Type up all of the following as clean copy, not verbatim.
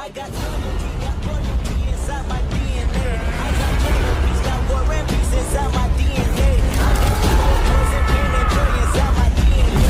I got loyalty, got royalty inside my DNA. I got peace, got war and peace inside my DNA. I got poison, pain, and joy inside my DNA.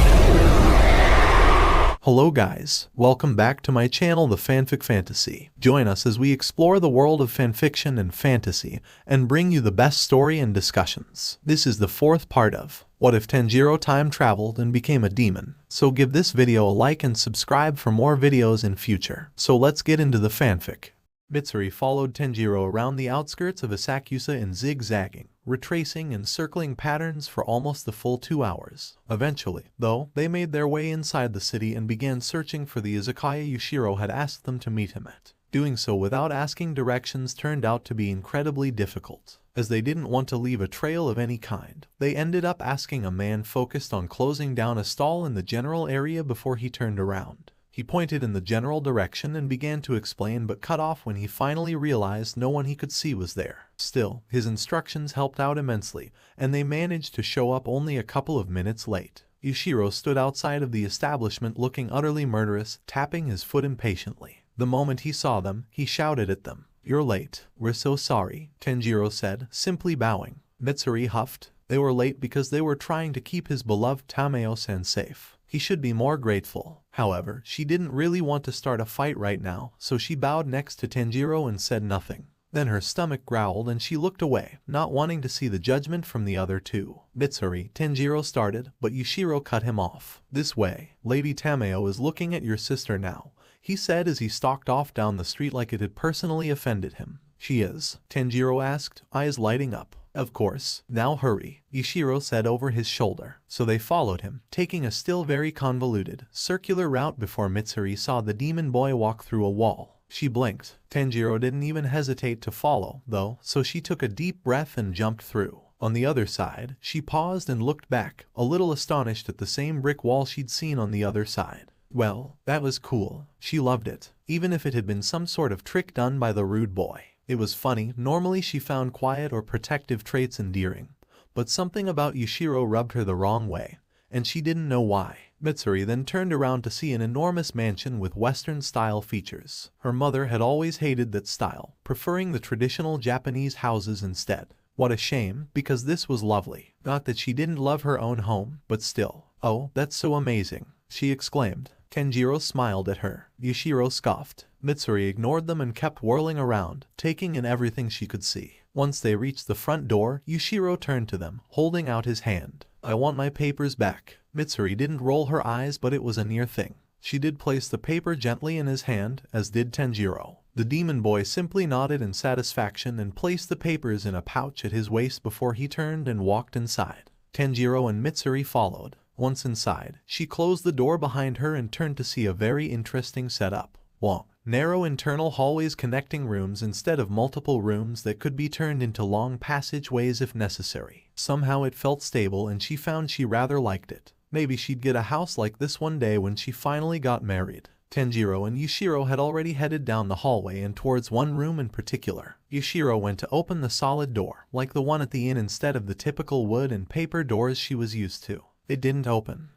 Hello guys, welcome back to my channel The Fanfic Fantasy. Join us as we explore the world of fanfiction and fantasy and bring you the best story and discussions. This is the fourth part of What If Tanjiro Time Traveled and Became a Demon? So give this video a like and subscribe for more videos in future. So let's get into the fanfic. Mitsuri followed Tanjiro around the outskirts of Asakusa in zigzagging, retracing and circling patterns for almost the full 2 hours. Eventually, though, they made their way inside the city and began searching for the izakaya Yushiro had asked them to meet him at. Doing so without asking directions turned out to be incredibly difficult. As they didn't want to leave a trail of any kind, they ended up asking a man focused on closing down a stall in the general area before he turned around. He pointed in the general direction and began to explain but cut off when he finally realized no one he could see was there. Still, his instructions helped out immensely, and they managed to show up only a couple of minutes late. Yushiro stood outside of the establishment looking utterly murderous, tapping his foot impatiently. The moment he saw them, he shouted at them. "You're late. We're so sorry," Tanjiro said, simply bowing. Mitsuri huffed. They were late because they were trying to keep his beloved Tameo-san safe. He should be more grateful. However, she didn't really want to start a fight right now, so she bowed next to Tanjiro and said nothing. Then her stomach growled and she looked away, not wanting to see the judgment from the other two. "Mitsuri," Tanjiro started, but Yushiro cut him off. "This way. Lady Tameo is looking at your sister now," he said as he stalked off down the street like it had personally offended him. "She is?" Tanjiro asked, eyes lighting up. "Of course. Now hurry," Yushiro said over his shoulder. So they followed him, taking a still very convoluted, circular route before Mitsuri saw the demon boy walk through a wall. She blinked. Tanjiro didn't even hesitate to follow, though, so she took a deep breath and jumped through. On the other side, she paused and looked back, a little astonished at the same brick wall she'd seen on the other side. Well, that was cool. She loved it, even if it had been some sort of trick done by the rude boy. It was funny, normally she found quiet or protective traits endearing, but something about Yushiro rubbed her the wrong way, and she didn't know why. Mitsuri then turned around to see an enormous mansion with Western-style features. Her mother had always hated that style, preferring the traditional Japanese houses instead. What a shame, because this was lovely. Not that she didn't love her own home, but still. "Oh, that's so amazing," she exclaimed. Tanjiro smiled at her. Yushiro scoffed. Mitsuri ignored them and kept whirling around, taking in everything she could see. Once they reached the front door, Yushiro turned to them, holding out his hand. "I want my papers back." Mitsuri didn't roll her eyes, but it was a near thing. She did place the paper gently in his hand, as did Tanjiro. The demon boy simply nodded in satisfaction and placed the papers in a pouch at his waist before he turned and walked inside. Tanjiro and Mitsuri followed. Once inside, she closed the door behind her and turned to see a very interesting setup. Long, narrow internal hallways connecting rooms instead of multiple rooms that could be turned into long passageways if necessary. Somehow it felt stable and she found she rather liked it. Maybe she'd get a house like this one day when she finally got married. Tanjiro and Yushiro had already headed down the hallway and towards one room in particular. Yushiro went to open the solid door, like the one at the inn instead of the typical wood and paper doors she was used to. It didn't open.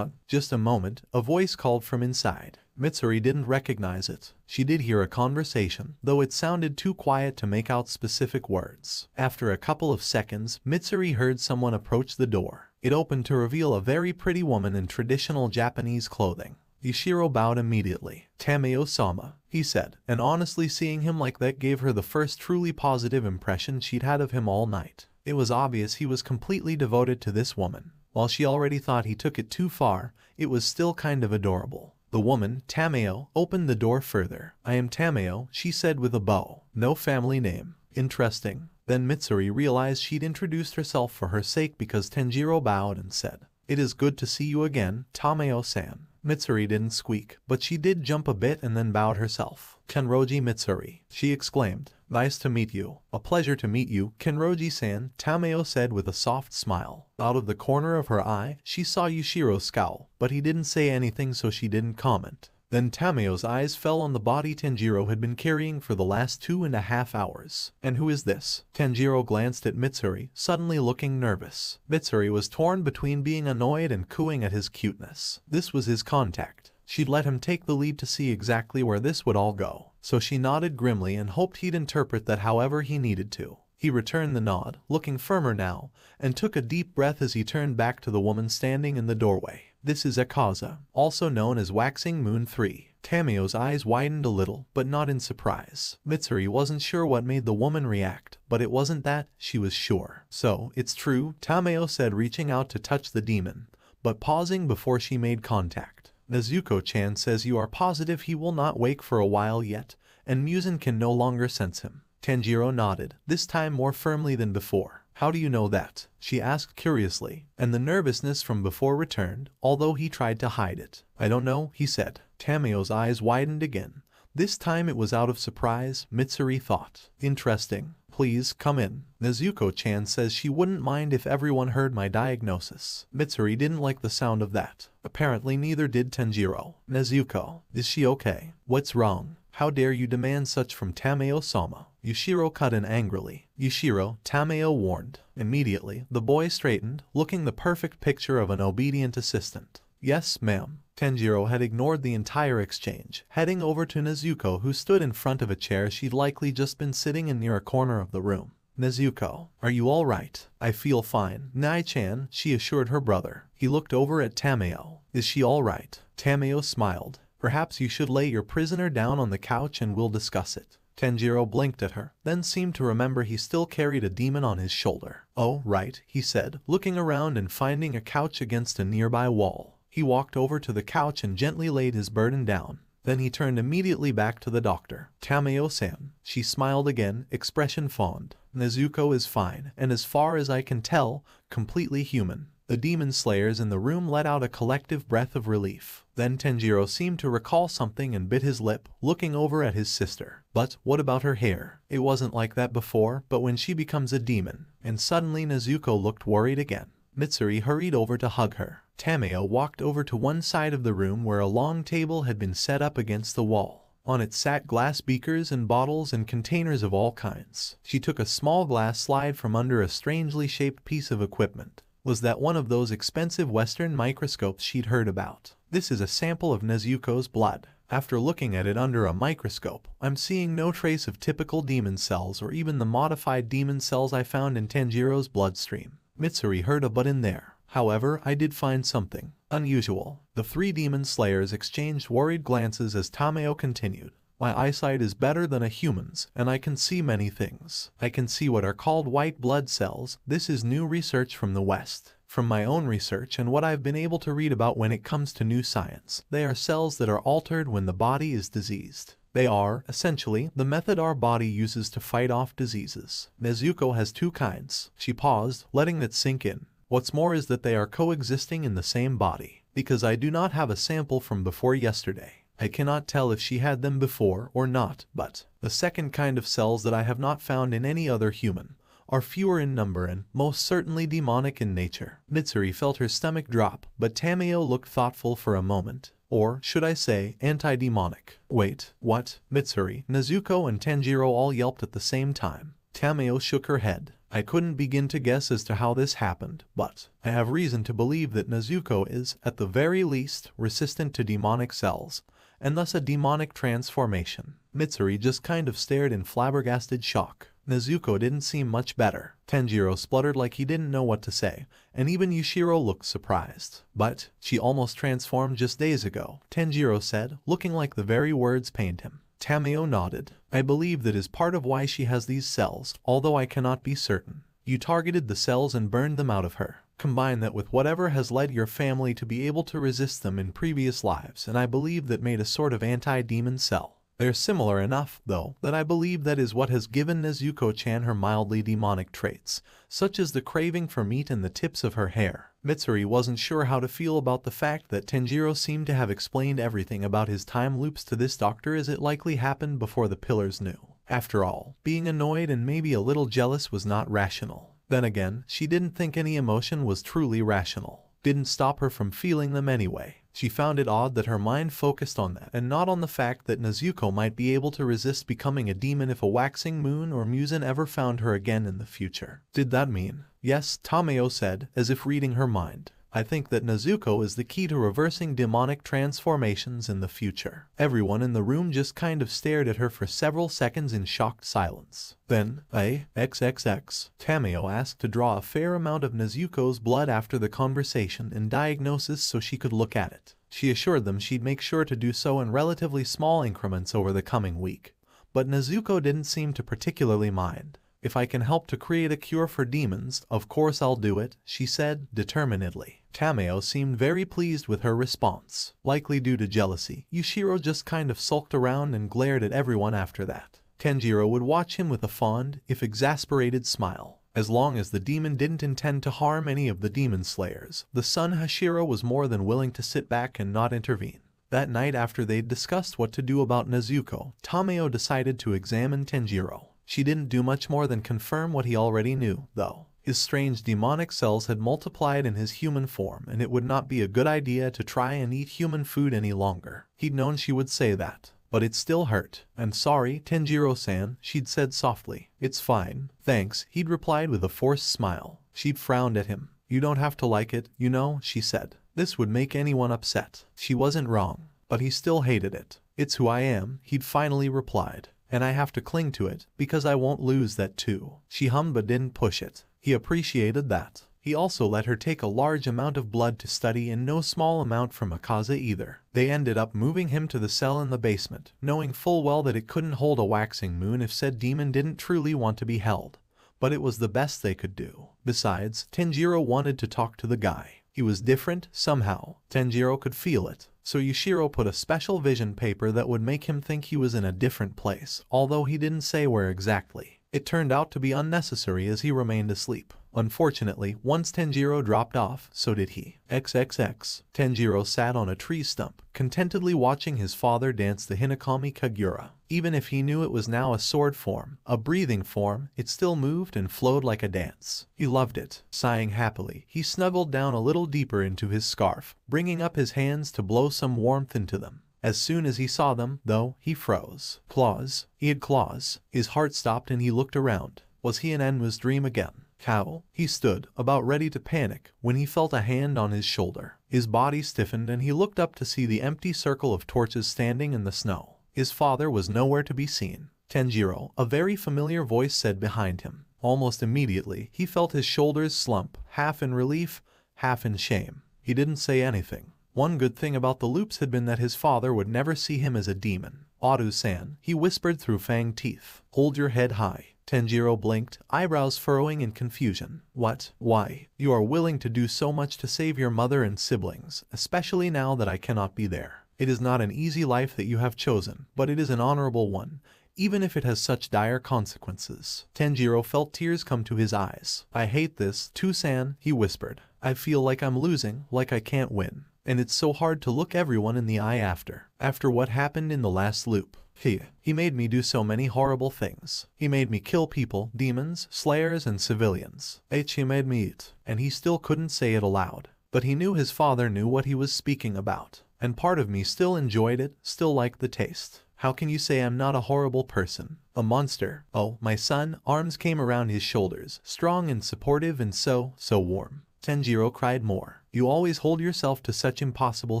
Just a moment, a voice called from inside. Mitsuri didn't recognize it. She did hear a conversation, though it sounded too quiet to make out specific words. After a couple of seconds, Mitsuri heard someone approach the door. It opened to reveal a very pretty woman in traditional Japanese clothing. Yushiro bowed immediately. "Tameo-sama," he said, and honestly seeing him like that gave her the first truly positive impression she'd had of him all night. It was obvious he was completely devoted to this woman. While she already thought he took it too far, it was still kind of adorable. The woman, Tameo, opened the door further. "I am Tameo," she said with a bow. "No family name." "Interesting." Then Mitsuri realized she'd introduced herself for her sake because Tanjiro bowed and said, "It is good to see you again, Tameo-san." Mitsuri didn't squeak, but she did jump a bit and then bowed herself. "Kenroji Mitsuri," she exclaimed. "Nice to meet you." "A pleasure to meet you, Kenroji-san," Tameo said with a soft smile. Out of the corner of her eye, she saw Yushiro scowl, but he didn't say anything so she didn't comment. Then Tameo's eyes fell on the body Tanjiro had been carrying for the last 2.5 hours. "And who is this?" Tanjiro glanced at Mitsuri, suddenly looking nervous. Mitsuri was torn between being annoyed and cooing at his cuteness. This was his contact. She'd let him take the lead to see exactly where this would all go. so she nodded grimly and hoped he'd interpret that however he needed to. He returned the nod, looking firmer now, and took a deep breath as he turned back to the woman standing in the doorway. This is Akaza, also known as Waxing Moon 3. Tamayo's eyes widened a little, but not in surprise. Mitsuri wasn't sure what made the woman react, but it wasn't that, she was sure. So, it's true, Tamayo said, reaching out to touch the demon, but pausing before she made contact. Nezuko-chan says you are positive he will not wake for a while yet, and Muzan can no longer sense him. Tanjiro nodded, this time more firmly than before. How do you know that? She asked curiously, and the nervousness from before returned, although he tried to hide it. I don't know, he said. Tamayo's eyes widened again. This time it was out of surprise, Mitsuri thought. Interesting. Please, come in. Nezuko-chan says she wouldn't mind if everyone heard my diagnosis. Mitsuri didn't like the sound of that. Apparently neither did Tanjiro. Nezuko, is she okay? What's wrong? How dare you demand such from Tamayo-sama? Yushiro cut in angrily. Yushiro, Tamayo warned. Immediately, the boy straightened, looking the perfect picture of an obedient assistant. Yes, ma'am. Tanjiro had ignored the entire exchange, heading over to Nezuko, who stood in front of a chair she'd likely just been sitting in near a corner of the room. Nezuko, are you all right? I feel fine. Nai-chan, she assured her brother. He looked over at Tamayo. Is she all right? Tamayo smiled. Perhaps you should lay your prisoner down on the couch and we'll discuss it. Tanjiro blinked at her, then seemed to remember he still carried a demon on his shoulder. Oh, right, he said, looking around and finding a couch against a nearby wall. He walked over to the couch and gently laid his burden down. Then he turned immediately back to the doctor. Tamayo-san. She smiled again, expression fond. Nezuko is fine, and as far as I can tell, completely human. The demon slayers in the room let out a collective breath of relief. Then Tanjiro seemed to recall something and bit his lip, looking over at his sister. But what about her hair? It wasn't like that before, but when she becomes a demon. And suddenly Nezuko looked worried again. Mitsuri hurried over to hug her. Tamayo walked over to one side of the room where a long table had been set up against the wall. On it sat glass beakers and bottles and containers of all kinds. She took a small glass slide from under a strangely shaped piece of equipment. Was that one of those expensive Western microscopes she'd heard about? This is a sample of Nezuko's blood. After looking at it under a microscope, I'm seeing no trace of typical demon cells or even the modified demon cells I found in Tanjiro's bloodstream. Mitsuri heard a but in there. However, I did find something unusual. The three demon slayers exchanged worried glances as Tamayo continued. My eyesight is better than a human's, and I can see many things. I can see what are called white blood cells. This is new research from the West. From my own research and what I've been able to read about when it comes to new science, they are cells that are altered when the body is diseased. They are, essentially, the method our body uses to fight off diseases. Nezuko has two kinds. She paused, letting it sink in. What's more is that they are coexisting in the same body. Because I do not have a sample from before yesterday, I cannot tell if she had them before or not, but the second kind of cells that I have not found in any other human are fewer in number and most certainly demonic in nature. Mitsuri felt her stomach drop, but Tamayo looked thoughtful for a moment. Or, should I say, anti-demonic. Wait, what? Mitsuri, Nezuko and Tanjiro all yelped at the same time. Tamayo shook her head. I couldn't begin to guess as to how this happened, but I have reason to believe that Nezuko is, at the very least, resistant to demonic cells, and thus a demonic transformation. Mitsuri just kind of stared in flabbergasted shock. Nezuko didn't seem much better. Tanjiro spluttered like he didn't know what to say, and even Yushiro looked surprised. But she almost transformed just days ago, Tanjiro said, looking like the very words pained him. Tamayo nodded. I believe that is part of why she has these cells, although I cannot be certain. You targeted the cells and burned them out of her. Combine that with whatever has led your family to be able to resist them in previous lives, and I believe that made a sort of anti-demon cell. They're similar enough, though, that I believe that is what has given Nezuko-chan her mildly demonic traits, such as the craving for meat and the tips of her hair. Mitsuri wasn't sure how to feel about the fact that Tanjiro seemed to have explained everything about his time loops to this doctor as it likely happened before the pillars knew. After all, being annoyed and maybe a little jealous was not rational. Then again, she didn't think any emotion was truly rational. Didn't stop her from feeling them anyway. She found it odd that her mind focused on that and not on the fact that Nezuko might be able to resist becoming a demon if a waxing moon or Muzan ever found her again in the future. Did that mean? Yes, Tamayo said, as if reading her mind. I think that Nezuko is the key to reversing demonic transformations in the future. Everyone in the room just kind of stared at her for several seconds in shocked silence. Then, XXX, Tameo asked to draw a fair amount of Nezuko's blood after the conversation and diagnosis so she could look at it. She assured them she'd make sure to do so in relatively small increments over the coming week. But Nezuko didn't seem to particularly mind. If I can help to create a cure for demons, of course I'll do it, she said determinedly. Tameo seemed very pleased with her response. Likely due to jealousy, Yushiro just kind of sulked around and glared at everyone after that. Tanjiro would watch him with a fond, if exasperated smile. As long as the demon didn't intend to harm any of the demon slayers, the son Hashiro was more than willing to sit back and not intervene. That night after they'd discussed what to do about Nezuko, Tameo decided to examine Tanjiro. She didn't do much more than confirm what he already knew, though. His strange demonic cells had multiplied in his human form, and it would not be a good idea to try and eat human food any longer. He'd known she would say that. But it still hurt. "I'm sorry, Tanjiro-san," she'd said softly. "It's fine, thanks," he'd replied with a forced smile. She'd frowned at him. "You don't have to like it, you know," she said. This would make anyone upset. She wasn't wrong. But he still hated it. "It's who I am," he'd finally replied. "And I have to cling to it, because I won't lose that too." She hummed but didn't push it. He appreciated that. He also let her take a large amount of blood to study and no small amount from Akaza either. They ended up moving him to the cell in the basement, knowing full well that it couldn't hold a waxing moon if said demon didn't truly want to be held. But it was the best they could do. Besides, Tanjiro wanted to talk to the guy. He was different, somehow. Tanjiro could feel it. So Yushiro put a special vision paper that would make him think he was in a different place, although he didn't say where exactly. It turned out to be unnecessary as he remained asleep. Unfortunately, once Tanjiro dropped off, so did he. XXX. Tanjiro sat on a tree stump, contentedly watching his father dance the Hinakami Kagura. Even if he knew it was now a sword form, a breathing form, it still moved and flowed like a dance. He loved it. Sighing happily, he snuggled down a little deeper into his scarf, bringing up his hands to blow some warmth into them. As soon as he saw them, though, he froze. Claws. He had claws. His heart stopped and he looked around. Was he in Enma's dream again? How? He stood, about ready to panic, when he felt a hand on his shoulder. His body stiffened and he looked up to see the empty circle of torches standing in the snow. His father was nowhere to be seen. "Tanjiro," a very familiar voice said behind him. Almost immediately, he felt his shoulders slump, half in relief, half in shame. He didn't say anything. One good thing about the loops had been that his father would never see him as a demon. "Oru-san," he whispered through fanged teeth. "Hold your head high." Tanjiro blinked, eyebrows furrowing in confusion. "What? Why? You are willing to do so much to save your mother and siblings, especially now that I cannot be there. It is not an easy life that you have chosen, but it is an honorable one, even if it has such dire consequences." Tanjiro felt tears come to his eyes. "I hate this, too-san," he whispered. "I feel like I'm losing, like I can't win. And it's so hard to look everyone in the eye after what happened in the last loop. He made me do so many horrible things. He made me kill people, demons, slayers, and civilians. He made me eat." And he still couldn't say it aloud. But he knew his father knew what he was speaking about. And part of me still enjoyed it, still liked the taste. "How can you say I'm not a horrible person? A monster? Oh, my son." Arms came around his shoulders, strong and supportive and so warm. Tanjiro cried more. "You always hold yourself to such impossible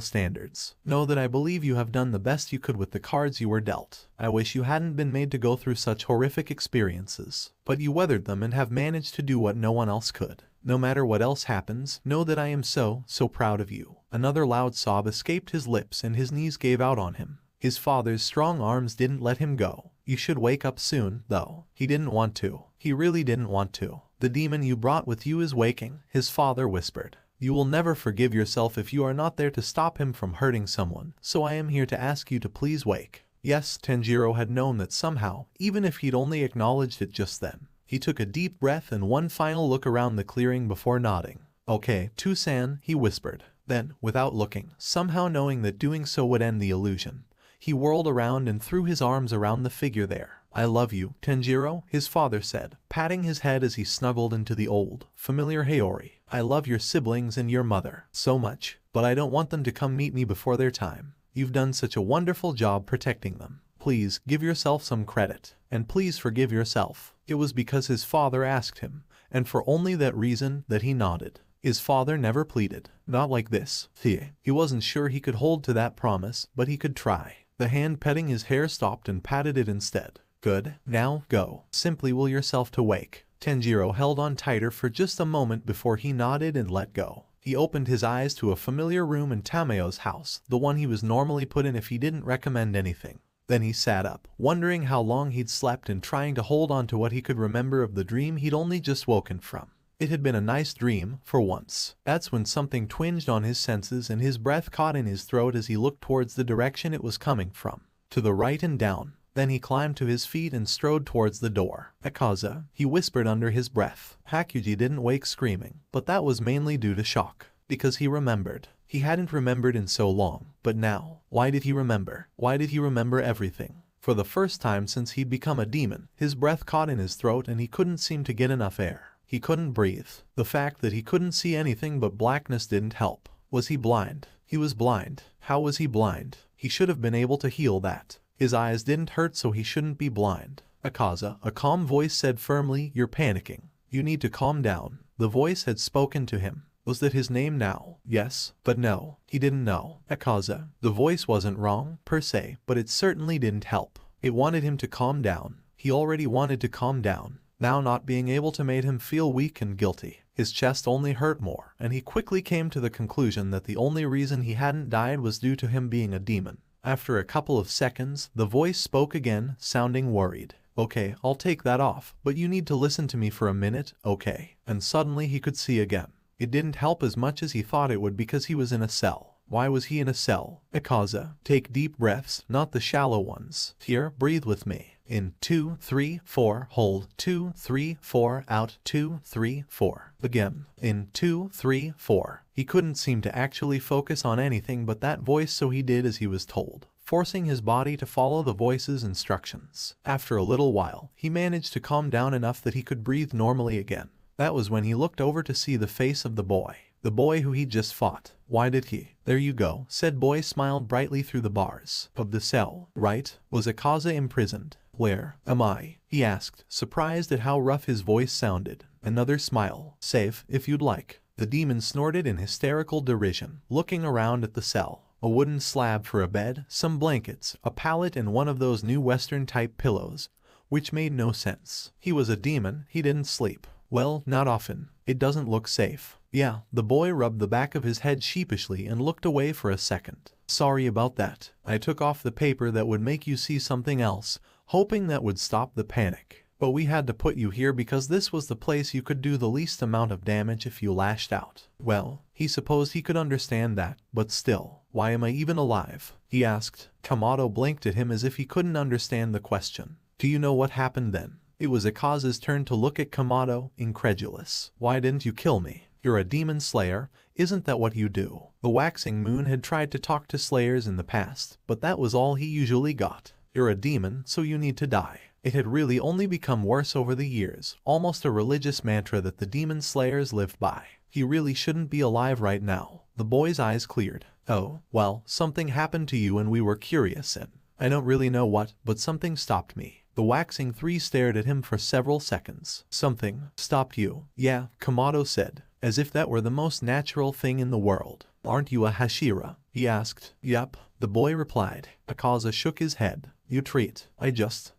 standards. Know that I believe you have done the best you could with the cards you were dealt. I wish you hadn't been made to go through such horrific experiences. But you weathered them and have managed to do what no one else could. No matter what else happens, know that I am so proud of you." Another loud sob escaped his lips and his knees gave out on him. His father's strong arms didn't let him go. "You should wake up soon, though." He didn't want to. He really didn't want to. "The demon you brought with you is waking," his father whispered. "You will never forgive yourself if you are not there to stop him from hurting someone, so I am here to ask you to please wake." Yes, Tanjiro had known that somehow, even if he'd only acknowledged it just then. He took a deep breath and one final look around the clearing before nodding. "Okay, Too-san," he whispered. Then, without looking, somehow knowing that doing so would end the illusion, he whirled around and threw his arms around the figure there. "I love you, Tanjiro," his father said, patting his head as he snuggled into the old, familiar Haori. "I love your siblings and your mother so much, but I don't want them to come meet me before their time. You've done such a wonderful job protecting them. Please, give yourself some credit, and please forgive yourself." It was because his father asked him, and for only that reason, that he nodded. His father never pleaded. Not like this. He wasn't sure he could hold to that promise, but he could try. The hand petting his hair stopped and patted it instead. Good. Now, go. Simply will yourself to wake. Tanjiro held on tighter for just a moment before he nodded and let go. He opened his eyes to a familiar room in Tamayo's house, the one he was normally put in if he didn't recommend anything. Then he sat up, wondering how long he'd slept and trying to hold on to what he could remember of the dream he'd only just woken from. It had been a nice dream, for once. That's when something twinged on his senses and his breath caught in his throat as he looked towards the direction it was coming from. To the right and down. Then he climbed to his feet and strode towards the door. Akaza, he whispered under his breath. Hakuji didn't wake screaming, but that was mainly due to shock. Because he remembered. He hadn't remembered in so long, but now, why did he remember? Why did he remember everything? For the first time since he'd become a demon, his breath caught in his throat and he couldn't seem to get enough air. He couldn't breathe. The fact that he couldn't see anything but blackness didn't help. Was he blind? He was blind. How was he blind? He should have been able to heal that. His eyes didn't hurt, so he shouldn't be blind. Akaza, a calm voice said firmly, "You're panicking. You need to calm down." The voice had spoken to him. Was that his name now? Yes, but no, he didn't know. Akaza. The voice wasn't wrong, per se, but it certainly didn't help. It wanted him to calm down. He already wanted to calm down. Now not being able to made him feel weak and guilty. His chest only hurt more, and he quickly came to the conclusion that the only reason he hadn't died was due to him being a demon. After a couple of seconds, the voice spoke again, sounding worried. "Okay, I'll take that off, but you need to listen to me for a minute, okay?" And suddenly he could see again. It didn't help as much as he thought it would because he was in a cell. Why was he in a cell? Akaza, take deep breaths, not the shallow ones. Here, breathe with me. In 2, 3, 4, hold. 2, 3, 4, out. 2, 3, 4. Again. In 2, 3, 4. He couldn't seem to actually focus on anything but that voice, so he did as he was told, forcing his body to follow the voice's instructions. After a little while, he managed to calm down enough that he could breathe normally again. That was when he looked over to see the face of the boy who he'd just fought. Why did he? There you go, said boy, smiled brightly through the bars of the cell. Right? Was Akaza imprisoned? Where am I? He asked, surprised at how rough his voice sounded. Another smile. Safe, if you'd like. The demon snorted in hysterical derision, looking around at the cell. A wooden slab for a bed, some blankets, a pallet, and one of those new Western-type pillows, which made no sense. He was a demon, he didn't sleep. Well, not often. It doesn't look safe. Yeah, the boy rubbed the back of his head sheepishly and looked away for a second. Sorry about that. I took off the paper that would make you see something else, hoping that would stop the panic. But we had to put you here because this was the place you could do the least amount of damage if you lashed out. Well, he supposed he could understand that, but still, why am I even alive? He asked. Kamado blinked at him as if he couldn't understand the question. Do you know what happened then? It was Akaza's turn to look at Kamado, incredulous. Why didn't you kill me? You're a demon slayer, isn't that what you do? The waxing moon had tried to talk to slayers in the past, but that was all he usually got. You're a demon, so you need to die. It had really only become worse over the years, almost a religious mantra that the demon slayers lived by. He really shouldn't be alive right now. The boy's eyes cleared. Oh, well, something happened to you and we were curious and I don't really know what, but something stopped me. The waxing three stared at him for several seconds. Something stopped you? Yeah, Kamado said, as if that were the most natural thing in the world. Aren't you a Hashira? He asked. Yup, the boy replied. Akaza shook his head. You treat.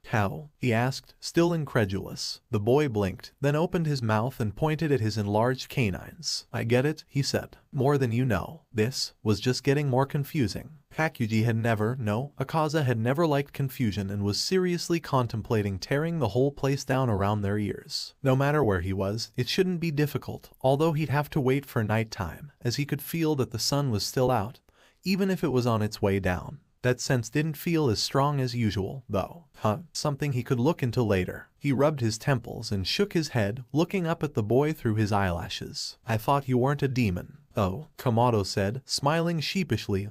How? He asked, still incredulous. The boy blinked, then opened his mouth and pointed at his enlarged canines. I get it, he said. More than you know. This was just getting more confusing. Akaza had never liked confusion and was seriously contemplating tearing the whole place down around their ears. No matter where he was, it shouldn't be difficult, although he'd have to wait for nighttime, as he could feel that the sun was still out, even if it was on its way down. That sense didn't feel as strong as usual, though. Something he could look into later. He rubbed his temples and shook his head, looking up at the boy through his eyelashes. I thought you weren't a demon. Oh, Kamado said, smiling sheepishly.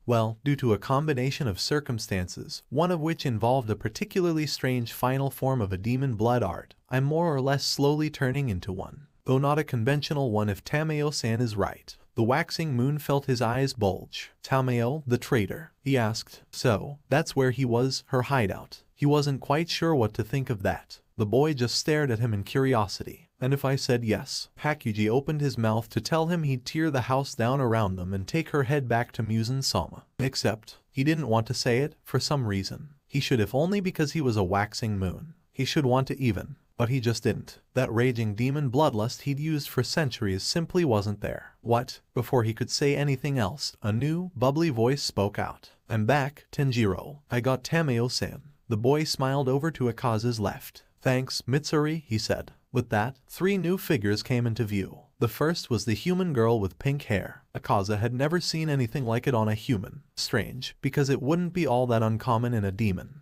Well, due to a combination of circumstances, one of which involved a particularly strange final form of a demon blood art, I'm more or less slowly turning into one. Though not a conventional one if Tamayo-san is right. The waxing moon felt his eyes bulge. Tamayo, the traitor? He asked. So, that's where he was, her hideout. He wasn't quite sure what to think of that. The boy just stared at him in curiosity. And if I said yes? Hakuji opened his mouth to tell him he'd tear the house down around them and take her head back to Muzan-sama. Except, he didn't want to say it, for some reason. He should, if only because he was a waxing moon. He should want to even. But he just didn't. That raging demon bloodlust he'd used for centuries simply wasn't there. What? Before he could say anything else, a new, bubbly voice spoke out. I'm back, Tanjiro. I got Tameo-san. The boy smiled over to Akaza's left. Thanks, Mitsuri, he said. With that, 3 new figures came into view. The first was the human girl with pink hair. Akaza had never seen anything like it on a human. Strange, because it wouldn't be all that uncommon in a demon.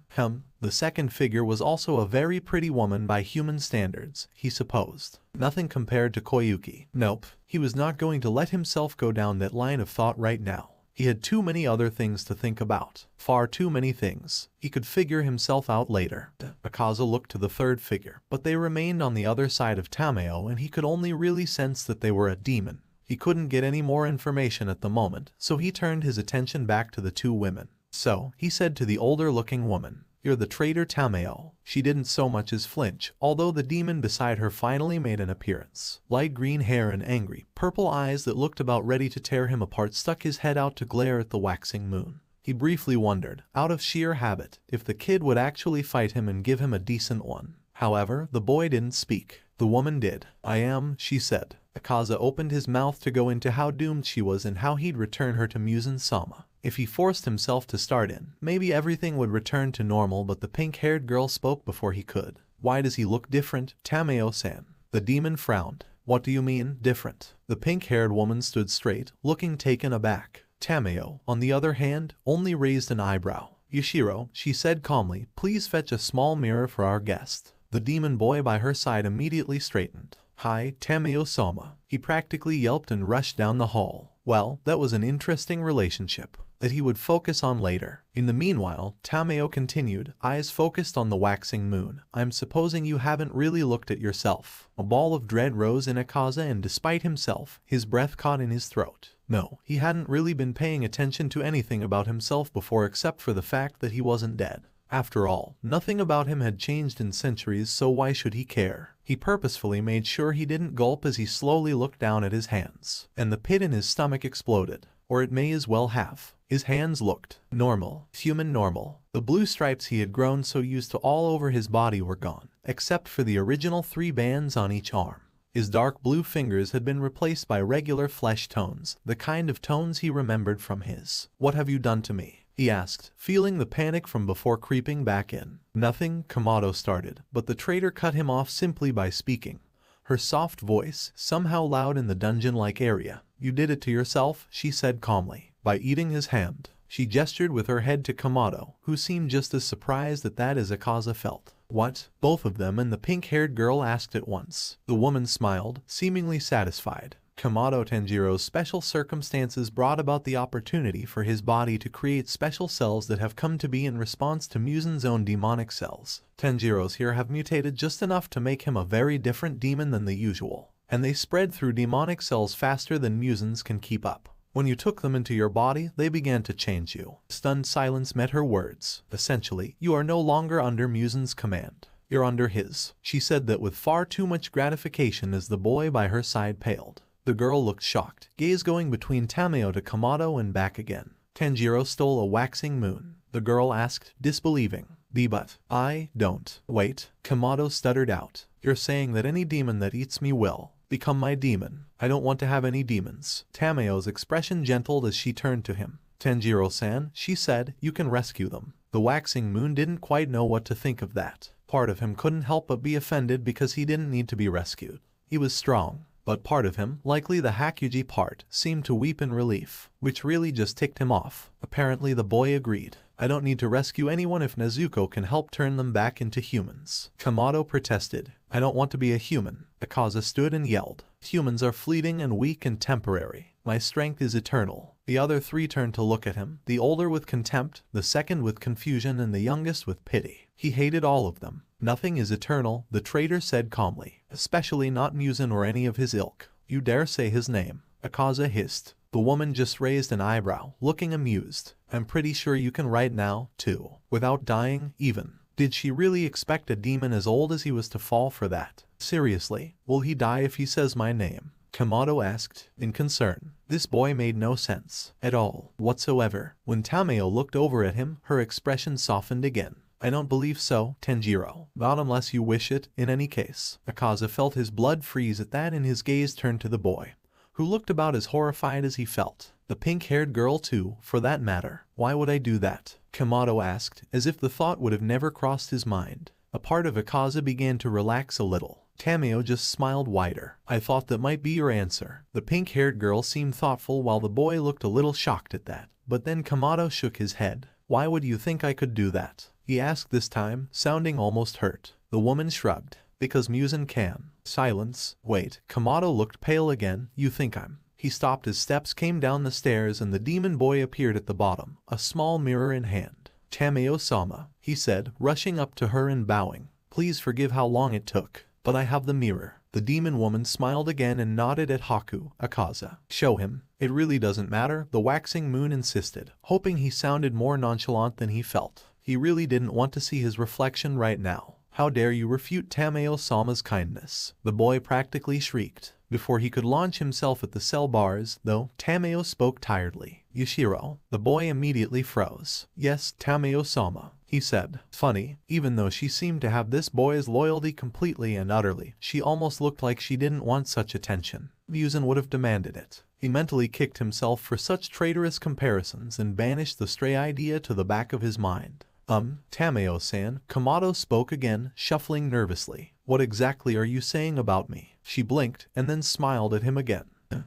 The second figure was also a very pretty woman by human standards, he supposed. Nothing compared to Koyuki. Nope, he was not going to let himself go down that line of thought right now. He had too many other things to think about. Far too many things. He could figure himself out later. Akaza looked to the third figure, but they remained on the other side of Tameo and he could only really sense that they were a demon. He couldn't get any more information at the moment, so he turned his attention back to the 2 women. So, he said to the older-looking woman, "You're the traitor Tameo." She didn't so much as flinch, although the demon beside her finally made an appearance. Light green hair and angry, purple eyes that looked about ready to tear him apart stuck his head out to glare at the waxing moon. He briefly wondered, out of sheer habit, if the kid would actually fight him and give him a decent one. However, the boy didn't speak. The woman did. I am, she said. Akaza opened his mouth to go into how doomed she was and how he'd return her to Muzan-sama. If he forced himself to start in, maybe everything would return to normal, but the pink-haired girl spoke before he could. Why does he look different, Tameo-san? The demon frowned. What do you mean, different? The pink-haired woman stood straight, looking taken aback. Tameo, on the other hand, only raised an eyebrow. Yashiro, she said calmly, please fetch a small mirror for our guest. The demon boy by her side immediately straightened. Hi, Tameo-sama. He practically yelped and rushed down the hall. Well, that was an interesting relationship that he would focus on later. In the meanwhile, Tameo continued, eyes focused on the waxing moon. I'm supposing you haven't really looked at yourself. A ball of dread rose in Akaza and despite himself, his breath caught in his throat. No, he hadn't really been paying attention to anything about himself before except for the fact that he wasn't dead. After all, nothing about him had changed in centuries, so why should he care? He purposefully made sure he didn't gulp as he slowly looked down at his hands. And the pit in his stomach exploded. Or it may as well have. His hands looked normal, human normal. The blue stripes he had grown so used to all over his body were gone, except for the original 3 bands on each arm. His dark blue fingers had been replaced by regular flesh tones, the kind of tones he remembered from his. What have you done to me? He asked, feeling the panic from before creeping back in. Nothing, Kamado started, but the traitor cut him off simply by speaking. Her soft voice, somehow loud in the dungeon-like area. You did it to yourself, she said calmly. By eating his hand. She gestured with her head to Kamado, who seemed just as surprised at that as Akaza felt. What? Both of them and the pink-haired girl asked at once. The woman smiled, seemingly satisfied. Kamado Tanjiro's special circumstances brought about the opportunity for his body to create special cells that have come to be in response to Muzan's own demonic cells. Tanjiro's here have mutated just enough to make him a very different demon than the usual, and they spread through demonic cells faster than Muzan's can keep up. When you took them into your body, they began to change you. Stunned silence met her words. Essentially, you are no longer under Muzan's command. You're under his. She said that with far too much gratification as the boy by her side paled. The girl looked shocked, gaze going between Tameo to Kamado and back again. Tanjiro stole a waxing moon. The girl asked, disbelieving. But I don't. Wait, Kamado stuttered out. You're saying that any demon that eats me will become my demon. I don't want to have any demons. Tameo's expression gentled as she turned to him. Tanjiro-san, she said, you can rescue them. The waxing moon didn't quite know what to think of that. Part of him couldn't help but be offended because he didn't need to be rescued. He was strong. But part of him, likely the Hakuji part, seemed to weep in relief, which really just ticked him off. Apparently the boy agreed. I don't need to rescue anyone if Nezuko can help turn them back into humans. Kamado protested. I don't want to be a human. Akaza stood and yelled. Humans are fleeting and weak and temporary. My strength is eternal. The other 3 turned to look at him, the older with contempt, the second with confusion, and the youngest with pity. He hated all of them. Nothing is eternal, the traitor said calmly, especially not Muzan or any of his ilk. You dare say his name? Akaza hissed. The woman just raised an eyebrow, looking amused. I'm pretty sure you can right now, too. Without dying, even. Did she really expect a demon as old as he was to fall for that? Seriously, will he die if he says my name? Kamado asked, in concern. This boy made no sense at all whatsoever. When Tameo looked over at him, her expression softened again. I don't believe so, Tanjiro. Not unless you wish it, in any case. Akaza felt his blood freeze at that and his gaze turned to the boy, who looked about as horrified as he felt. The pink-haired girl too, for that matter. Why would I do that? Kamado asked, as if the thought would have never crossed his mind. A part of Akaza began to relax a little. Tameo just smiled wider. I thought that might be your answer. The pink-haired girl seemed thoughtful while the boy looked a little shocked at that. But then Kamado shook his head. Why would you think I could do that? He asked this time, sounding almost hurt. The woman shrugged. Because Muzan can. Silence. Wait. Kamado looked pale again. You think I'm... He stopped as steps came down the stairs and the demon boy appeared at the bottom, a small mirror in hand. Tameo-sama, he said, rushing up to her and bowing. Please forgive how long it took, but I have the mirror. The demon woman smiled again and nodded at Haku, Akaza. Show him. It really doesn't matter, the waxing moon insisted, hoping he sounded more nonchalant than he felt. He really didn't want to see his reflection right now. How dare you refute Tameo-sama's kindness? The boy practically shrieked. Before he could launch himself at the cell bars, though, Tameo spoke tiredly. Yushiro. The boy immediately froze. Yes, Tameo-sama, he said. Funny, even though she seemed to have this boy's loyalty completely and utterly, she almost looked like she didn't want such attention. Muzan would have demanded it. He mentally kicked himself for such traitorous comparisons and banished the stray idea to the back of his mind. Tameo-san, Kamado spoke again, shuffling nervously. What exactly are you saying about me? She blinked and then smiled at him again.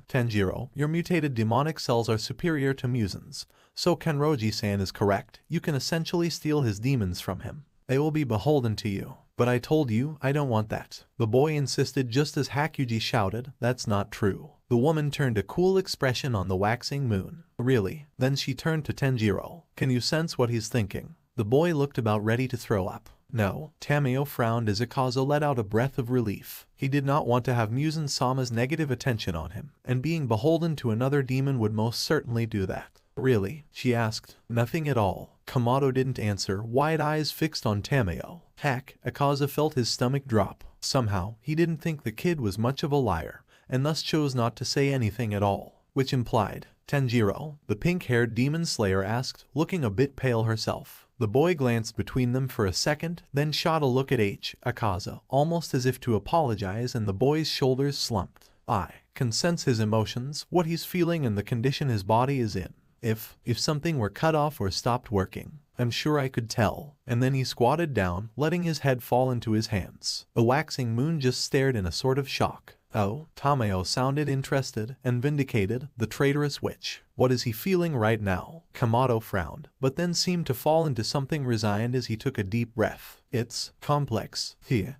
Tanjiro, your mutated demonic cells are superior to Muzan's, so Kanroji-san is correct. You can essentially steal his demons from him. They will be beholden to you. But I told you, I don't want that. The boy insisted just as Hakuji shouted, that's not true. The woman turned a cool expression on the waxing moon. Really? Then she turned to Tanjiro. Can you sense what he's thinking? The boy looked about ready to throw up. No. Tameo frowned as Akaza let out a breath of relief. He did not want to have Muzan-sama's negative attention on him, and being beholden to another demon would most certainly do that. Really? She asked. Nothing at all. Kamado didn't answer, wide eyes fixed on Tameo. Heck, Akaza felt his stomach drop. Somehow, he didn't think the kid was much of a liar, and thus chose not to say anything at all. Which implied, Tanjiro, the pink-haired demon slayer asked, looking a bit pale herself. The boy glanced between them for a second, then shot a look at Akaza, almost as if to apologize, and the boy's shoulders slumped. I can sense his emotions, what he's feeling and the condition his body is in. If something were cut off or stopped working, I'm sure I could tell. And then he squatted down, letting his head fall into his hands. The waxing moon just stared in a sort of shock. Oh, Tameo sounded interested and vindicated, the traitorous witch. What is he feeling right now? Kamado frowned, but then seemed to fall into something resigned as he took a deep breath. It's complex. He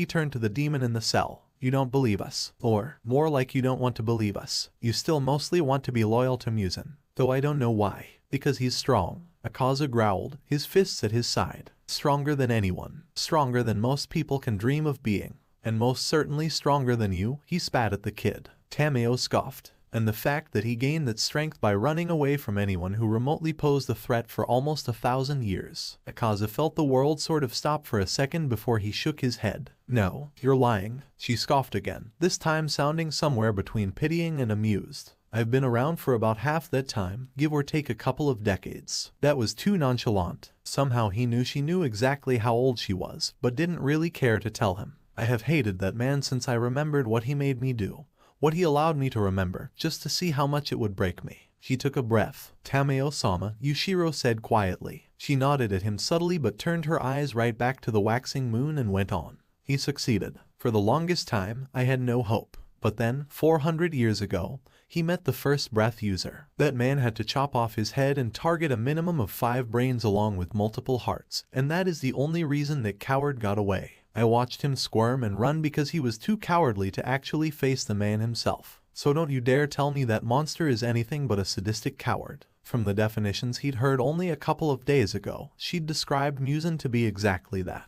turned to the demon in the cell. You don't believe us. Or, more like you don't want to believe us. You still mostly want to be loyal to Muzan. Though I don't know why. Because he's strong. Akaza growled, his fists at his side. Stronger than anyone. Stronger than most people can dream of being. And most certainly stronger than you, he spat at the kid. Tameo scoffed. And the fact that he gained that strength by running away from anyone who remotely posed a threat for almost 1,000 years. Akaza felt the world sort of stop for a second before he shook his head. No, you're lying. She scoffed again, this time sounding somewhere between pitying and amused. I've been around for about half that time, give or take a couple of decades. That was too nonchalant. Somehow he knew she knew exactly how old she was, but didn't really care to tell him. I have hated that man since I remembered what he made me do. What he allowed me to remember, just to see how much it would break me. She took a breath. Tameo-sama, Yushiro said quietly. She nodded at him subtly but turned her eyes right back to the waxing moon and went on. He succeeded. For the longest time, I had no hope. But then, 400 years ago, he met the first breath user. That man had to chop off his head and target a minimum of 5 brains along with multiple hearts, and that is the only reason that coward got away. I watched him squirm and run because he was too cowardly to actually face the man himself. So don't you dare tell me that monster is anything but a sadistic coward. From the definitions he'd heard only a couple of days ago, she'd described Muzan to be exactly that.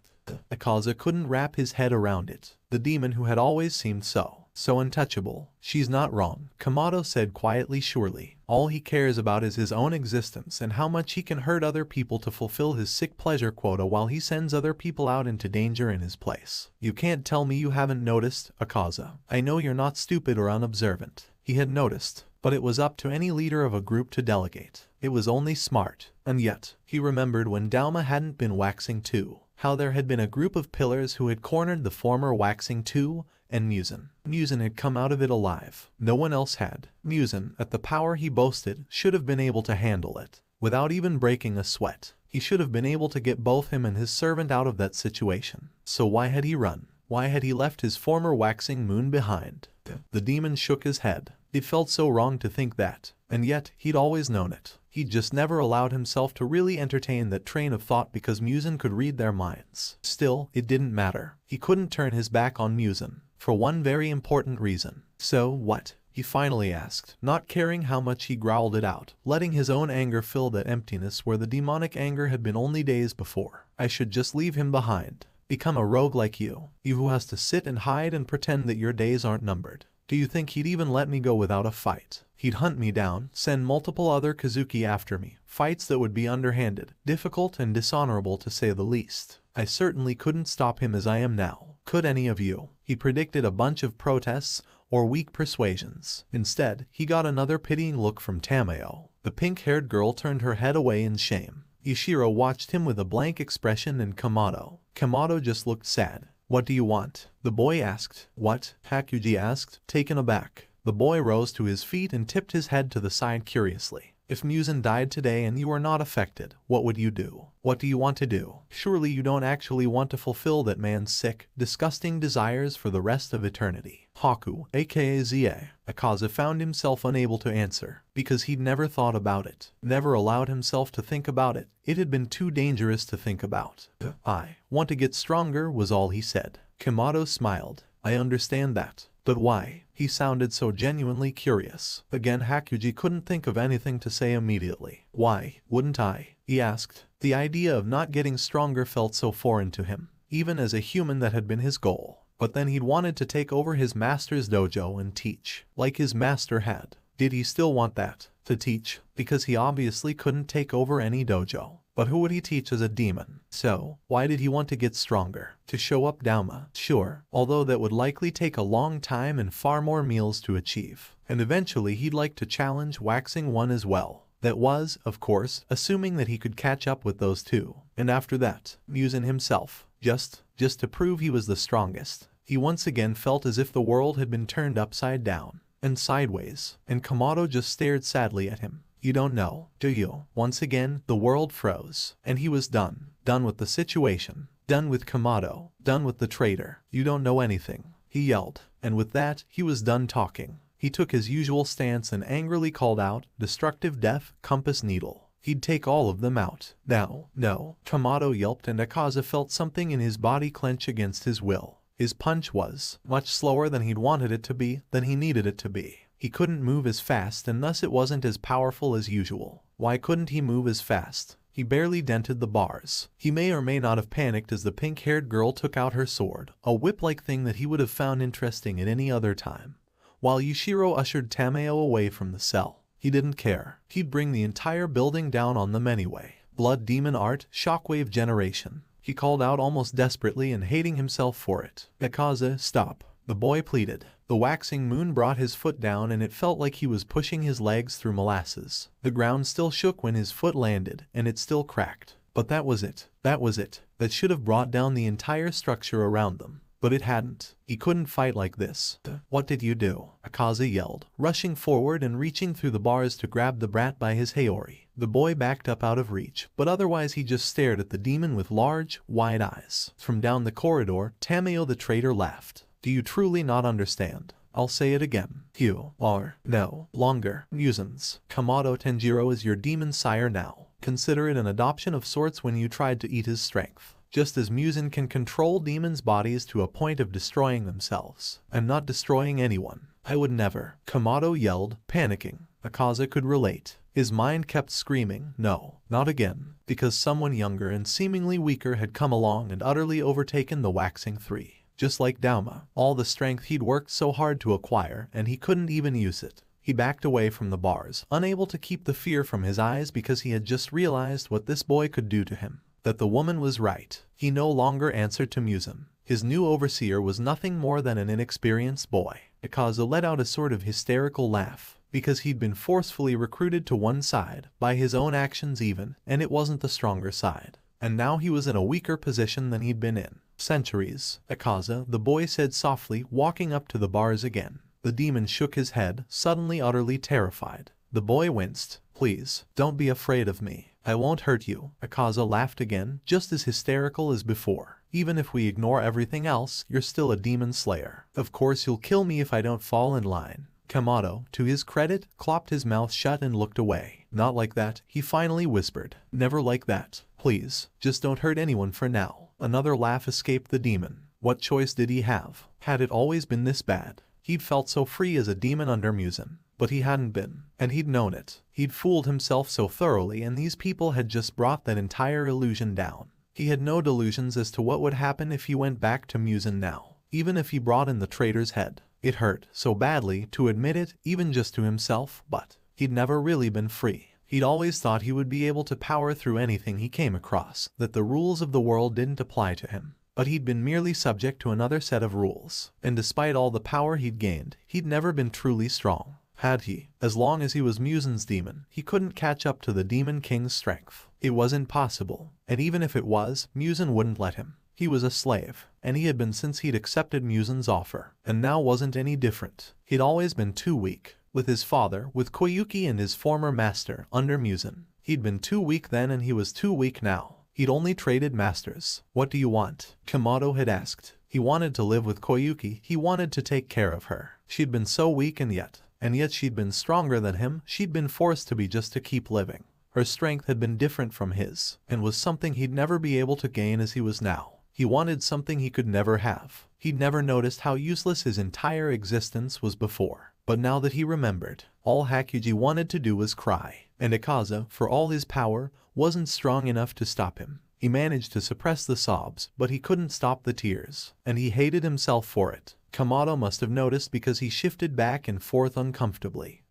Akaza couldn't wrap his head around it. The demon who had always seemed so So untouchable. She's not wrong, Kamado said quietly. Surely. All he cares about is his own existence and how much he can hurt other people to fulfill his sick pleasure quota while he sends other people out into danger in his place. You can't tell me you haven't noticed, Akaza. I know you're not stupid or unobservant. He had noticed, but it was up to any leader of a group to delegate. It was only smart. And yet, he remembered when Dauma hadn't been waxing too, how there had been a group of pillars who had cornered the former waxing too, and Muzan. Muzan had come out of it alive. No one else had. Muzan, at the power he boasted, should have been able to handle it. Without even breaking a sweat, he should have been able to get both him and his servant out of that situation. So why had he run? Why had he left his former waxing moon behind? The demon shook his head. It felt so wrong to think that, and yet he'd always known it. He'd just never allowed himself to really entertain that train of thought because Muzan could read their minds. Still, it didn't matter. He couldn't turn his back on Muzan, for one very important reason. So what? He finally asked, not caring how much he growled it out, letting his own anger fill that emptiness where the demonic anger had been only days before. I should just leave him behind. Become a rogue like you who has to sit and hide and pretend that your days aren't numbered. Do you think he'd even let me go without a fight? He'd hunt me down, send multiple other Kazuki after me, fights that would be underhanded, difficult and dishonorable to say the least. I certainly couldn't stop him as I am now. Could any of you? He predicted a bunch of protests or weak persuasions. Instead, he got another pitying look from Tamayo. The pink-haired girl turned her head away in shame. Ishiro watched him with a blank expression and Kamado just looked sad. What do you want? The boy asked. What? Hakuji asked, taken aback. The boy rose to his feet and tipped his head to the side curiously. If Muzan died today and you were not affected, what would you do? What do you want to do? Surely you don't actually want to fulfill that man's sick, disgusting desires for the rest of eternity. Haku, aka Zie. Akaza found himself unable to answer, because he'd never thought about it, never allowed himself to think about it. It had been too dangerous to think about. I want to get stronger was all he said. Kamado smiled. I understand that. But why? He sounded so genuinely curious. Again, Hakuji couldn't think of anything to say immediately. Why wouldn't I? He asked. The idea of not getting stronger felt so foreign to him, even as a human that had been his goal. But then he'd wanted to take over his master's dojo and teach, like his master had. Did he still want that? To teach? Because he obviously couldn't take over any dojo. But who would he teach as a demon? So, why did he want to get stronger? To show up Dauma? Sure, although that would likely take a long time and far more meals to achieve. And eventually he'd like to challenge Waxing One as well. That was, of course, assuming that he could catch up with those two. And after that, Muzan himself. Just to prove he was the strongest. He once again felt as if the world had been turned upside down and sideways, and Kamado just stared sadly at him. You don't know, do you? Once again, the world froze, and he was done. Done with the situation. Done with Kamado. Done with the traitor. You don't know anything, he yelled, and with that, he was done talking. He took his usual stance and angrily called out, Destructive Death, Compass Needle. He'd take all of them out. Now, no, Kamado yelped and Akaza felt something in his body clench against his will. His punch was much slower than he'd wanted it to be, than he needed it to be. He couldn't move as fast and thus it wasn't as powerful as usual. Why couldn't he move as fast? He barely dented the bars. He may or may not have panicked as the pink-haired girl took out her sword, a whip-like thing that he would have found interesting at any other time. While Yushiro ushered Tamayo away from the cell, he didn't care. He'd bring the entire building down on them anyway. Blood Demon Art, Shockwave Generation. He called out almost desperately and hating himself for it. Akaza, stop. The boy pleaded. The waxing moon brought his foot down and it felt like he was pushing his legs through molasses. The ground still shook when his foot landed, and it still cracked. But that was it. That was it. That should have brought down the entire structure around them. But it hadn't. He couldn't fight like this. What did you do? Akaza yelled, rushing forward and reaching through the bars to grab the brat by his haori. The boy backed up out of reach, but otherwise he just stared at the demon with large, wide eyes. From down the corridor, Tamayo the traitor laughed. Do you truly not understand? I'll say it again. You are no longer Muzan's. Kamado Tanjiro is your demon sire now. Consider it an adoption of sorts when you tried to eat his strength. Just as Muzan can control demons' bodies to a point of destroying themselves. I'm not destroying anyone. I would never. Kamado yelled, panicking. Akaza could relate. His mind kept screaming, no, not again, because someone younger and seemingly weaker had come along and utterly overtaken the Waxing Three. just like Dauma. All the strength he'd worked so hard to acquire, and he couldn't even use it. He backed away from the bars, unable to keep the fear from his eyes because he had just realized what this boy could do to him. That the woman was right. He no longer answered to Muzan. His new overseer was nothing more than an inexperienced boy. Akaza let out a sort of hysterical laugh, because he'd been forcefully recruited to one side, by his own actions even, and it wasn't the stronger side. And now he was in a weaker position than he'd been in centuries. Akaza, the boy said softly, walking up to the bars again. The demon shook his head, suddenly utterly terrified. The boy winced. Please, don't be afraid of me. I won't hurt you. Akaza laughed again, just as hysterical as before. Even if we ignore everything else, you're still a demon slayer. Of course you'll kill me if I don't fall in line. Kamado, to his credit, clapped his mouth shut and looked away. Not like that, he finally whispered. Never like that. Please, just don't hurt anyone for now. Another laugh escaped the demon. What choice did he have? Had it always been this bad? He'd felt so free as a demon under Muzan, but he hadn't been, and he'd known it. He'd fooled himself so thoroughly, and these people had just brought that entire illusion down. He had no delusions as to what would happen if he went back to Muzan now, even if he brought in the traitor's head. It hurt so badly to admit it, even just to himself, but he'd never really been free. He'd always thought he would be able to power through anything he came across, that the rules of the world didn't apply to him. But he'd been merely subject to another set of rules, and despite all the power he'd gained, he'd never been truly strong. Had he? As long as he was Muzan's demon, he couldn't catch up to the Demon King's strength. It was impossible, and even if it was, Muzan wouldn't let him. He was a slave, and he had been since he'd accepted Muzan's offer, and now wasn't any different. He'd always been too weak. With his father, with Koyuki and his former master, under Muzan. He'd been too weak then and he was too weak now. He'd only traded masters. What do you want? Kamado had asked. He wanted to live with Koyuki, he wanted to take care of her. She'd been so weak and yet she'd been stronger than him, she'd been forced to be just to keep living. Her strength had been different from his, and was something he'd never be able to gain as he was now. He wanted something he could never have. He'd never noticed how useless his entire existence was before. But now that he remembered, all Hakuji wanted to do was cry. And Akaza, for all his power, wasn't strong enough to stop him. He managed to suppress the sobs, but he couldn't stop the tears. And he hated himself for it. Kamado must have noticed because he shifted back and forth uncomfortably.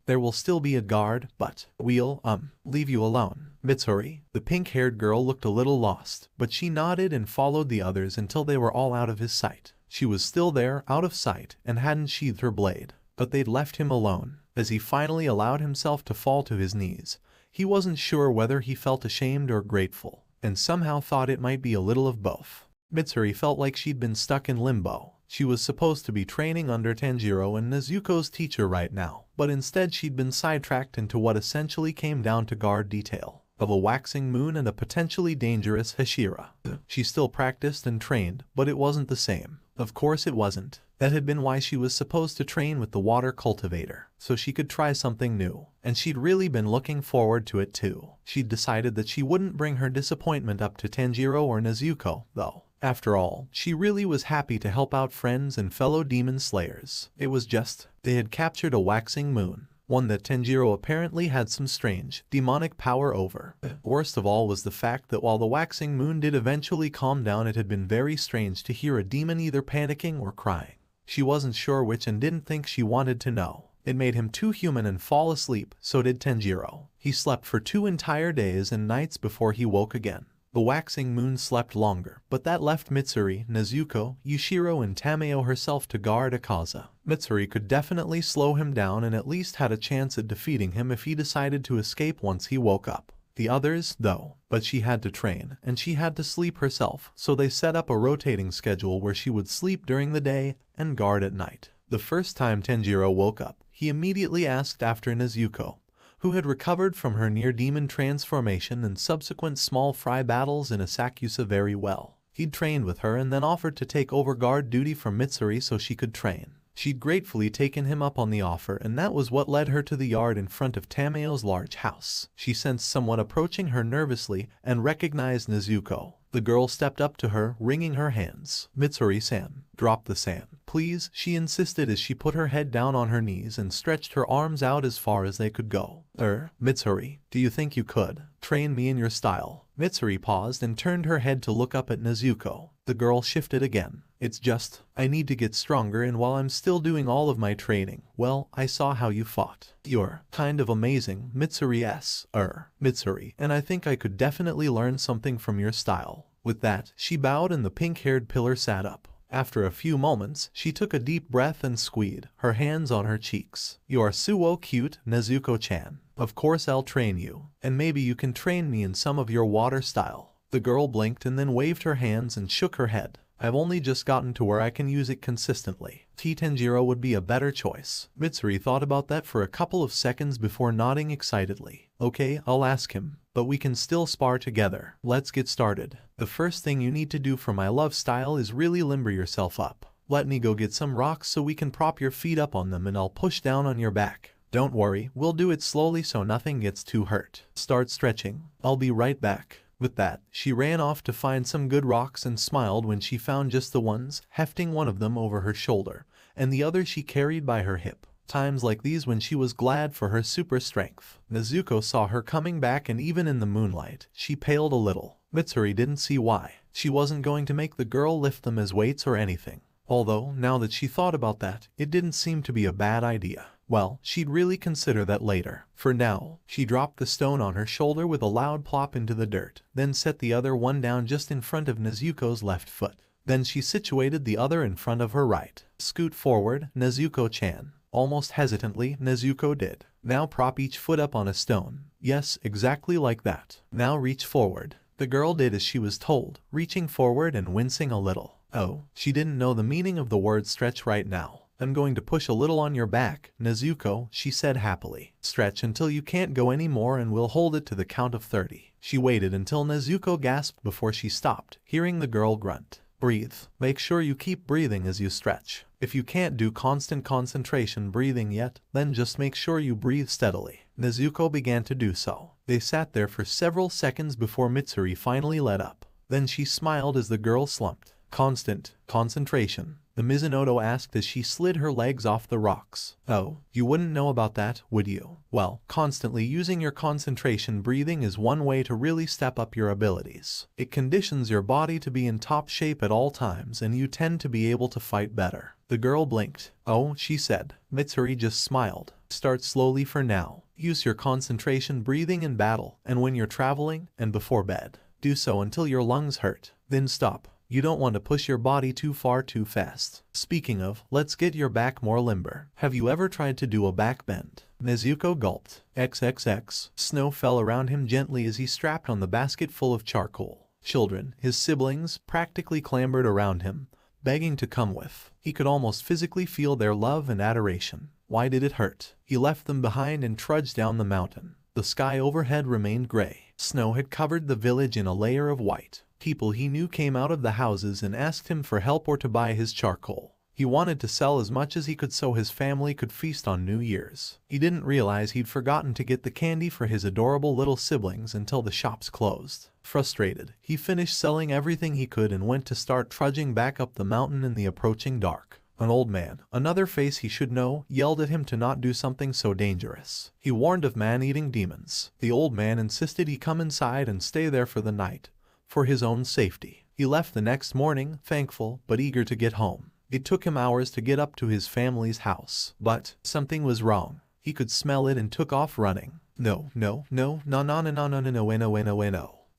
There will still be a guard, but we'll, leave you alone. Mitsuri, the pink-haired girl, looked a little lost, but she nodded and followed the others until they were all out of his sight. She was still there, out of sight, and hadn't sheathed her blade. But they'd left him alone. As he finally allowed himself to fall to his knees, he wasn't sure whether he felt ashamed or grateful, and somehow thought it might be a little of both. Mitsuri felt like she'd been stuck in limbo. She was supposed to be training under Tanjiro and Nezuko's teacher right now, but instead she'd been sidetracked into what essentially came down to guard detail of a waxing moon and a potentially dangerous Hashira. She still practiced and trained, but it wasn't the same. Of course it wasn't. That had been why she was supposed to train with the water cultivator, so she could try something new. And she'd really been looking forward to it too. She'd decided that she wouldn't bring her disappointment up to Tanjiro or Nezuko, though. After all, she really was happy to help out friends and fellow demon slayers. It was just, they had captured a waxing moon. One that Tanjiro apparently had some strange, demonic power over. Worst of all was the fact that while the waxing moon did eventually calm down, it had been very strange to hear a demon either panicking or crying. She wasn't sure which and didn't think she wanted to know. It made him too human and fall asleep, so did Tanjiro. He slept for 2 entire days and nights before he woke again. The waxing moon slept longer, but that left Mitsuri, Nezuko, Yushiro and Tameo herself to guard Akaza. Mitsuri could definitely slow him down and at least had a chance at defeating him if he decided to escape once he woke up. The others, though, but she had to train, and she had to sleep herself, so they set up a rotating schedule where she would sleep during the day and guard at night. The first time Tanjiro woke up, he immediately asked after Nezuko, who had recovered from her near-demon transformation and subsequent small fry battles in Asakusa very well. He'd trained with her and then offered to take over guard duty from Mitsuri so she could train. She'd gratefully taken him up on the offer, and that was what led her to the yard in front of Tameo's large house. She sensed someone approaching her nervously and recognized Nezuko. The girl stepped up to her, wringing her hands. Mitsuri-san, drop the sand, please, she insisted as she put her head down on her knees and stretched her arms out as far as they could go. Mitsuri, do you think you could train me in your style? Mitsuri paused and turned her head to look up at Nezuko. The girl shifted again. It's just, I need to get stronger, and while I'm still doing all of my training, well, I saw how you fought. You're kind of amazing, Mitsuri Mitsuri, and I think I could definitely learn something from your style. With that, she bowed and the pink-haired pillar sat up. After a few moments, she took a deep breath and squeezed her hands on her cheeks. You are so cute, Nezuko-chan. Of course I'll train you, and maybe you can train me in some of your water style. The girl blinked and then waved her hands and shook her head. I've only just gotten to where I can use it consistently. T-tanjiro would be a better choice. Mitsuri thought about that for a couple of seconds before nodding excitedly. Okay, I'll ask him, but we can still spar together. Let's get started. The first thing you need to do for my love style is really limber yourself up. Let me go get some rocks so we can prop your feet up on them and I'll push down on your back. Don't worry, we'll do it slowly so nothing gets too hurt. Start stretching. I'll be right back. With that, she ran off to find some good rocks and smiled when she found just the ones, hefting one of them over her shoulder, and the other she carried by her hip. Times like these when she was glad for her super strength. Nezuko saw her coming back and even in the moonlight, she paled a little. Mitsuri didn't see why. She wasn't going to make the girl lift them as weights or anything. Although, now that she thought about that, it didn't seem to be a bad idea. Well, she'd really consider that later. For now, she dropped the stone on her shoulder with a loud plop into the dirt, then set the other one down just in front of Nezuko's left foot. Then she situated the other in front of her right. Scoot forward, Nezuko-chan. Almost hesitantly, Nezuko did. Now prop each foot up on a stone. Yes, exactly like that. Now reach forward. The girl did as she was told, reaching forward and wincing a little. Oh, she didn't know the meaning of the word stretch right now. I'm going to push a little on your back, Nezuko, she said happily. Stretch until you can't go anymore and we'll hold it to the count of 30. She waited until Nezuko gasped before she stopped, hearing the girl grunt. Breathe. Make sure you keep breathing as you stretch. If you can't do constant concentration breathing yet, then just make sure you breathe steadily. Nezuko began to do so. They sat there for several seconds before Mitsuri finally let up. Then she smiled as the girl slumped. Constant concentration, the Mizunoto asked as she slid her legs off the rocks. Oh, you wouldn't know about that, would you? Well, constantly using your concentration breathing is one way to really step up your abilities. It conditions your body to be in top shape at all times and you tend to be able to fight better. The girl blinked. Oh, she said. Mitsuri just smiled. Start slowly for now. Use your concentration breathing in battle and when you're traveling and before bed. Do so until your lungs hurt. Then stop. You don't want to push your body too far too fast. Speaking of, let's get your back more limber. Have you ever tried to do a back bend? Nezuko gulped. XXX. Snow fell around him gently as he strapped on the basket full of charcoal. Children, his siblings, practically clambered around him, begging to come with. He could almost physically feel their love and adoration. Why did it hurt? He left them behind and trudged down the mountain. The sky overhead remained gray. Snow had covered the village in a layer of white. People he knew came out of the houses and asked him for help or to buy his charcoal. He wanted to sell as much as he could so his family could feast on New Year's. He didn't realize he'd forgotten to get the candy for his adorable little siblings until the shops closed. Frustrated, he finished selling everything he could and went to start trudging back up the mountain in the approaching dark. An old man, another face he should know, yelled at him to not do something so dangerous. He warned of man-eating demons. The old man insisted he come inside and stay there for the night, for his own safety. He left the next morning, thankful but eager to get home. It took him hours to get up to his family's house, but something was wrong. He could smell it and took off running. No.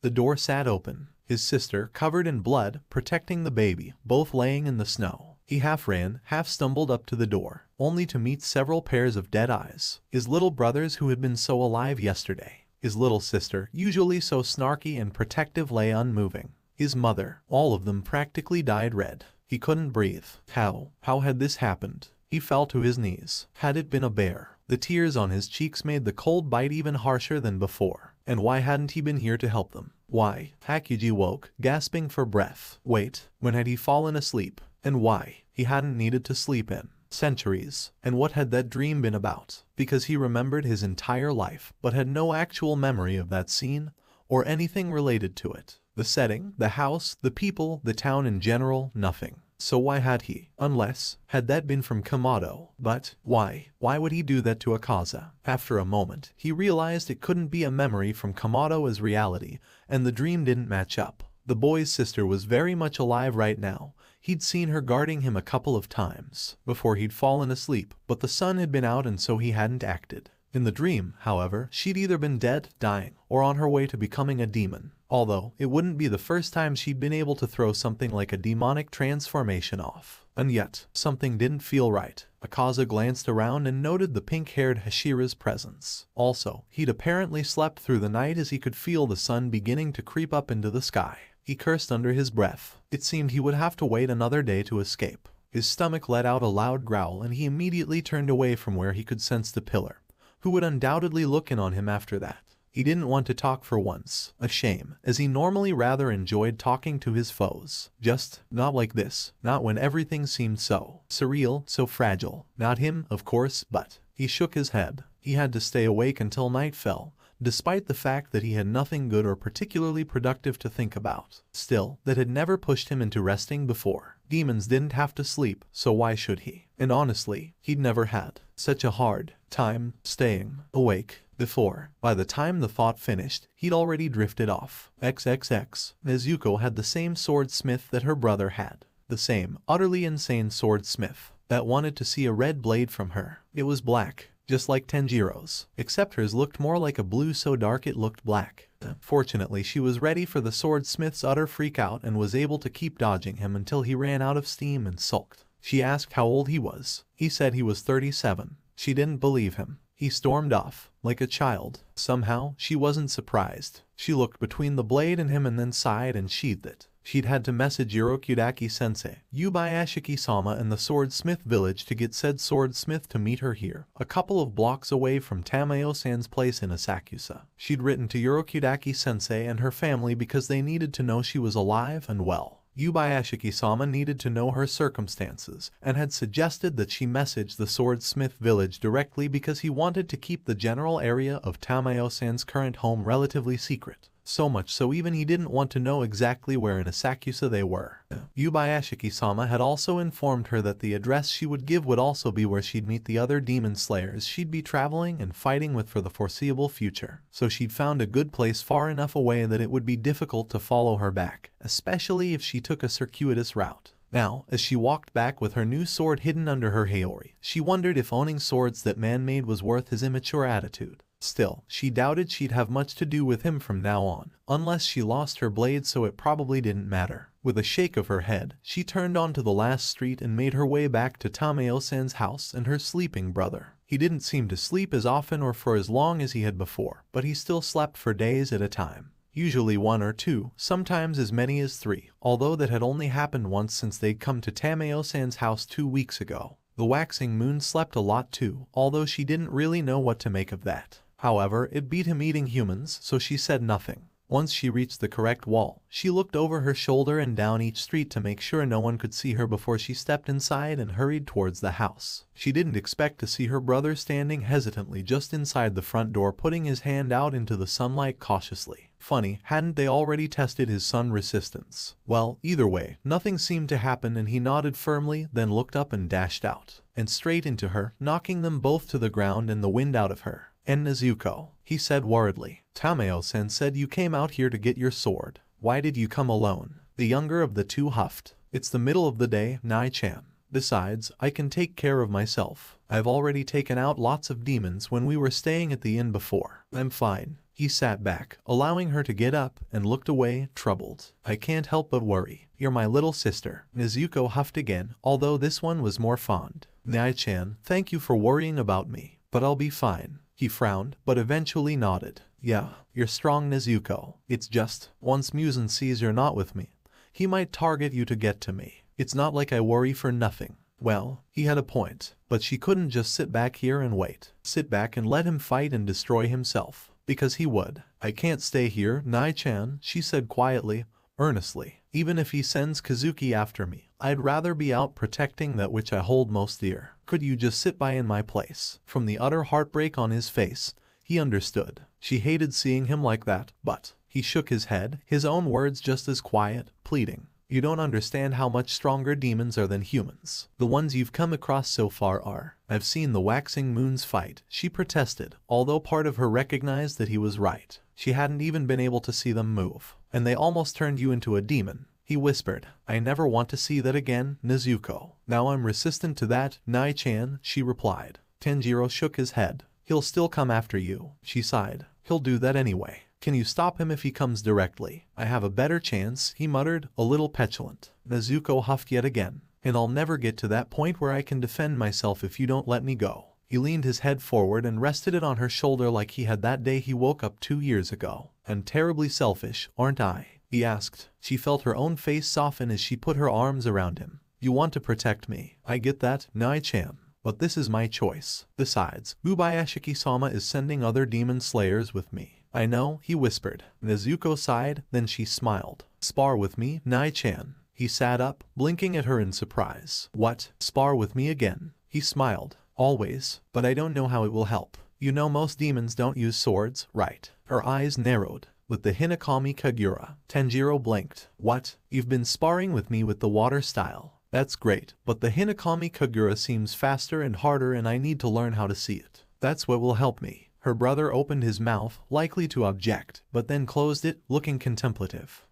The door sat open. His sister, covered in blood, protecting the baby, both laying in the snow. He half ran, half stumbled up to the door, only to meet several pairs of dead eyes. His little brothers who had been so alive yesterday. His little sister, usually so snarky and protective, lay unmoving. His mother, all of them practically dyed red. He couldn't breathe. How had this happened? He fell to his knees. Had it been a bear? The tears on his cheeks made the cold bite even harsher than before. And why hadn't he been here to help them? Why? Hakuji woke, gasping for breath. Wait, when had he fallen asleep? And why? He hadn't needed to sleep in centuries. And what had that dream been about? Because he remembered his entire life, but had no actual memory of that scene, or anything related to it. The setting, the house, the people, the town in general, nothing. So why had he? Unless, had that been from Kamado? But, why? Why would he do that to Akaza? After a moment, he realized it couldn't be a memory from Kamado as reality, and the dream didn't match up. The boy's sister was very much alive right now. He'd seen her guarding him a couple of times before he'd fallen asleep, but the sun had been out and so he hadn't acted. In the dream, however, she'd either been dead, dying, or on her way to becoming a demon. Although, it wouldn't be the first time she'd been able to throw something like a demonic transformation off. And yet, something didn't feel right. Akaza glanced around and noted the pink-haired Hashira's presence. Also, he'd apparently slept through the night as he could feel the sun beginning to creep up into the sky. He cursed under his breath. It seemed he would have to wait another day to escape. His stomach let out a loud growl and he immediately turned away from where he could sense the pillar, who would undoubtedly look in on him after that. He didn't want to talk for once, a shame, as he normally rather enjoyed talking to his foes. Just not like this, not when everything seemed so surreal, so fragile. Not him, of course, but he shook his head. He had to stay awake until night fell, despite the fact that he had nothing good or particularly productive to think about. Still, that had never pushed him into resting before. Demons didn't have to sleep, so why should he? And honestly, he'd never had such a hard time staying awake before. By the time the thought finished, he'd already drifted off. XXX. Nezuko had the same swordsmith that her brother had. The same utterly insane swordsmith that wanted to see a red blade from her. It was black, just like Tanjiro's, except hers looked more like a blue so dark it looked black. Fortunately, she was ready for the swordsmith's utter freakout and was able to keep dodging him until he ran out of steam and sulked. She asked how old he was. He said he was 37. She didn't believe him. He stormed off, like a child. Somehow, she wasn't surprised. She looked between the blade and him and then sighed and sheathed it. She'd had to message Urokudaki-sensei, Yubayashiki-sama in the swordsmith village to get said swordsmith to meet her here, a couple of blocks away from Tamayo-san's place in Asakusa. She'd written to Urokudaki-sensei and her family because they needed to know she was alive and well. Yubayashiki-sama needed to know her circumstances and had suggested that she message the swordsmith village directly because he wanted to keep the general area of Tamayo-san's current home relatively secret. So much so even he didn't want to know exactly where in Asakusa they were. Yubayashiki-sama had also informed her that the address she would give would also be where she'd meet the other demon slayers she'd be traveling and fighting with for the foreseeable future. So she'd found a good place far enough away that it would be difficult to follow her back, especially if she took a circuitous route. Now, as she walked back with her new sword hidden under her haori, she wondered if owning swords that man made was worth his immature attitude. Still, she doubted she'd have much to do with him from now on, unless she lost her blade, so it probably didn't matter. With a shake of her head, she turned onto the last street and made her way back to Tamayo-san's house and her sleeping brother. He didn't seem to sleep as often or for as long as he had before, but he still slept for days at a time. Usually 1 or 2, sometimes as many as 3, although that had only happened once since they'd come to Tamayo-san's house 2 weeks ago. The waxing moon slept a lot too, although she didn't really know what to make of that. However, it beat him eating humans, so she said nothing. Once she reached the correct wall, she looked over her shoulder and down each street to make sure no one could see her before she stepped inside and hurried towards the house. She didn't expect to see her brother standing hesitantly just inside the front door, putting his hand out into the sunlight cautiously. Funny, hadn't they already tested his sun resistance? Well, either way, nothing seemed to happen and he nodded firmly, then looked up and dashed out, and straight into her, knocking them both to the ground and the wind out of her. "And Nezuko," he said worriedly. "Tamayo-san said you came out here to get your sword. Why did you come alone?" The younger of the two huffed. "It's the middle of the day, Nai-chan. Besides, I can take care of myself. I've already taken out lots of demons when we were staying at the inn before. I'm fine." He sat back, allowing her to get up, and looked away, troubled. "I can't help but worry. You're my little sister." Nezuko huffed again, although this one was more fond. "Nai-chan, thank you for worrying about me, but I'll be fine." He frowned, but eventually nodded. "Yeah, you're strong, Nezuko. It's just, once Muzan sees you're not with me, he might target you to get to me. It's not like I worry for nothing." Well, he had a point, but she couldn't just sit back here and wait. Sit back and let him fight and destroy himself. Because he would. "I can't stay here, Nai-chan," she said quietly, earnestly. "Even if he sends Kazuki after me, I'd rather be out protecting that which I hold most dear. Could you just sit by in my place?" From the utter heartbreak on his face, he understood. She hated seeing him like that, but he shook his head, his own words just as quiet, pleading. "You don't understand how much stronger demons are than humans. The ones you've come across so far are. I've seen the waxing moons fight," she protested, although part of her recognized that he was right. She hadn't even been able to see them move. "And they almost turned you into a demon." he whispered. I never want to see that again, Nezuko. Now I'm resistant to that, Nai-chan, she replied. Tanjiro shook his head. He'll still come after you, she sighed. He'll do that anyway. Can you stop him if he comes directly? I have a better chance, he muttered, a little petulant. Nezuko huffed yet again. And I'll never get to that point where I can defend myself if you don't let me go. He leaned his head forward and rested it on her shoulder like he had that day he woke up 2 years ago. I'm terribly selfish, aren't I? He asked. She felt her own face soften as she put her arms around him. You want to protect me. I get that, Nai-chan. But this is my choice. Besides, Ubayashiki-sama is sending other demon slayers with me. I know, he whispered. Nezuko sighed, then she smiled. Spar with me, Nai-chan. He sat up, blinking at her in surprise. What? Spar with me again? He smiled. Always, but I don't know how it will help. You know most demons don't use swords, right? Her eyes narrowed. With the Hinakami Kagura, Tanjiro blinked. What? You've been sparring with me with the water style. That's great, but the Hinakami Kagura seems faster and harder and I need to learn how to see it. That's what will help me. Her brother opened his mouth, likely to object, but then closed it, looking contemplative.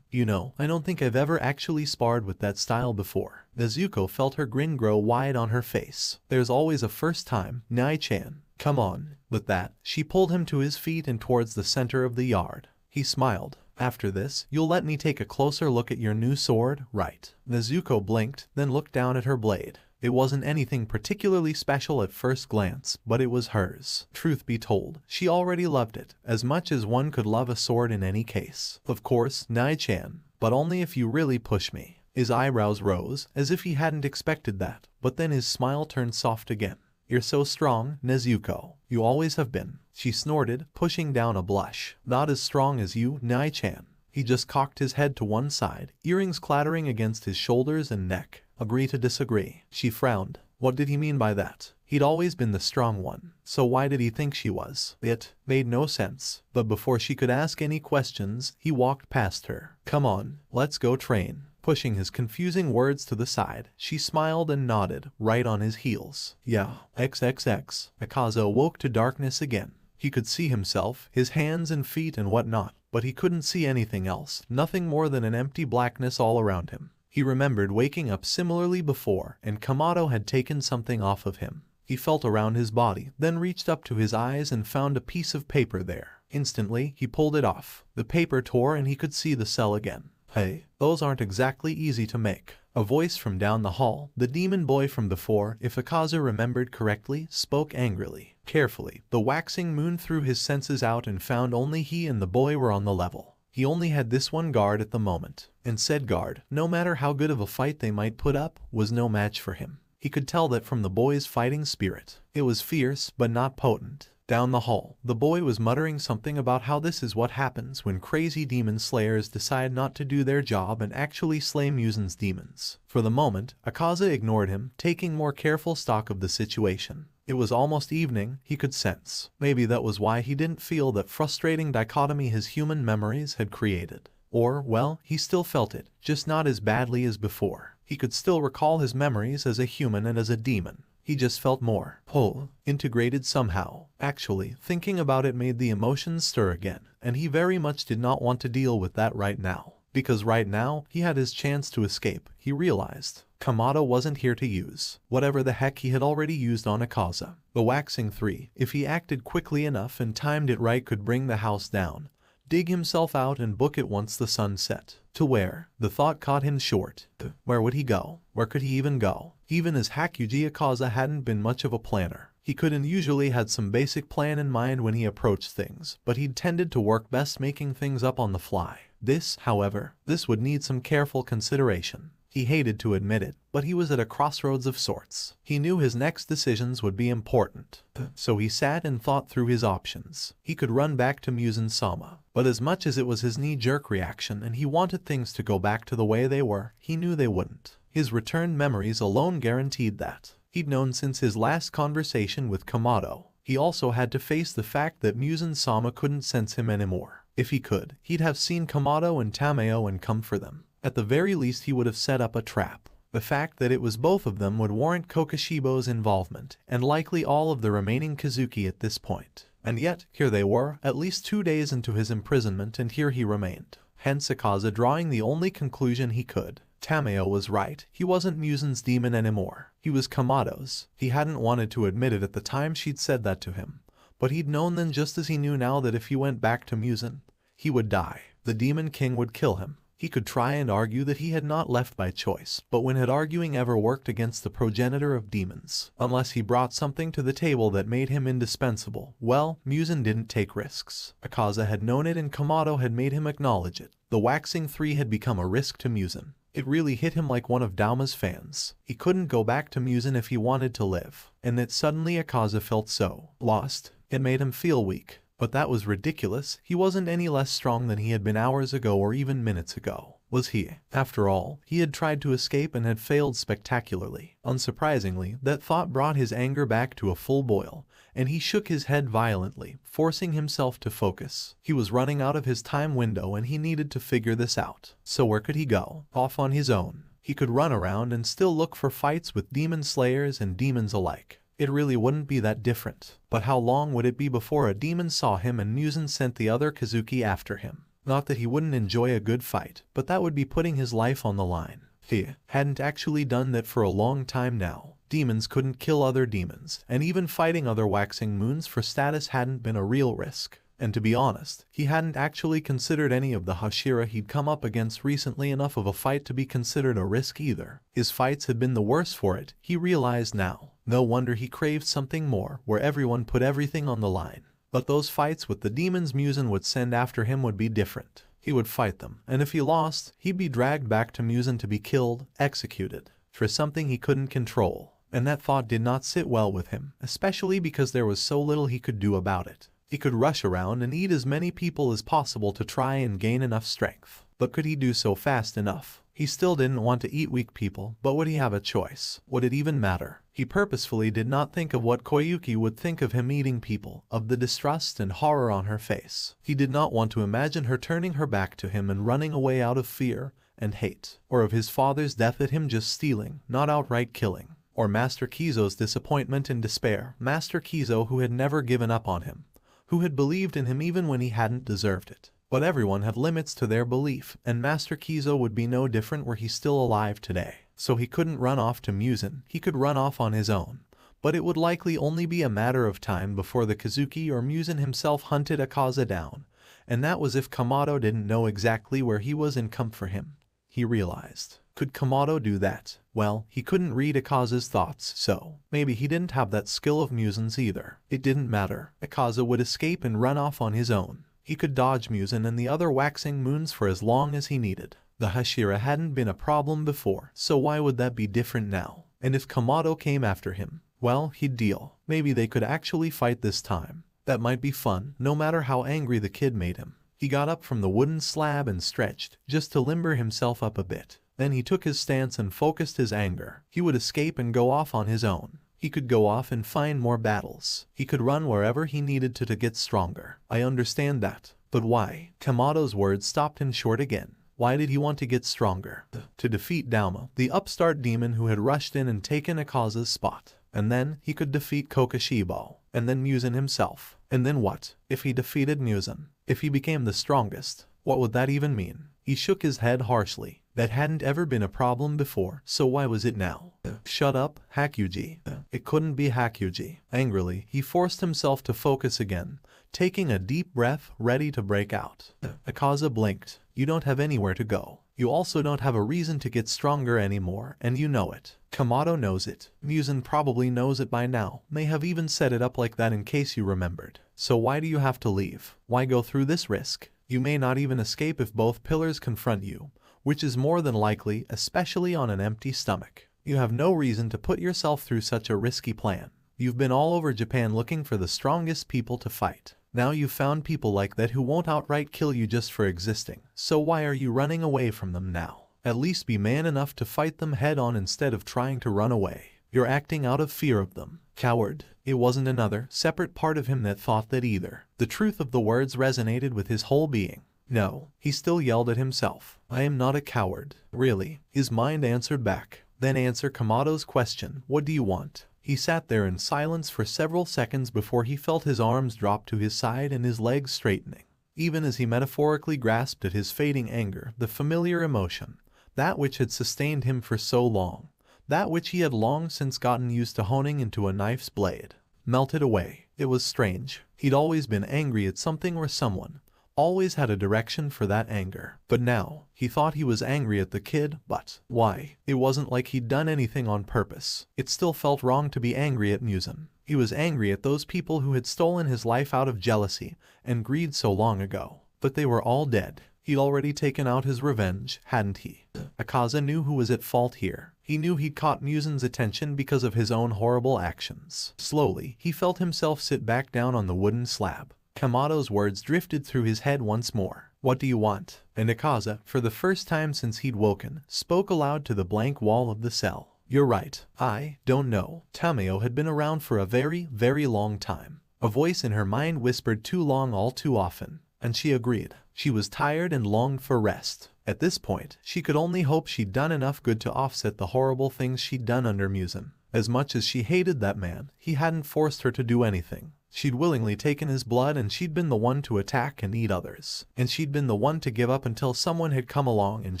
You know, I don't think I've ever actually sparred with that style before. Nezuko felt her grin grow wide on her face. There's always a first time, Nai-chan. Come on. With that, she pulled him to his feet and towards the center of the yard. He smiled. After this, you'll let me take a closer look at your new sword, right? Nezuko blinked, then looked down at her blade. It wasn't anything particularly special at first glance, but it was hers. Truth be told, she already loved it, as much as one could love a sword in any case. Of course, Nai-chan, but only if you really push me. His eyebrows rose, as if he hadn't expected that, but then his smile turned soft again. You're so strong, Nezuko. You always have been. She snorted, pushing down a blush. Not as strong as you, Nai-chan. He just cocked his head to one side, earrings clattering against his shoulders and neck. Agree to disagree. She frowned. What did he mean by that? He'd always been the strong one. So why did he think she was? It made no sense. But before she could ask any questions, he walked past her. Come on, let's go train. Pushing his confusing words to the side, she smiled and nodded, right on his heels. Yeah, XXX. Akaza woke to darkness again. He could see himself, his hands and feet and whatnot, but he couldn't see anything else, nothing more than an empty blackness all around him. He remembered waking up similarly before, and Kamado had taken something off of him. He felt around his body, then reached up to his eyes and found a piece of paper there. Instantly, he pulled it off. The paper tore and he could see the cell again. Hey, those aren't exactly easy to make. A voice from down the hall, the demon boy from before, if Akaza remembered correctly, spoke angrily. Carefully, the waxing moon threw his senses out and found only he and the boy were on the level. He only had this one guard at the moment, and said guard, no matter how good of a fight they might put up, was no match for him. He could tell that from the boy's fighting spirit. It was fierce, but not potent. Down the hall, the boy was muttering something about how this is what happens when crazy demon slayers decide not to do their job and actually slay Musen's demons. For the moment, Akaza ignored him, taking more careful stock of the situation. It was almost evening, he could sense. Maybe that was why he didn't feel that frustrating dichotomy his human memories had created. Or, well, he still felt it, just not as badly as before. He could still recall his memories as a human and as a demon. He just felt more whole, integrated somehow. Actually, thinking about it made the emotions stir again, and he very much did not want to deal with that right now. Because right now, he had his chance to escape, he realized. Kamado wasn't here to use whatever the heck he had already used on Akaza. The waxing 3, if he acted quickly enough and timed it right, could bring the house down, dig himself out and book it once the sun set. To where? The thought caught him short. Where would he go? Where could he even go? Even as Hakuji Akaza hadn't been much of a planner. He could and usually had some basic plan in mind when he approached things, but he'd tended to work best making things up on the fly. This, however, this would need some careful consideration. He hated to admit it, but he was at a crossroads of sorts. He knew his next decisions would be important. So he sat and thought through his options. He could run back to Musen-sama, but as much as it was his knee-jerk reaction and he wanted things to go back to the way they were, he knew they wouldn't. His returned memories alone guaranteed that. He'd known since his last conversation with Kamado. He also had to face the fact that Musen-sama couldn't sense him anymore. If he could, he'd have seen Kamado and Tameo and come for them. At the very least, he would have set up a trap. The fact that it was both of them would warrant Kokoshibo's involvement, and likely all of the remaining Kazuki at this point. And yet, here they were, at least 2 days into his imprisonment, and here he remained. hence Akaza drawing the only conclusion he could. Tameo was right, he wasn't Musen's demon anymore. He was Kamado's. He hadn't wanted to admit it at the time she'd said that to him, but he'd known then just as he knew now that if he went back to Musen, he would die. The Demon King would kill him. He could try and argue that he had not left by choice, but when had arguing ever worked against the progenitor of demons? Unless he brought something to the table that made him indispensable. Well, Musen didn't take risks. Akaza had known it and Kamado had made him acknowledge it. The Waxing Three had become a risk to Musen. It really hit him like one of Dauma's fans. He couldn't go back to Musen if he wanted to live. And that suddenly Akaza felt so lost. It made him feel weak. But that was ridiculous. He wasn't any less strong than he had been hours ago or even minutes ago. Was he? After all, he had tried to escape and had failed spectacularly. Unsurprisingly, that thought brought his anger back to a full boil, and he shook his head violently, forcing himself to focus. He was running out of his time window and he needed to figure this out. So where could he go? Off on his own. He could run around and still look for fights with demon slayers and demons alike. It really wouldn't be that different. But how long would it be before a demon saw him and Musen sent the other Kazuki after him? Not that he wouldn't enjoy a good fight, but that would be putting his life on the line. He hadn't actually done that for a long time now. Demons couldn't kill other demons, and even fighting other waxing moons for status hadn't been a real risk. And to be honest, he hadn't actually considered any of the Hashira he'd come up against recently enough of a fight to be considered a risk either. His fights had been the worse for it, he realized now. No wonder he craved something more, where everyone put everything on the line. But those fights with the demons Musen would send after him would be different. He would fight them, and if he lost, he'd be dragged back to Musen to be killed, executed, for something he couldn't control. And that thought did not sit well with him, especially because there was so little he could do about it. He could rush around and eat as many people as possible to try and gain enough strength. But could he do so fast enough? He still didn't want to eat weak people, but would he have a choice? Would it even matter? He purposefully did not think of what Koyuki would think of him eating people, of the distrust and horror on her face. He did not want to imagine her turning her back to him and running away out of fear and hate, or of his father's death at him just stealing, not outright killing, or Master Kizo's disappointment and despair, Master Kizo who had never given up on him, who had believed in him even when he hadn't deserved it. But everyone had limits to their belief, and Master Kizo would be no different were he still alive today. So he couldn't run off to Musen, he could run off on his own. But it would likely only be a matter of time before the Kazuki or Musen himself hunted Akaza down, and that was if Kamado didn't know exactly where he was and come for him. He realized. Could Kamado do that? Well, he couldn't read Akaza's thoughts, so maybe he didn't have that skill of Musen's either. It didn't matter. Akaza would escape and run off on his own. He could dodge Musen and the other waxing moons for as long as he needed. The Hashira hadn't been a problem before, so why would that be different now? And if Kamado came after him, well, he'd deal. Maybe they could actually fight this time. That might be fun, no matter how angry the kid made him. He got up from the wooden slab and stretched, just to limber himself up a bit. Then he took his stance and focused his anger. He would escape and go off on his own. He could go off and find more battles. He could run wherever he needed to get stronger. I understand that. But why? Kamado's words stopped him short again. Why did he want to get stronger? To defeat Dauma, the upstart demon who had rushed in and taken Akaza's spot. And then he could defeat Kokoshibo. And then Musen himself. And then what? If he defeated Musen? If he became the strongest? What would that even mean? He shook his head harshly. That hadn't ever been a problem before, so why was it now? Shut up, Hakuji. It couldn't be Hakuji. Angrily, he forced himself to focus again, taking a deep breath, ready to break out. Akaza blinked. You don't have anywhere to go. You also don't have a reason to get stronger anymore, and you know it. Kamado knows it. Musen probably knows it by now, may have even set it up like that in case you remembered. So why do you have to leave? Why go through this risk? You may not even escape if both pillars confront you, which is more than likely, especially on an empty stomach. You have no reason to put yourself through such a risky plan. You've been all over Japan looking for the strongest people to fight. Now you've found people like that who won't outright kill you just for existing. So why are you running away from them now? At least be man enough to fight them head on instead of trying to run away. You're acting out of fear of them. Coward. It wasn't another, separate part of him that thought that either. The truth of the words resonated with his whole being. No, he still yelled at himself. I am not a coward. Really. His mind answered back. Then answer Kamado's question. What do you want? He sat there in silence for several seconds before he felt his arms drop to his side and his legs straightening. even as he metaphorically grasped at his fading anger, the familiar emotion, that which had sustained him for so long, that which he had long since gotten used to honing into a knife's blade, melted away. It was strange. He'd always been angry at something or someone, always had a direction for that anger. But now, he thought he was angry at the kid, but why? It wasn't like he'd done anything on purpose. It still felt wrong to be angry at Muzan. He was angry at those people who had stolen his life out of jealousy and greed so long ago. But they were all dead. He'd already taken out his revenge, hadn't he? Akaza knew who was at fault here. He knew he'd caught Muzan's attention because of his own horrible actions. Slowly, he felt himself sit back down on the wooden slab. Kamato's words drifted through his head once more. What do you want? And Akaza, for the first time since he'd woken, spoke aloud to the blank wall of the cell. You're right. I don't know. Tameo had been around for a very, very long time. A voice in her mind whispered too long all too often. And she agreed. She was tired and longed for rest. At this point, she could only hope she'd done enough good to offset the horrible things she'd done under Muzan. As much as she hated that man, he hadn't forced her to do anything. She'd willingly taken his blood, and she'd been the one to attack and eat others. And she'd been the one to give up until someone had come along and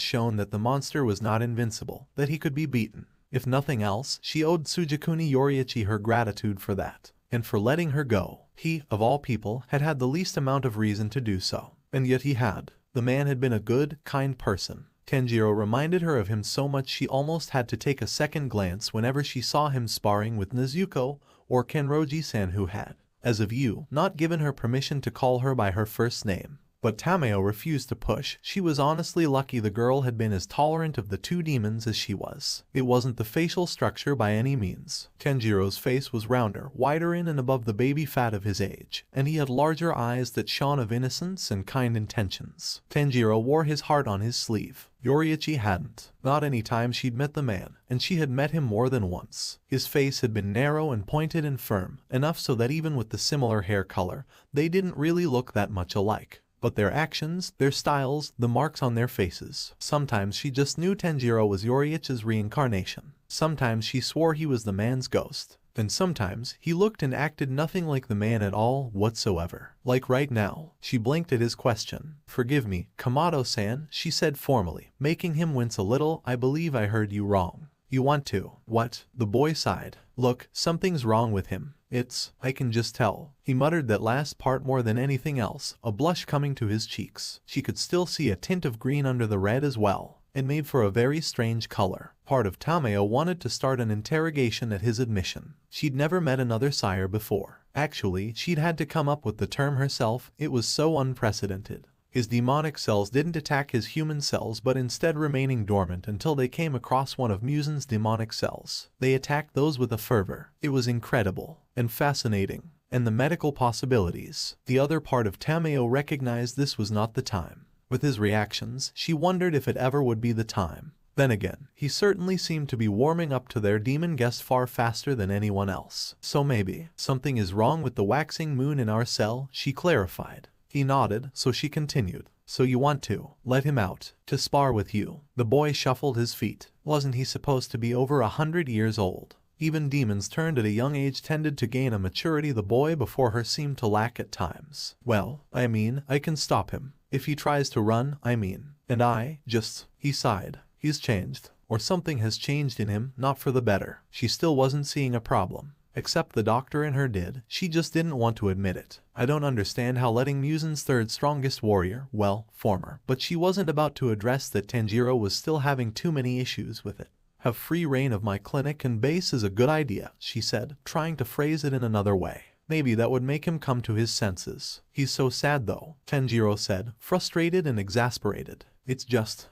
shown that the monster was not invincible, that he could be beaten. If nothing else, she owed Tsujikuni Yoriichi her gratitude for that, and for letting her go. He, of all people, had had the least amount of reason to do so. And yet he had. The man had been a good, kind person. Tanjiro reminded her of him so much she almost had to take a second glance whenever she saw him sparring with Nezuko or Kenroji-san, who had, as of you, not given her permission to call her by her first name. But Tameo refused to push. She was honestly lucky the girl had been as tolerant of the two demons as she was. It wasn't the facial structure by any means. Tanjiro's face was rounder, wider in and above the baby fat of his age, and he had larger eyes that shone of innocence and kind intentions. Tanjiro wore his heart on his sleeve. Yoriichi hadn't. Not any time she'd met the man, and she had met him more than once. His face had been narrow and pointed and firm, enough so that even with the similar hair color, they didn't really look that much alike. But their actions, their styles, the marks on their faces. Sometimes she just knew Tanjiro was Yoriichi's reincarnation. Sometimes she swore he was the man's ghost. And sometimes he looked and acted nothing like the man at all whatsoever. Like right now. She blinked at his question. Forgive me, Kamato-san, she said formally, making him wince a little. I believe I heard you wrong. You want to? What? The boy sighed. Look, something's wrong with him. I can just tell. He muttered that last part more than anything else, a blush coming to his cheeks. She could still see a tint of green under the red as well. It made for a very strange color. Part of Tameo wanted to start an interrogation at his admission. She'd never met another sire before. Actually, she'd had to come up with the term herself. It was so unprecedented. His demonic cells didn't attack his human cells, but instead remaining dormant until they came across one of Muzan's demonic cells. They attacked those with a fervor. It was incredible and fascinating. And the medical possibilities. The other part of Tameo recognized this was not the time. With his reactions, she wondered if it ever would be the time. Then again, he certainly seemed to be warming up to their demon guest far faster than anyone else. So maybe something is wrong with the waxing moon in our cell, she clarified. He nodded, so she continued. So you want to let him out, to spar with you? The boy shuffled his feet. Wasn't he supposed to be over 100 years old? Even demons turned at a young age tended to gain a maturity the boy before her seemed to lack at times. Well, I mean, I can stop him. If he tries to run, and he sighed. He's changed. Or something has changed in him, not for the better. She still wasn't seeing a problem. Except the doctor in her did. She just didn't want to admit it. I don't understand how letting Muzan's third strongest warrior, former, but she wasn't about to address that Tanjiro was still having too many issues with it. Have free reign of my clinic and base is a good idea, she said, trying to phrase it in another way. Maybe that would make him come to his senses. He's so sad though, Tanjiro said, frustrated and exasperated. It's just,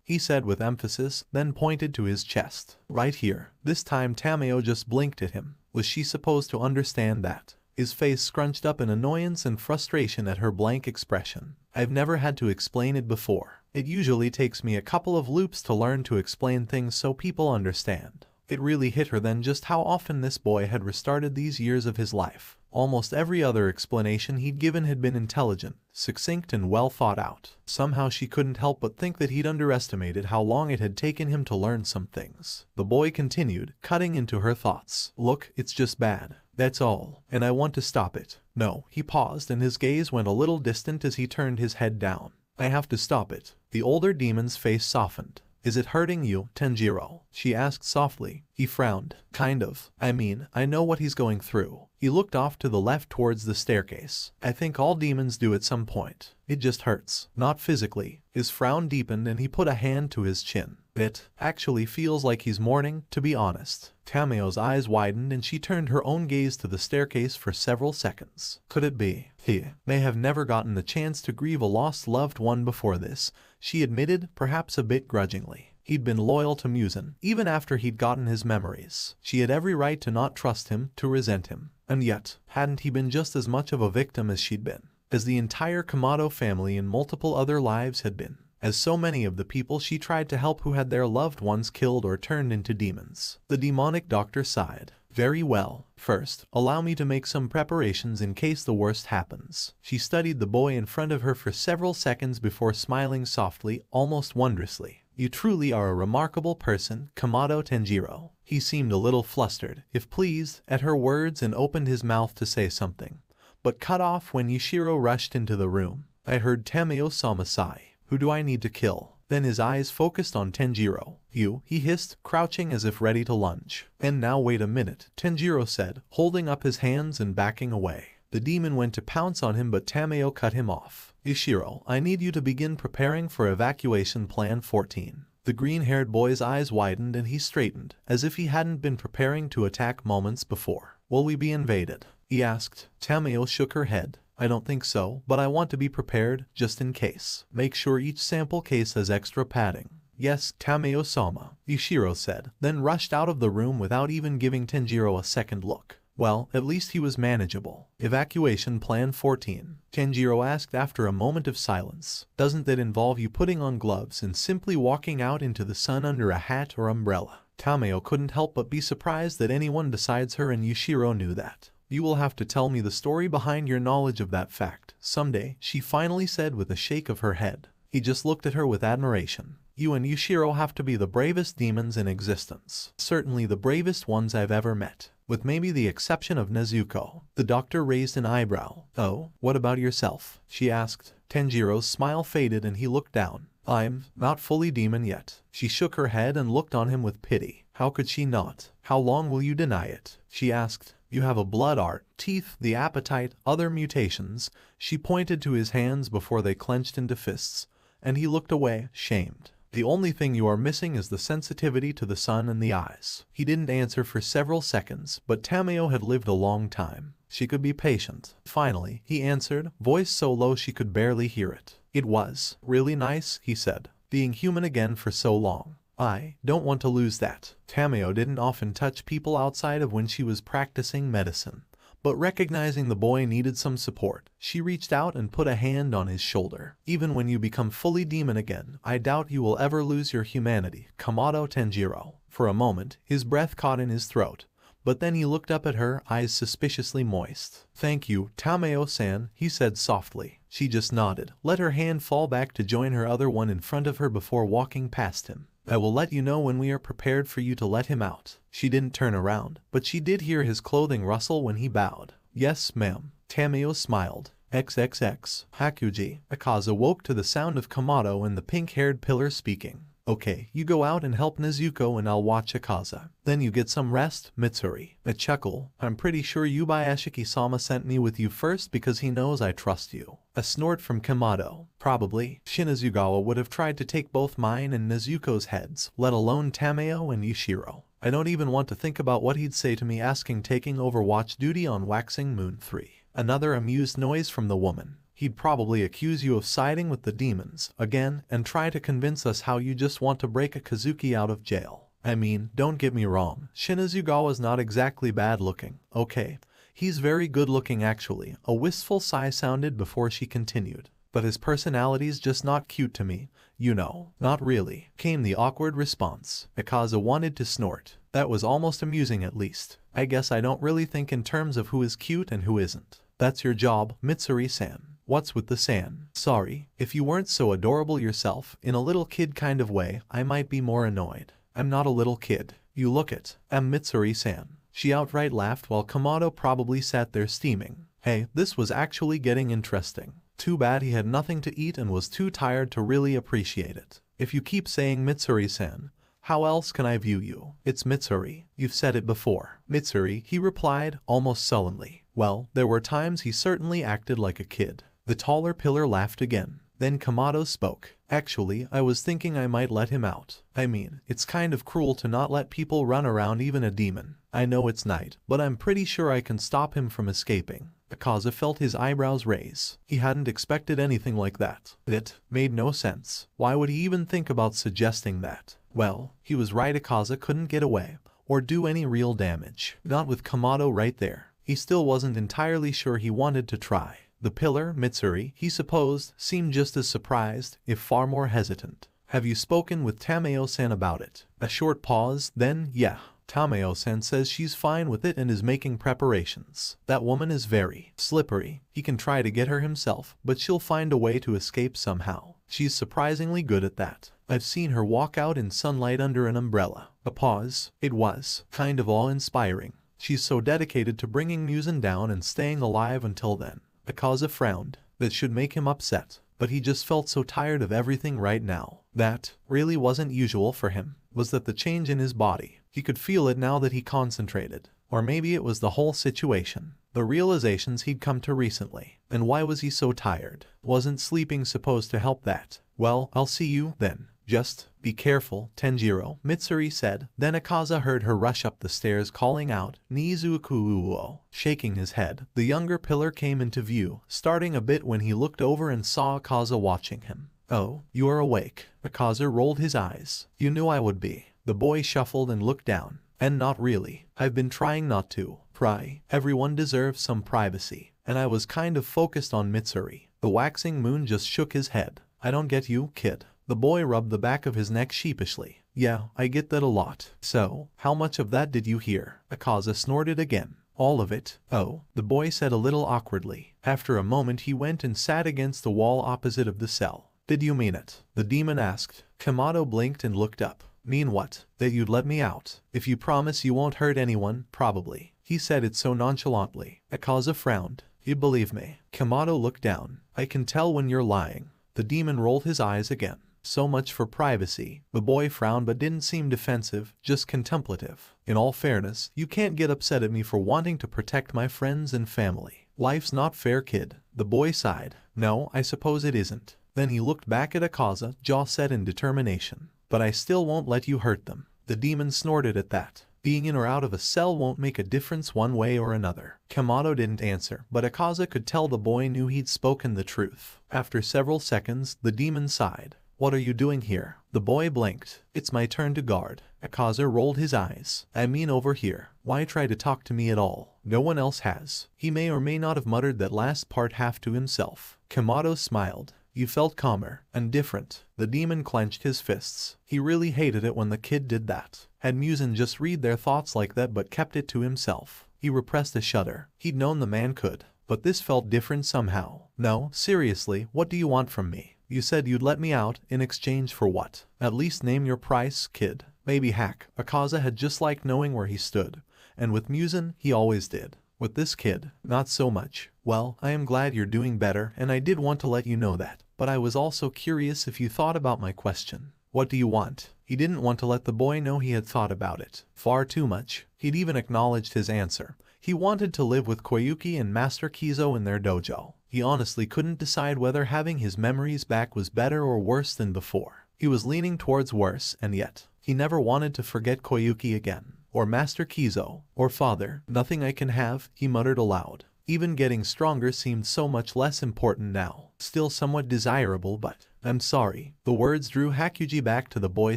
he said with emphasis, then pointed to his chest. Right here. This time Tameo just blinked at him. Was she supposed to understand that? His face scrunched up in annoyance and frustration at her blank expression. I've never had to explain it before. It usually takes me a couple of loops to learn to explain things so people understand. It really hit her then just how often this boy had restarted these years of his life. Almost every other explanation he'd given had been intelligent, succinct, and well thought out. Somehow she couldn't help but think that he'd underestimated how long it had taken him to learn some things. The boy continued, cutting into her thoughts. Look, it's just bad. That's all, and I want to stop it. No, he paused and his gaze went a little distant as he turned his head down. I have to stop it. The older demon's face softened. Is it hurting you, Tanjiro? She asked softly. He frowned. Kind of. I mean, I know what he's going through. He looked off to the left towards the staircase. I think all demons do at some point. It just hurts. Not physically. His frown deepened and he put a hand to his chin. It actually feels like he's mourning, to be honest. Tamayo's eyes widened and she turned her own gaze to the staircase for several seconds. Could it be? He may have never gotten the chance to grieve a lost loved one before this, she admitted, perhaps a bit grudgingly. He'd been loyal to Muzan, even after he'd gotten his memories. She had every right to not trust him, to resent him. And yet, hadn't he been just as much of a victim as she'd been? As the entire Kamado family and multiple other lives had been? As so many of the people she tried to help who had their loved ones killed or turned into demons? The demonic doctor sighed. Very well. First, allow me to make some preparations in case the worst happens. She studied the boy in front of her for several seconds before smiling softly, almost wondrously. You truly are a remarkable person, Kamado Tanjiro. He seemed a little flustered, if pleased, at her words and opened his mouth to say something, but cut off when Yushiro rushed into the room. I heard Tamayo-sama sigh. Who do I need to kill? Then his eyes focused on Tanjiro. You, he hissed, crouching as if ready to lunge. And now wait a minute, Tanjiro said, holding up his hands and backing away. The demon went to pounce on him but Tamayo cut him off. Yushiro, I need you to begin preparing for evacuation plan 14. The green-haired boy's eyes widened and he straightened, as if he hadn't been preparing to attack moments before. Will we be invaded? He asked. Tamayo shook her head. I don't think so, but I want to be prepared, just in case. Make sure each sample case has extra padding. Yes, Tamayo-sama, Yushiro said, then rushed out of the room without even giving Tanjiro a second look. Well, at least he was manageable. Evacuation Plan 14, Tanjiro asked after a moment of silence. Doesn't that involve you putting on gloves and simply walking out into the sun under a hat or umbrella? Tamayo couldn't help but be surprised that anyone besides her and Yushiro knew that. You will have to tell me the story behind your knowledge of that fact, someday, she finally said with a shake of her head. He just looked at her with admiration. You and Yushiro have to be the bravest demons in existence. Certainly the bravest ones I've ever met. With maybe the exception of Nezuko. The doctor raised an eyebrow. Oh, what about yourself? She asked. Tanjiro's smile faded and he looked down. I'm not fully demon yet. She shook her head and looked on him with pity. How could she not? How long will you deny it? She asked. You have a blood art, teeth, the appetite, other mutations. She pointed to his hands before they clenched into fists, and he looked away, shamed. The only thing you are missing is the sensitivity to the sun and the eyes. He didn't answer for several seconds, but Tamayo had lived a long time. She could be patient. Finally, he answered, voice so low she could barely hear it. It was really nice, he said, being human again for so long. I don't want to lose that. Tamayo didn't often touch people outside of when she was practicing medicine, but recognizing the boy needed some support, she reached out and put a hand on his shoulder. Even when you become fully demon again, I doubt you will ever lose your humanity, Kamado Tanjiro. For a moment, his breath caught in his throat, but then he looked up at her, eyes suspiciously moist. Thank you, Tamayo-san, he said softly. She just nodded, let her hand fall back to join her other one in front of her before walking past him. I will let you know when we are prepared for you to let him out. She didn't turn around, but she did hear his clothing rustle when he bowed. Yes, ma'am. Tamayo smiled. XXX. Hakuji. Akaza woke to the sound of Kamado and the pink-haired pillar speaking. Okay, you go out and help Nezuko and I'll watch Akaza. Then you get some rest, Mitsuri. A chuckle. I'm pretty sure Yubaishiki-sama sent me with you first because he knows I trust you. A snort from Kamado. Probably. Shinazugawa would have tried to take both mine and Nezuko's heads, let alone Tamayo and Yushiro. I don't even want to think about what he'd say to me asking taking over watch duty on Waxing Moon 3. Another amused noise from the woman. He'd probably accuse you of siding with the demons, again, and try to convince us how you just want to break Akazuki out of jail. I mean, don't get me wrong, Shinazugawa's not exactly bad looking, okay? He's very good looking actually, a wistful sigh sounded before she continued. But his personality's just not cute to me, you know. Not really, came the awkward response. Akaza wanted to snort. That was almost amusing at least. I guess I don't really think in terms of who is cute and who isn't. That's your job, Mitsuri-san. What's with the san? Sorry, if you weren't so adorable yourself, in a little kid kind of way, I might be more annoyed. I'm not a little kid. You look it. I'm Mitsuri-san. She outright laughed while Kamado probably sat there steaming. Hey, this was actually getting interesting. Too bad he had nothing to eat and was too tired to really appreciate it. If you keep saying Mitsuri-san, how else can I view you? It's Mitsuri. You've said it before. Mitsuri, he replied, almost sullenly. Well, there were times he certainly acted like a kid. The taller pillar laughed again. Then Kamado spoke. Actually, I was thinking I might let him out. I mean, it's kind of cruel to not let people run around, even a demon. I know it's night, but I'm pretty sure I can stop him from escaping. Akaza felt his eyebrows raise. He hadn't expected anything like that. It made no sense. Why would he even think about suggesting that? Well, he was right. Akaza couldn't get away or do any real damage. Not with Kamado right there. He still wasn't entirely sure he wanted to try. The pillar, Mitsuri, he supposed, seemed just as surprised, if far more hesitant. Have you spoken with Tameo-san about it? A short pause, then, yeah. Tameo-san says she's fine with it and is making preparations. That woman is very slippery. He can try to get her himself, but she'll find a way to escape somehow. She's surprisingly good at that. I've seen her walk out in sunlight under an umbrella. A pause. It was kind of awe-inspiring. She's so dedicated to bringing Muzan down and staying alive until then. Akaza frowned. That should make him upset. But he just felt so tired of everything right now. That really wasn't usual for him. Was that the change in his body? He could feel it now that he concentrated. Or maybe it was the whole situation. The realizations he'd come to recently. And why was he so tired? Wasn't sleeping supposed to help that? Well, I'll see you then. Just be careful, Tanjiro, Mitsuri said. Then Akaza heard her rush up the stairs calling out, Nezuko. Shaking his head, the younger pillar came into view, starting a bit when he looked over and saw Akaza watching him. Oh, you are awake. Akaza rolled his eyes. You knew I would be. The boy shuffled and looked down. And not really. I've been trying not to pry. Everyone deserves some privacy. And I was kind of focused on Mitsuri. The waxing moon just shook his head. I don't get you, kid. The boy rubbed the back of his neck sheepishly. Yeah, I get that a lot. So, how much of that did you hear? Akaza snorted again. All of it. Oh, the boy said a little awkwardly. After a moment he went and sat against the wall opposite of the cell. Did you mean it? The demon asked. Kamado blinked and looked up. Mean what? That you'd let me out. If you promise you won't hurt anyone, probably. He said it so nonchalantly. Akaza frowned. You believe me? Kamado looked down. I can tell when you're lying. The demon rolled his eyes again. So much for privacy. The boy frowned but didn't seem defensive, just contemplative. In all fairness, you can't get upset at me for wanting to protect my friends and family. Life's not fair, kid. The boy sighed. No, I suppose it isn't. Then he looked back at Akaza, jaw set in determination. But I still won't let you hurt them. The demon snorted at that. Being in or out of a cell won't make a difference one way or another. Kamado didn't answer, but Akaza could tell the boy knew he'd spoken the truth. After several seconds, the demon sighed. What are you doing here? The boy blinked. It's my turn to guard. Akaza rolled his eyes. I mean over here. Why try to talk to me at all? No one else has. He may or may not have muttered that last part half to himself. Kamado smiled. You felt calmer and different. The demon clenched his fists. He really hated it when the kid did that. Had Muzan just read their thoughts like that but kept it to himself. He repressed a shudder. He'd known the man could. But this felt different somehow. No, seriously, what do you want from me? You said you'd let me out, in exchange for what? At least name your price, kid. Maybe hack. Akaza had just liked knowing where he stood. And with Muzan, he always did. With this kid, not so much. Well, I am glad you're doing better, and I did want to let you know that. But I was also curious if you thought about my question. What do you want? He didn't want to let the boy know he had thought about it. Far too much. He'd even acknowledged his answer. He wanted to live with Koyuki and Master Kizo in their dojo. He honestly couldn't decide whether having his memories back was better or worse than before. He was leaning towards worse, and yet, he never wanted to forget Koyuki again. Or Master Kizo. Or father. Nothing I can have, he muttered aloud. Even getting stronger seemed so much less important now. Still somewhat desirable, but I'm sorry. The words drew Hakuji back to the boy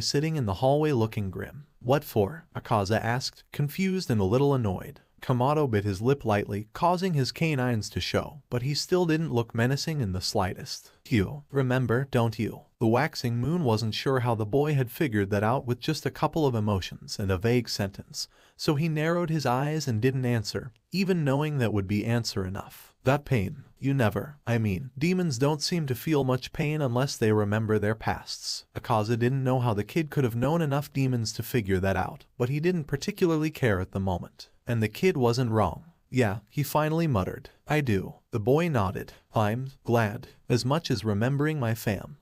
sitting in the hallway looking grim. What for? Akaza asked, confused and a little annoyed. Kamado bit his lip lightly, causing his canines to show, but he still didn't look menacing in the slightest. You remember, don't you? The waxing moon wasn't sure how the boy had figured that out with just a couple of emotions and a vague sentence, so he narrowed his eyes and didn't answer, even knowing that would be answer enough. That pain. Demons don't seem to feel much pain unless they remember their pasts. Akaza didn't know how the kid could have known enough demons to figure that out, but he didn't particularly care at the moment. And the kid wasn't wrong. Yeah, he finally muttered. I do. The boy nodded. I'm glad. As much as remembering my fam.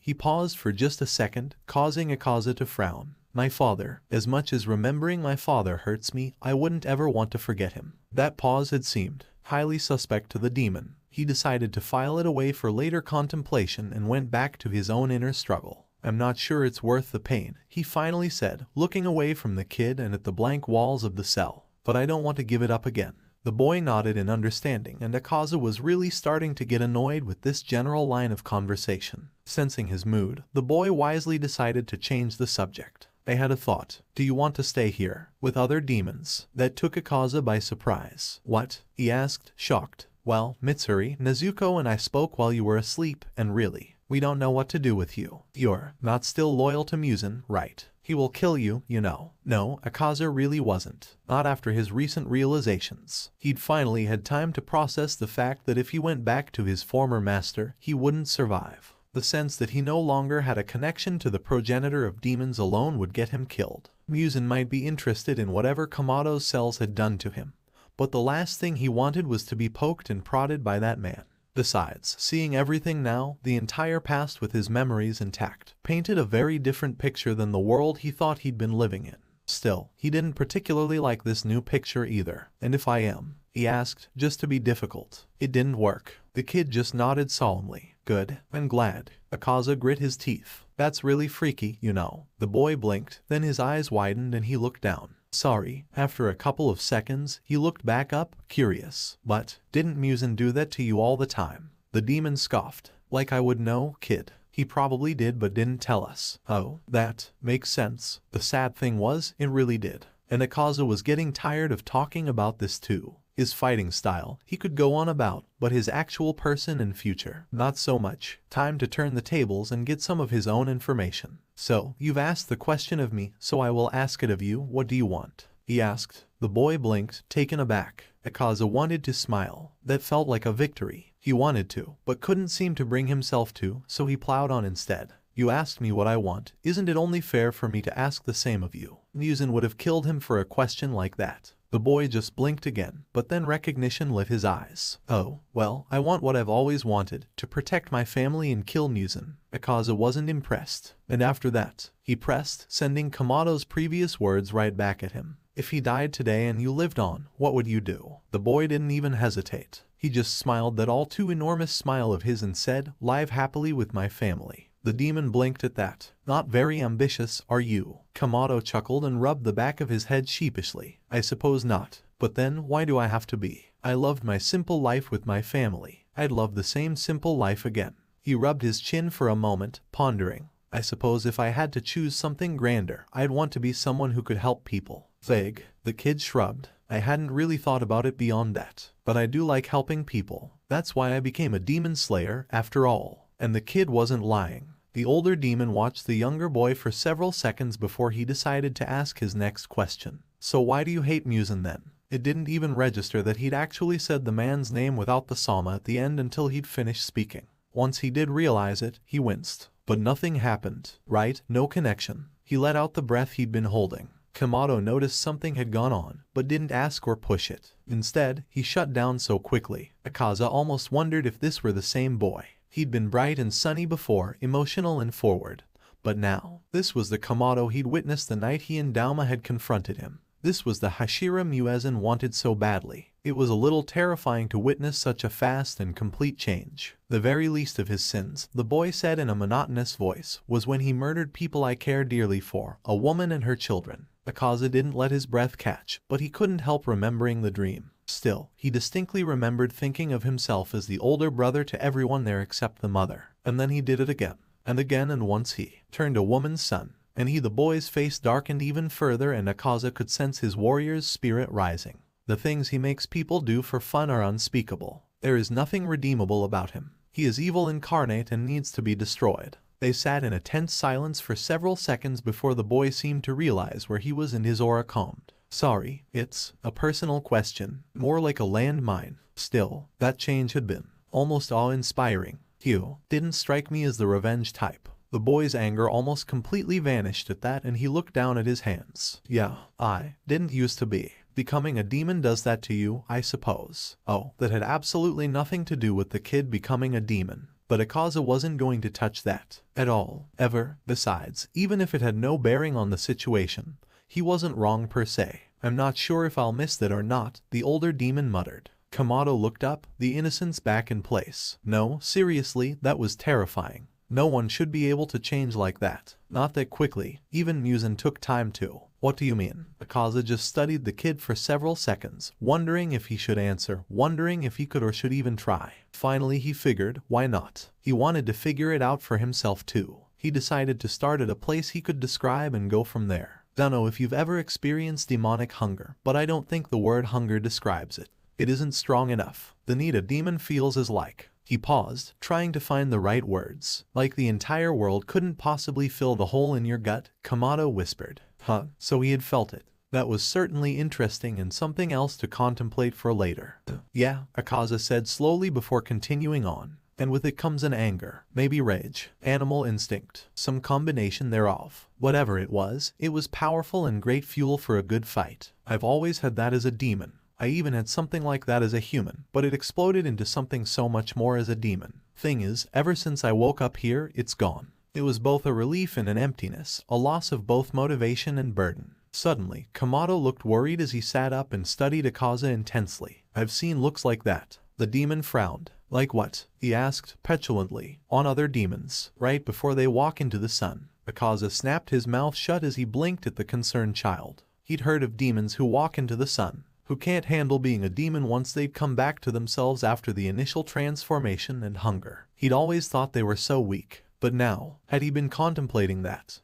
He paused for just a second, causing Akaza to frown. My father. As much as remembering my father hurts me, I wouldn't ever want to forget him. That pause had seemed highly suspect to the demon. He decided to file it away for later contemplation and went back to his own inner struggle. I'm not sure it's worth the pain, he finally said, looking away from the kid and at the blank walls of the cell. But I don't want to give it up again. The boy nodded in understanding, and Akaza was really starting to get annoyed with this general line of conversation. Sensing his mood, the boy wisely decided to change the subject. I had a thought. Do you want to stay here with other demons? That took Akaza by surprise. What? He asked, shocked. Well, Mitsuri, Nezuko and I spoke while you were asleep, and really, we don't know what to do with you. You're not still loyal to Muzan, right? He will kill you, you know. No, Akaza really wasn't. Not after his recent realizations. He'd finally had time to process the fact that if he went back to his former master, he wouldn't survive. The sense that he no longer had a connection to the progenitor of demons alone would get him killed. Muzan might be interested in whatever Kamado's cells had done to him, but the last thing he wanted was to be poked and prodded by that man. Besides, seeing everything now, the entire past with his memories intact, painted a very different picture than the world he thought he'd been living in. Still, he didn't particularly like this new picture either. And if I am? He asked, just to be difficult. It didn't work. The kid just nodded solemnly. Good. I'm glad. Akaza grit his teeth. That's really freaky, you know. The boy blinked, then his eyes widened and he looked down. Sorry. After a couple of seconds, he looked back up, curious. But, didn't Muzan do that to you all the time? The demon scoffed. Like I would know, kid. He probably did but didn't tell us. Oh, that makes sense. The sad thing was, it really did. And Akaza was getting tired of talking about this too. His fighting style, he could go on about, but his actual person and future, not so much. Time to turn the tables and get some of his own information. So, you've asked the question of me, so I will ask it of you. What do you want? He asked. The boy blinked, taken aback. Akaza wanted to smile. That felt like a victory. He wanted to, but couldn't seem to bring himself to, so he plowed on instead. You asked me what I want. Isn't it only fair for me to ask the same of you? Muzan would have killed him for a question like that. The boy just blinked again, but then recognition lit his eyes. Oh, well, I want what I've always wanted, to protect my family and kill Muzan. Akaza wasn't impressed. And after that, he pressed, sending Kamado's previous words right back at him. If he died today and you lived on, what would you do? The boy didn't even hesitate. He just smiled that all too enormous smile of his and said, live happily with my family. The demon blinked at that. Not very ambitious, are you? Kamado chuckled and rubbed the back of his head sheepishly. I suppose not. But then, why do I have to be? I loved my simple life with my family. I'd love the same simple life again. He rubbed his chin for a moment, pondering. I suppose if I had to choose something grander, I'd want to be someone who could help people. Vague. The kid shrugged. I hadn't really thought about it beyond that. But I do like helping people. That's why I became a demon slayer, after all. And the kid wasn't lying. The older demon watched the younger boy for several seconds before he decided to ask his next question. So why do you hate Muzan then? It didn't even register that he'd actually said the man's name without the sama at the end until he'd finished speaking. Once he did realize it, he winced. But nothing happened, right? No connection. He let out the breath he'd been holding. Kamado noticed something had gone on, but didn't ask or push it. Instead, he shut down so quickly. Akaza almost wondered if this were the same boy. He'd been bright and sunny before, emotional and forward. But now, this was the Kamado he'd witnessed the night he and Dauma had confronted him. This was the Hashira Muezzin wanted so badly. It was a little terrifying to witness such a fast and complete change. The very least of his sins, the boy said in a monotonous voice, was when he murdered people I care dearly for, a woman and her children. Akaza didn't let his breath catch, but he couldn't help remembering the dream. Still, he distinctly remembered thinking of himself as the older brother to everyone there except the mother. And then he did it again, and once he turned a woman's son. And the boy's face darkened even further and Akaza could sense his warrior's spirit rising. The things he makes people do for fun are unspeakable. There is nothing redeemable about him. He is evil incarnate and needs to be destroyed. They sat in a tense silence for several seconds before the boy seemed to realize where he was and his aura calmed. Sorry, it's a personal question, more like a landmine. Still, that change had been almost awe-inspiring. Hugh didn't strike me as the revenge type. The boy's anger almost completely vanished at that, and he looked down at his hands. Yeah, I didn't used to be. Becoming a demon does that to you, I suppose. Oh, that had absolutely nothing to do with the kid becoming a demon. But Akaza wasn't going to touch that at all, ever. Besides, even if it had no bearing on the situation, he wasn't wrong per se. I'm not sure if I'll miss that or not, the older demon muttered. Kamado looked up, the innocence back in place. No, seriously, that was terrifying. No one should be able to change like that. Not that quickly. Even Muzan took time to. What do you mean? Akaza just studied the kid for several seconds, wondering if he should answer, wondering if he could or should even try. Finally he figured, why not? He wanted to figure it out for himself too. He decided to start at a place he could describe and go from there. Dunno if you've ever experienced demonic hunger, but I don't think the word hunger describes it. It isn't strong enough. The need a demon feels is like. He paused, trying to find the right words. Like the entire world couldn't possibly fill the hole in your gut, Kamado whispered. Huh, so he had felt it. That was certainly interesting and something else to contemplate for later. Yeah, Akaza said slowly before continuing on. And with it comes an anger, maybe rage, animal instinct, some combination thereof. Whatever it was powerful and great fuel for a good fight. I've always had that as a demon. I even had something like that as a human, but it exploded into something so much more as a demon. Thing is, ever since I woke up here, it's gone. It was both a relief and an emptiness, a loss of both motivation and burden. Suddenly, Kamado looked worried as he sat up and studied Akaza intensely. I've seen looks like that. The demon frowned. Like what? He asked, petulantly. On other demons, right before they walk into the sun. Akaza snapped his mouth shut as he blinked at the concerned child. He'd heard of demons who walk into the sun, who can't handle being a demon once they'd come back to themselves after the initial transformation and hunger. He'd always thought they were so weak. But now, had he been contemplating that?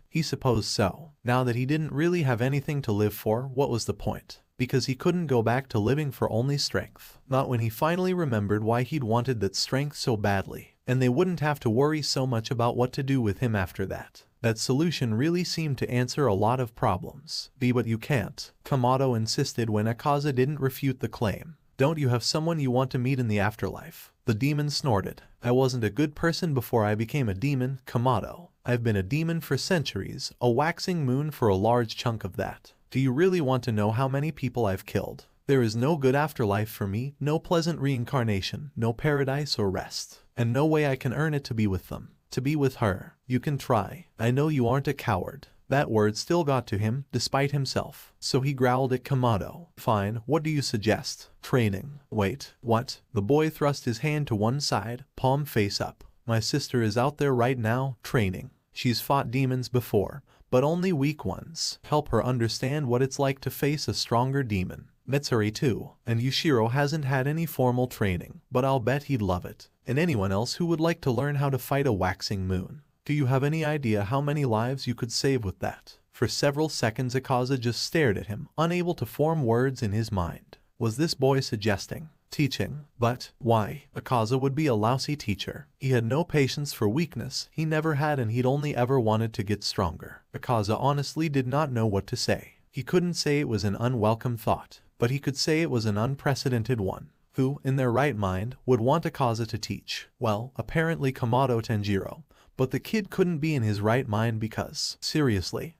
He supposed so. Now that he didn't really have anything to live for, what was the point? Because he couldn't go back to living for only strength. Not when he finally remembered why he'd wanted that strength so badly. And they wouldn't have to worry so much about what to do with him after that. That solution really seemed to answer a lot of problems. But you can't, Kamado insisted when Akaza didn't refute the claim. Don't you have someone you want to meet in the afterlife? The demon snorted. I wasn't a good person before I became a demon, Kamado. I've been a demon for centuries, a waxing moon for a large chunk of that. Do you really want to know how many people I've killed? There is no good afterlife for me, no pleasant reincarnation, no paradise or rest, and no way I can earn it to be with them. To be with her. You can try. I know you aren't a coward. That word still got to him, despite himself. So he growled at Kamado. Fine, what do you suggest? Training. Wait, what? The boy thrust his hand to one side, palm face up. My sister is out there right now, training. She's fought demons before, but only weak ones. Help her understand what it's like to face a stronger demon. Mitsuri too, and Yushiro hasn't had any formal training, but I'll bet he'd love it. And anyone else who would like to learn how to fight a waxing moon. Do you have any idea how many lives you could save with that? For several seconds Akaza just stared at him, unable to form words in his mind. Was this boy suggesting teaching? But why? Akaza would be a lousy teacher. He had no patience for weakness, he never had, and he'd only ever wanted to get stronger. Akaza honestly did not know what to say. He couldn't say it was an unwelcome thought, but he could say it was an unprecedented one. Who, in their right mind, would want Akaza to teach? Well, apparently Kamado Tanjiro. But the kid couldn't be in his right mind because, seriously,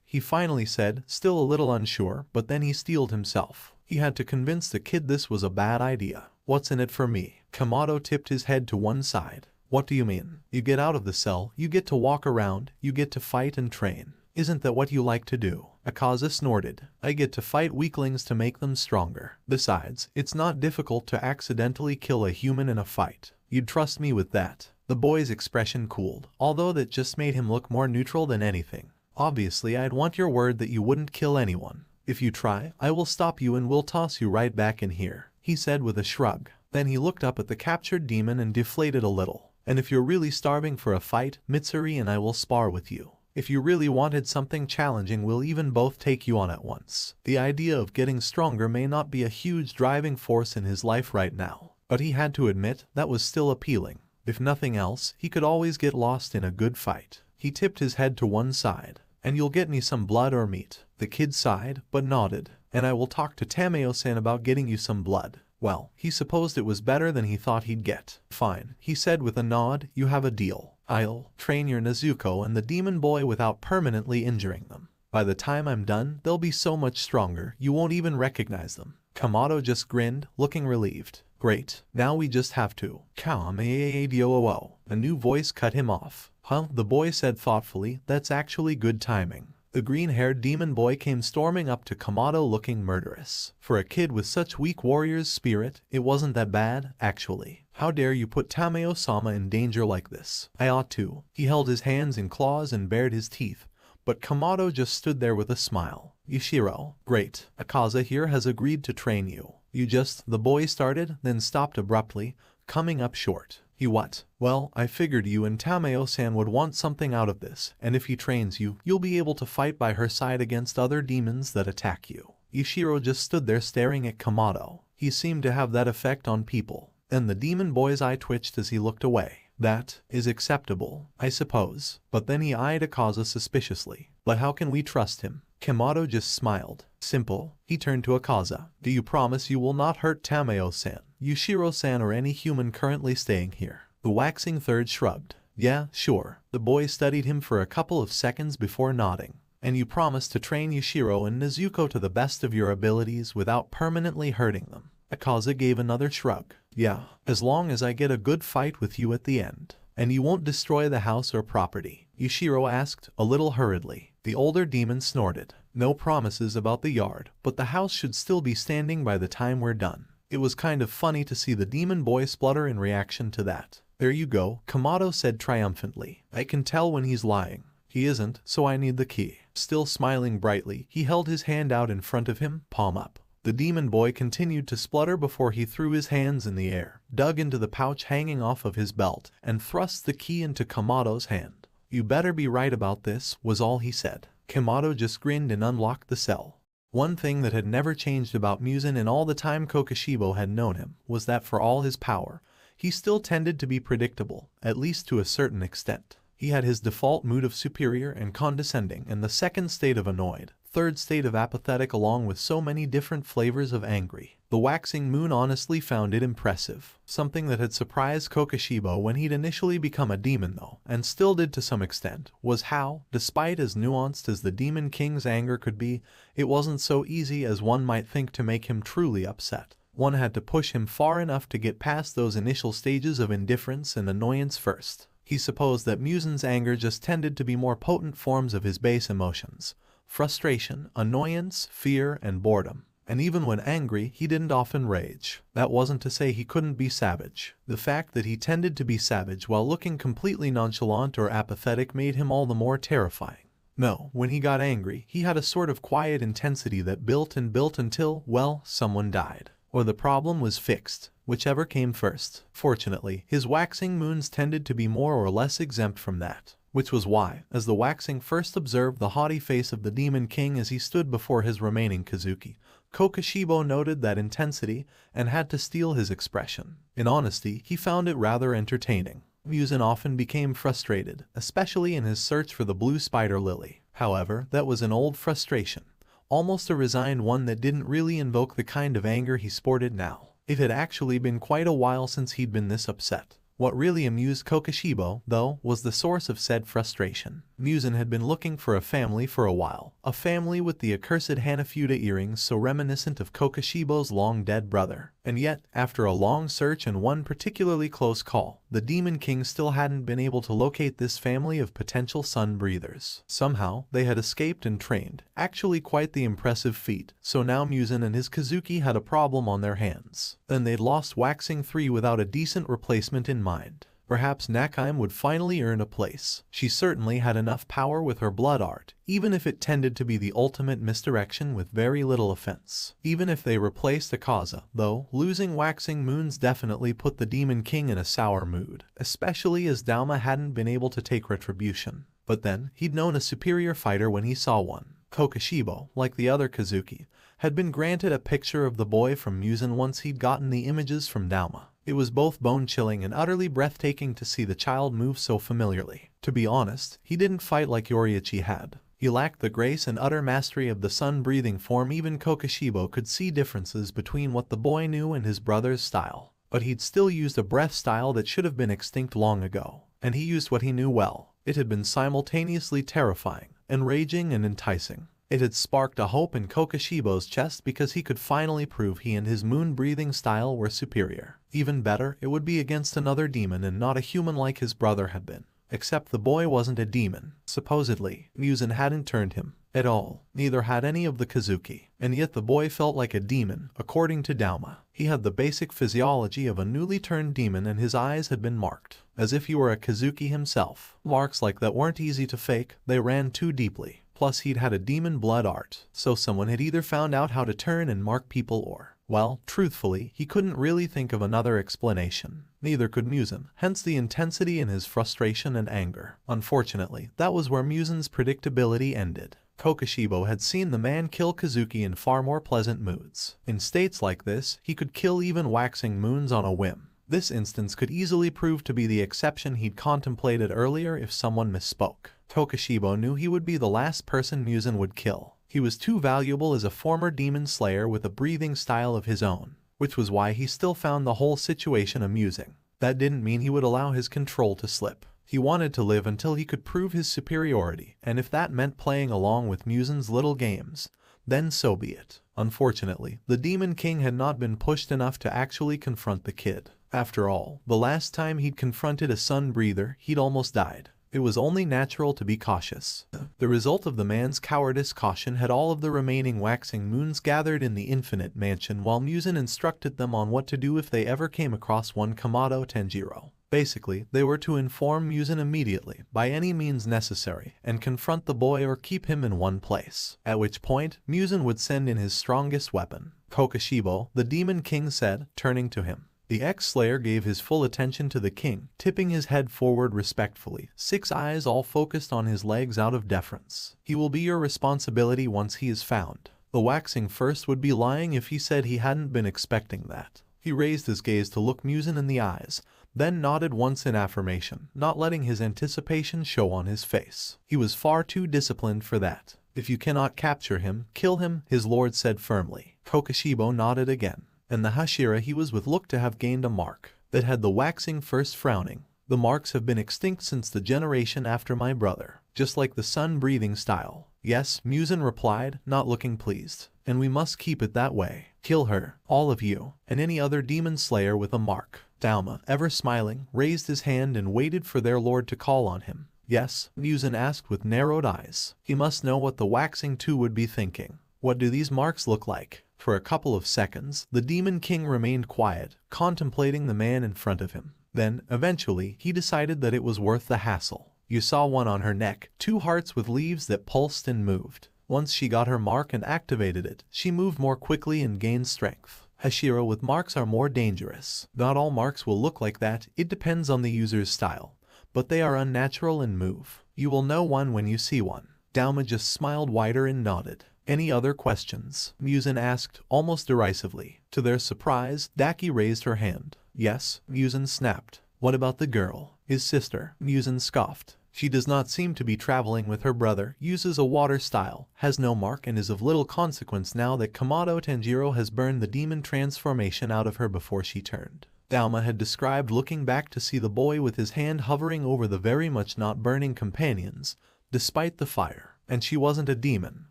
he finally said, still a little unsure, but then he steeled himself. He had to convince the kid this was a bad idea. What's in it for me? Kamado tipped his head to one side. What do you mean? You get out of the cell, you get to walk around, you get to fight and train. Isn't that what you like to do? Akaza snorted. I get to fight weaklings to make them stronger. Besides, it's not difficult to accidentally kill a human in a fight. You'd trust me with that. The boy's expression cooled, although that just made him look more neutral than anything. Obviously, I'd want your word that you wouldn't kill anyone. If you try, I will stop you and will toss you right back in here, he said with a shrug. Then he looked up at the captured demon and deflated a little. And if you're really starving for a fight, Mitsuri and I will spar with you. If you really wanted something challenging, we'll even both take you on at once. The idea of getting stronger may not be a huge driving force in his life right now, but he had to admit that was still appealing. If nothing else, he could always get lost in a good fight. He tipped his head to one side. And you'll get me some blood or meat. The kid sighed, but nodded. And I will talk to Tameo-san about getting you some blood. Well, he supposed it was better than he thought he'd get. Fine, he said with a nod, you have a deal. I'll train your Nezuko and the demon boy without permanently injuring them. By the time I'm done, they'll be so much stronger, you won't even recognize them. Kamado just grinned, looking relieved. Great, now we just have to. Kameadio. A new voice cut him off. Huh? The boy said thoughtfully, that's actually good timing. The green-haired demon boy came storming up to Kamado looking murderous. For a kid with such weak warrior's spirit, it wasn't that bad, actually. How dare you put Tameo-sama in danger like this? I ought to. He held his hands in claws and bared his teeth. But Kamado just stood there with a smile. Yushiro, great. Akaza here has agreed to train you. The boy started, then stopped abruptly, coming up short. He what? Well, I figured you and Tameo-san would want something out of this, and if he trains you, you'll be able to fight by her side against other demons that attack you. Yushiro just stood there staring at Kamado. He seemed to have that effect on people. And the demon boy's eye twitched as he looked away. That is acceptable, I suppose. But then he eyed Akaza suspiciously. But how can we trust him? Kamado just smiled. Simple. He turned to Akaza. Do you promise you will not hurt Tameo-san, Yushiro-san, or any human currently staying here? The waxing third shrugged. Yeah, sure. The boy studied him for a couple of seconds before nodding. And you promise to train Yushiro and Nezuko to the best of your abilities without permanently hurting them? Akaza gave another shrug. Yeah, as long as I get a good fight with you at the end. And you won't destroy the house or property? Yushiro asked, a little hurriedly. The older demon snorted. No promises about the yard, but the house should still be standing by the time we're done. It was kind of funny to see the demon boy splutter in reaction to that. There you go, Kamado said triumphantly. I can tell when he's lying. He isn't, so I need the key. Still smiling brightly, he held his hand out in front of him, palm up. The demon boy continued to splutter before he threw his hands in the air, dug into the pouch hanging off of his belt, and thrust the key into Kamado's hand. You better be right about this, was all he said. Kamado just grinned and unlocked the cell. One thing that had never changed about Muzan in all the time Kokoshibo had known him was that for all his power, he still tended to be predictable, at least to a certain extent. He had his default mood of superior and condescending, and the second state of annoyed, third state of apathetic, along with so many different flavors of angry. The waxing moon honestly found it impressive. Something that had surprised Kokoshibo when he'd initially become a demon though, and still did to some extent, was how, despite as nuanced as the Demon King's anger could be, it wasn't so easy as one might think to make him truly upset. One had to push him far enough to get past those initial stages of indifference and annoyance first. He supposed that Muzan's anger just tended to be more potent forms of his base emotions. Frustration, annoyance, fear, and boredom. And even when angry, he didn't often rage. That wasn't to say he couldn't be savage. The fact that he tended to be savage while looking completely nonchalant or apathetic made him all the more terrifying. No, when he got angry, he had a sort of quiet intensity that built and built until, well, someone died. Or the problem was fixed, whichever came first. Fortunately, his waxing moons tended to be more or less exempt from that. Which was why, as the waxing first observed the haughty face of the Demon King as he stood before his remaining Kazuki, Kokoshibo noted that intensity and had to steal his expression. In honesty, he found it rather entertaining. Muzan often became frustrated, especially in his search for the blue spider lily. However, that was an old frustration, almost a resigned one that didn't really invoke the kind of anger he sported now. It had actually been quite a while since he'd been this upset. What really amused Kokoshibo, though, was the source of said frustration. Muzan had been looking for a family for a while. A family with the accursed Hanafuda earrings so reminiscent of Kokoshibo's long-dead brother. And yet, after a long search and one particularly close call, the Demon King still hadn't been able to locate this family of potential sun-breathers. Somehow, they had escaped and trained. Actually quite the impressive feat. So now Muzan and his Kazuki had a problem on their hands. Then they'd lost Waxing 3 without a decent replacement in mind. Perhaps Nakheim would finally earn a place. She certainly had enough power with her blood art, even if it tended to be the ultimate misdirection with very little offense. Even if they replaced Akaza, though, losing Waxing Moons definitely put the Demon King in a sour mood, especially as Dauma hadn't been able to take retribution. But then, he'd known a superior fighter when he saw one. Kokoshibo, like the other Kazuki, had been granted a picture of the boy from Muzan once he'd gotten the images from Dauma. It was both bone-chilling and utterly breathtaking to see the child move so familiarly. To be honest, he didn't fight like Yoriichi had. He lacked the grace and utter mastery of the sun-breathing form. Even Kokoshibo could see differences between what the boy knew and his brother's style. But he'd still used a breath style that should have been extinct long ago. And he used what he knew well. It had been simultaneously terrifying, enraging, and enticing. It had sparked a hope in Kokoshibo's chest because he could finally prove he and his moon-breathing style were superior. Even better, it would be against another demon and not a human like his brother had been. Except the boy wasn't a demon. Supposedly, Muzan hadn't turned him at all. Neither had any of the Kazuki. And yet the boy felt like a demon, according to Dauma. He had the basic physiology of a newly turned demon and his eyes had been marked, as if he were a Kazuki himself. Marks like that weren't easy to fake, they ran too deeply. Plus he'd had a demon blood art, so someone had either found out how to turn and mark people or, well, truthfully, he couldn't really think of another explanation. Neither could Muzan, hence the intensity in his frustration and anger. Unfortunately, that was where Muzan's predictability ended. Kokoshibo had seen the man kill Kazuki in far more pleasant moods. In states like this, he could kill even waxing moons on a whim. This instance could easily prove to be the exception he'd contemplated earlier if someone misspoke. Kokoshibo knew he would be the last person Muzan would kill. He was too valuable as a former demon slayer with a breathing style of his own, which was why he still found the whole situation amusing. That didn't mean he would allow his control to slip. He wanted to live until he could prove his superiority, and if that meant playing along with Muzan's little games, then so be it. Unfortunately, the Demon King had not been pushed enough to actually confront the kid. After all, the last time he'd confronted a sun breather, he'd almost died. It was only natural to be cautious. The result of the man's cowardice caution had all of the remaining waxing moons gathered in the Infinite Mansion while Muzan instructed them on what to do if they ever came across one T-tanjiro. Basically, they were to inform Muzan immediately, by any means necessary, and confront the boy or keep him in one place. At which point, Muzan would send in his strongest weapon. Kokoshibo, the Demon King said, turning to him. The ex-slayer gave his full attention to the king, tipping his head forward respectfully, 6 eyes all focused on his legs out of deference. He will be your responsibility once he is found. The waxing first would be lying if he said he hadn't been expecting that. He raised his gaze to look Muzan in the eyes, then nodded once in affirmation, not letting his anticipation show on his face. He was far too disciplined for that. If you cannot capture him, kill him, his lord said firmly. Kokoshibo nodded again. And the Hashira he was with looked to have gained a mark that had the waxing first frowning. The marks have been extinct since the generation after my brother, just like the sun-breathing style. Yes, Muzan replied, not looking pleased. And we must keep it that way. Kill her, all of you, and any other demon slayer with a mark. Dauma, ever smiling, raised his hand and waited for their lord to call on him. Yes, Muzan asked with narrowed eyes. He must know what the waxing too would be thinking. What do these marks look like? For a couple of seconds, the Demon King remained quiet, contemplating the man in front of him. Then, eventually, he decided that it was worth the hassle. You saw one on her neck, 2 hearts with leaves that pulsed and moved. Once she got her mark and activated it, she moved more quickly and gained strength. Hashira with marks are more dangerous. Not all marks will look like that, it depends on the user's style. But they are unnatural and move. You will know one when you see one. Dauma just smiled wider and nodded. Any other questions? Muzan asked, almost derisively. To their surprise, Daki raised her hand. Yes, Muzan snapped. What about the girl? His sister, Muzan scoffed. She does not seem to be traveling with her brother, uses a water style, has no mark and is of little consequence now that T-tanjiro has burned the demon transformation out of her before she turned. Dauma had described looking back to see the boy with his hand hovering over the very much not burning companions, despite the fire. And she wasn't a demon.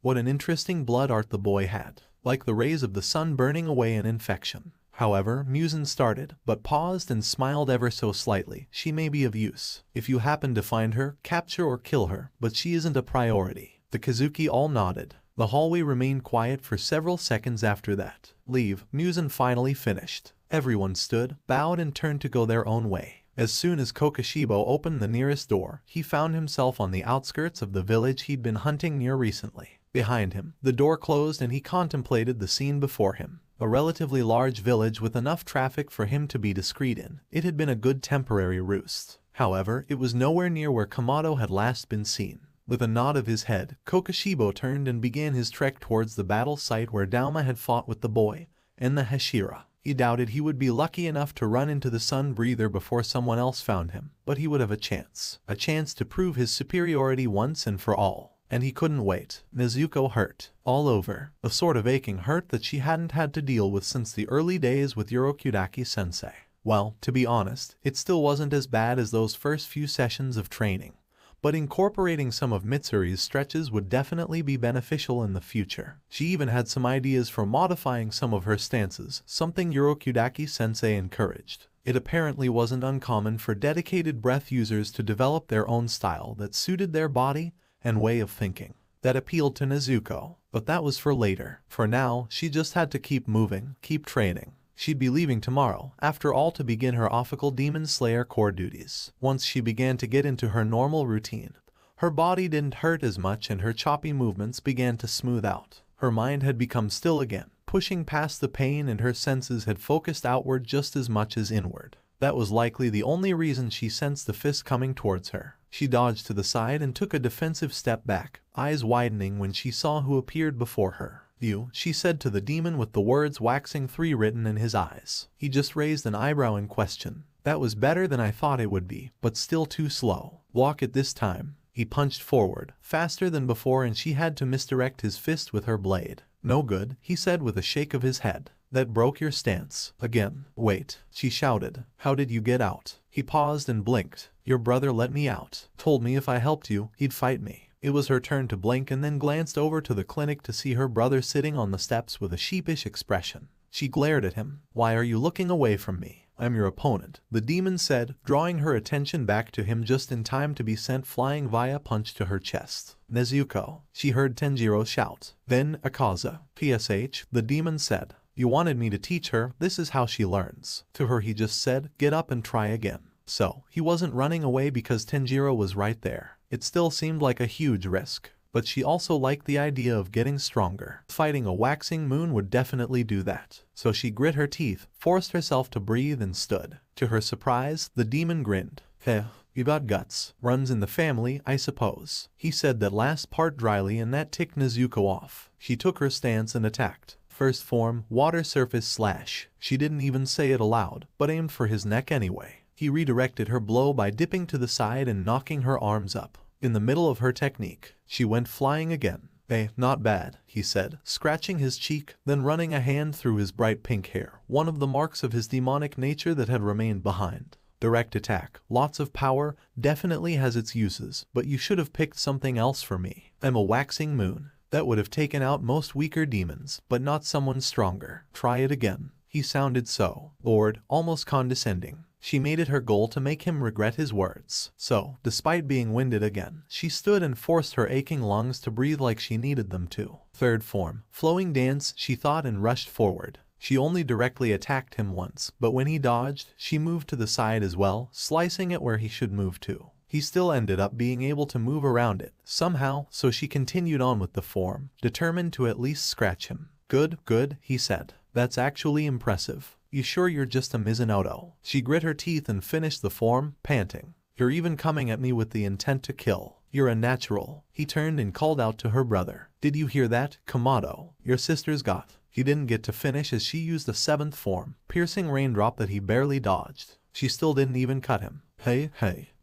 What an interesting blood art the boy had, like the rays of the sun burning away an infection. However, Muzan started, but paused and smiled ever so slightly. She may be of use. If you happen to find her, capture or kill her, but she isn't a priority. The Kazuki all nodded. The hallway remained quiet for several seconds after that. Leave, Muzan finally finished. Everyone stood, bowed and turned to go their own way. As soon as Kokoshibo opened the nearest door, he found himself on the outskirts of the village he'd been hunting near recently. Behind him, the door closed and he contemplated the scene before him. A relatively large village with enough traffic for him to be discreet in. It had been a good temporary roost. However, it was nowhere near where Kamado had last been seen. With a nod of his head, Kokoshibo turned and began his trek towards the battle site where Dauma had fought with the boy and the Hashira. He doubted he would be lucky enough to run into the sun breather before someone else found him, but he would have a chance to prove his superiority once and for all. and he couldn't wait. Nezuko hurt. All over. A sort of aching hurt that she hadn't had to deal with since the early days with Urokudaki-sensei. Well, to be honest, it still wasn't as bad as those first few sessions of training. But incorporating some of Mitsuri's stretches would definitely be beneficial in the future. She even had some ideas for modifying some of her stances, something Urokudaki-sensei encouraged. It apparently wasn't uncommon for dedicated breath users to develop their own style that suited their body and way of thinking. That appealed to Nezuko, but that was for later. For now, she just had to keep moving, keep training. She'd be leaving tomorrow, after all, to begin her Ophical Demon Slayer core duties. Once she began to get into her normal routine, her body didn't hurt as much and her choppy movements began to smooth out. Her mind had become still again, pushing past the pain, and her senses had focused outward just as much as inward. That was likely the only reason she sensed the fist coming towards her. She dodged to the side and took a defensive step back, eyes widening when she saw who appeared before her. "You," she said to the demon with the words waxing 3 written in his eyes. He just raised an eyebrow in question. "That was better than I thought it would be, but still too slow. Walk it this time." He punched forward, faster than before, and she had to misdirect his fist with her blade. "No good," he said with a shake of his head. "That broke your stance." "Again." "Wait," she shouted. "How did you get out?" He paused and blinked. "Your brother let me out. Told me if I helped you, he'd fight me." It was her turn to blink and then glanced over to the clinic to see her brother sitting on the steps with a sheepish expression. She glared at him. "Why are you looking away from me? I'm your opponent," the demon said, drawing her attention back to him just in time to be sent flying via punch to her chest. "Nezuko," she heard Tanjiro shout. Then, "Akaza." "PSH," the demon said. "You wanted me to teach her, this is how she learns." To her he just said, "Get up and try again." So, he wasn't running away because Tanjiro was right there. It still seemed like a huge risk, but she also liked the idea of getting stronger. Fighting a waxing moon would definitely do that. So she grit her teeth, forced herself to breathe, and stood. To her surprise, the demon grinned. "Heh, you got guts. Runs in the family, I suppose." He said that last part dryly, and that ticked Nezuko off. She took her stance and attacked. First form, water surface slash. She didn't even say it aloud, but aimed for his neck anyway. He redirected her blow by dipping to the side and knocking her arms up. In the middle of her technique, she went flying again. Not bad," he said, scratching his cheek, then running a hand through his bright pink hair, one of the marks of his demonic nature that had remained behind. "Direct attack, lots of power, definitely has its uses, but you should have picked something else for me. I'm a waxing moon. That would have taken out most weaker demons, but not someone stronger. Try it again." He sounded so bored, almost condescending. She made it her goal to make him regret his words. So, despite being winded again, she stood and forced her aching lungs to breathe like she needed them to. Third form, flowing dance, she thought, and rushed forward. She only directly attacked him once, but when he dodged, she moved to the side as well, slicing it where he should move to. He still ended up being able to move around it, somehow, so she continued on with the form, determined to at least scratch him. "Good, good," he said. "That's actually impressive. You sure you're just a Mizunoto?" She grit her teeth and finished the form, panting. "You're even coming at me with the intent to kill. You're a natural." He turned and called out to her brother. "Did you hear that, Kamado? Your sister's got." He didn't get to finish as she used the 7th form, piercing raindrop that he barely dodged. She still didn't even cut him. Hey,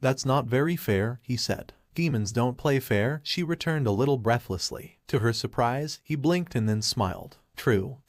that's not very fair," he said. "Demons don't play fair," she returned a little breathlessly. To her surprise, he blinked and then smiled. True,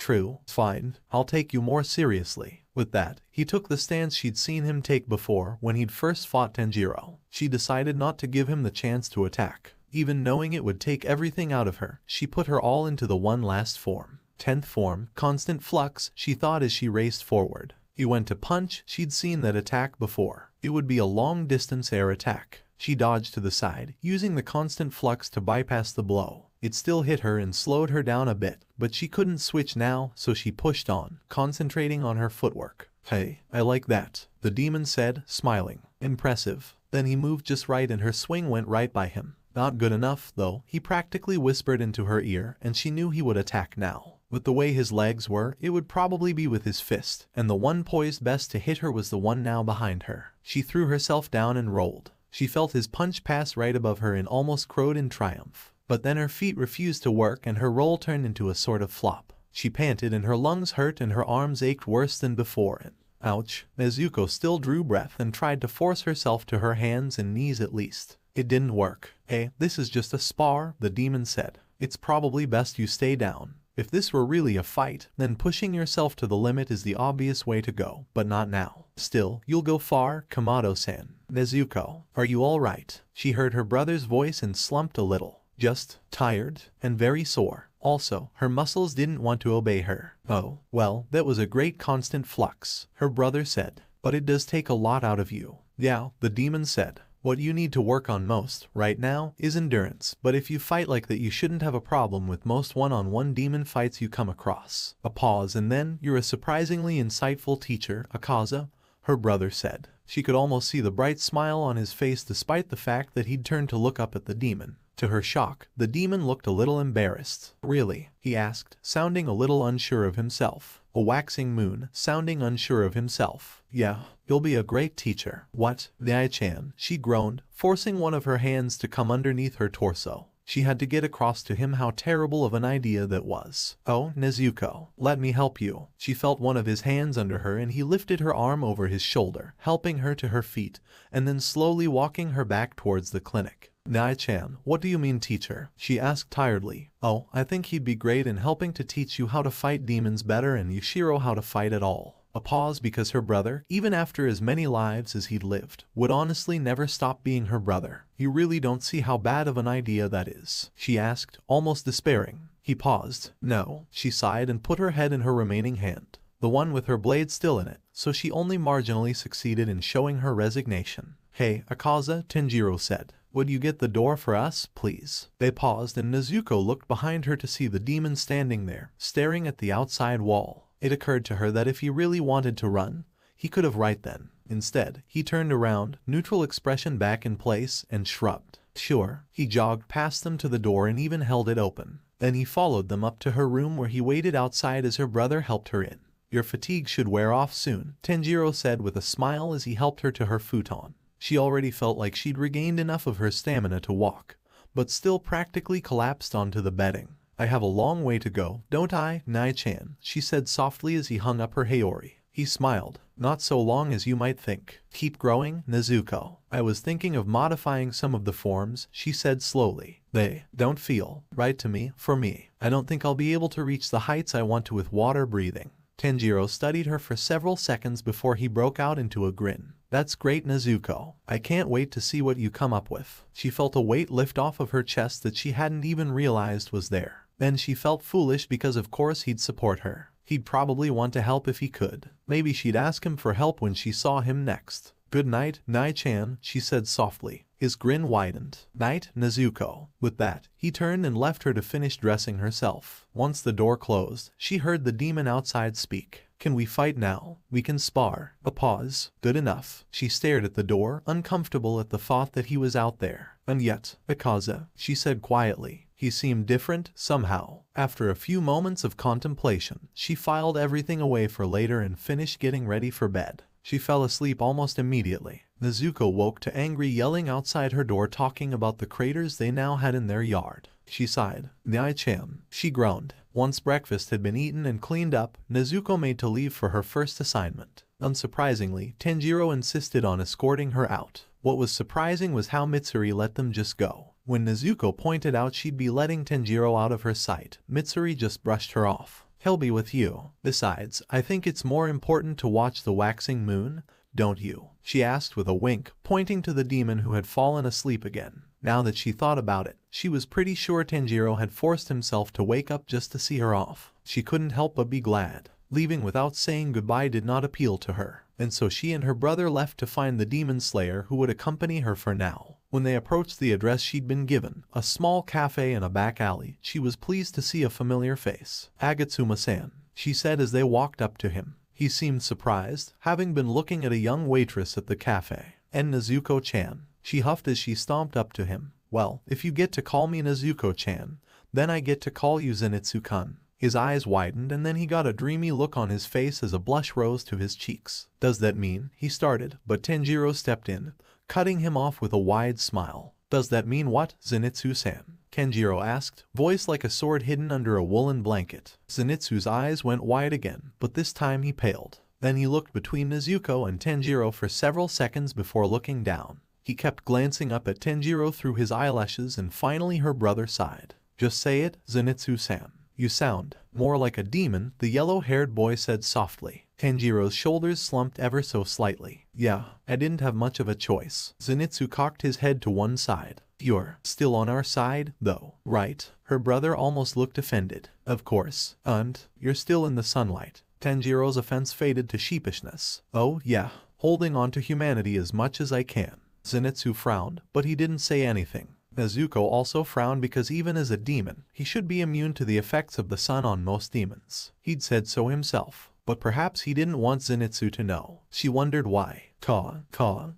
fine, I'll take you more seriously." With that, he took the stance she'd seen him take before when he'd first fought Tanjiro. She decided not to give him the chance to attack. Even knowing it would take everything out of her, she put her all into the one last form. 10th form, constant flux, she thought as she raced forward. He went to punch, she'd seen that attack before. It would be a long-distance air attack. She dodged to the side, using the constant flux to bypass the blow. It still hit her and slowed her down a bit, but she couldn't switch now, so she pushed on, concentrating on her footwork. "Hey, I like that," the demon said, smiling. "Impressive." Then he moved just right and her swing went right by him. "Not good enough, though," he practically whispered into her ear, and she knew he would attack now. With the way his legs were, it would probably be with his fist, and the one poised best to hit her was the one now behind her. She threw herself down and rolled. She felt his punch pass right above her and almost crowed in triumph. But then her feet refused to work and her roll turned into a sort of flop. She panted and her lungs hurt and her arms ached worse than before. And ouch. Nezuko still drew breath and tried to force herself to her hands and knees at least. It didn't work. Hey, this is just a spar, the demon said. It's probably best you stay down. If this were really a fight, then pushing yourself to the limit is the obvious way to go, but not now. Still, you'll go far, Kamado-san. Nezuko, are you alright? She heard her brother's voice and slumped a little. Just tired and very sore. Also, her muscles didn't want to obey her. Oh, well, that was a great constant flux, her brother said. But it does take a lot out of you. Yeah, the demon said. What you need to work on most, right now, is endurance. But if you fight like that, you shouldn't have a problem with most one-on-one demon fights you come across. A pause, and then, you're a surprisingly insightful teacher, Akaza, her brother said. She could almost see the bright smile on his face despite the fact that he'd turned to look up at the demon. To her shock, the demon looked a little embarrassed. Really? He asked, sounding a little unsure of himself. A waxing moon, sounding unsure of himself. Yeah, you'll be a great teacher. What? Dai-chan, she groaned, forcing one of her hands to come underneath her torso. She had to get across to him how terrible of an idea that was. Oh, Nezuko, let me help you. She felt one of his hands under her and he lifted her arm over his shoulder, helping her to her feet, and then slowly walking her back towards the clinic. Dai-chan, what do you mean teacher? She asked tiredly. Oh, I think he'd be great in helping to teach you how to fight demons better and Yushiro how to fight at all. A pause because her brother, even after as many lives as he'd lived, would honestly never stop being her brother. You really don't see how bad of an idea that is? She asked, almost despairing. He paused. No, she sighed and put her head in her remaining hand, the one with her blade still in it, so she only marginally succeeded in showing her resignation. Hey, Akaza, Tanjiro said. Would you get the door for us, please? They paused and Nezuko looked behind her to see the demon standing there, staring at the outside wall. It occurred to her that if he really wanted to run, he could have right then. Instead, he turned around, neutral expression back in place, and shrugged. Sure. He jogged past them to the door and even held it open. Then he followed them up to her room where he waited outside as her brother helped her in. Your fatigue should wear off soon, Tanjiro said with a smile as he helped her to her futon. She already felt like she'd regained enough of her stamina to walk, but still practically collapsed onto the bedding. I have a long way to go, don't I, Nai-chan? She said softly as he hung up her Haori. He smiled. Not so long as you might think. Keep growing, Nezuko. I was thinking of modifying some of the forms, she said slowly. They don't feel right to me. For me, I don't think I'll be able to reach the heights I want to with water breathing. Tanjiro studied her for several seconds before he broke out into a grin. That's great, Nezuko. I can't wait to see what you come up with. She felt a weight lift off of her chest that she hadn't even realized was there. Then she felt foolish because of course he'd support her. He'd probably want to help if he could. Maybe she'd ask him for help when she saw him next. Good night, Nai-chan, she said softly. His grin widened. Night, Nezuko. With that, he turned and left her to finish dressing herself. Once the door closed, she heard the demon outside speak. Can we fight now? We can spar. A pause. Good enough. She stared at the door, uncomfortable at the thought that he was out there. And yet, Akaza, she said quietly. He seemed different, somehow. After a few moments of contemplation, she filed everything away for later and finished getting ready for bed. She fell asleep almost immediately. Nezuko woke to angry yelling outside her door talking about the craters they now had in their yard. She sighed. Nai-chan, she groaned. Once breakfast had been eaten and cleaned up, Nezuko made to leave for her first assignment. Unsurprisingly, Tanjiro insisted on escorting her out. What was surprising was how Mitsuri let them just go. When Nezuko pointed out she'd be letting Tanjiro out of her sight, Mitsuri just brushed her off. He'll be with you. Besides, I think it's more important to watch the waxing moon, don't you? She asked with a wink, pointing to the demon who had fallen asleep again. Now that she thought about it, she was pretty sure Tanjiro had forced himself to wake up just to see her off. She couldn't help but be glad. Leaving without saying goodbye did not appeal to her, and so she and her brother left to find the demon slayer who would accompany her for now. When they approached the address she'd been given, a small cafe in a back alley, she was pleased to see a familiar face. Agatsuma-san, she said as they walked up to him. He seemed surprised, having been looking at a young waitress at the cafe. And Nezuko-chan, she huffed as she stomped up to him. Well, if you get to call me Nezuko-chan, then I get to call you Zenitsu-kun. His eyes widened and then he got a dreamy look on his face as a blush rose to his cheeks. Does that mean? He started, but Tanjiro stepped in, cutting him off with a wide smile. Does that mean what, Zenitsu-san? Tanjiro asked, voice like a sword hidden under a woolen blanket. Zenitsu's eyes went wide again, but this time he paled. Then he looked between Nezuko and Tanjiro for several seconds before looking down. He kept glancing up at Tanjiro through his eyelashes and finally her brother sighed. Just say it, Zenitsu-san. You sound more like a demon, the yellow-haired boy said softly. Tanjiro's shoulders slumped ever so slightly. Yeah, I didn't have much of a choice. Zenitsu cocked his head to one side. You're still on our side, though, right? Her brother almost looked offended. Of course. And you're still in the sunlight. Tanjiro's offense faded to sheepishness. Oh, yeah. Holding on to humanity as much as I can. Zenitsu frowned, but he didn't say anything. Nezuko also frowned because even as a demon, he should be immune to the effects of the sun on most demons. He'd said so himself, but perhaps he didn't want Zenitsu to know. She wondered why.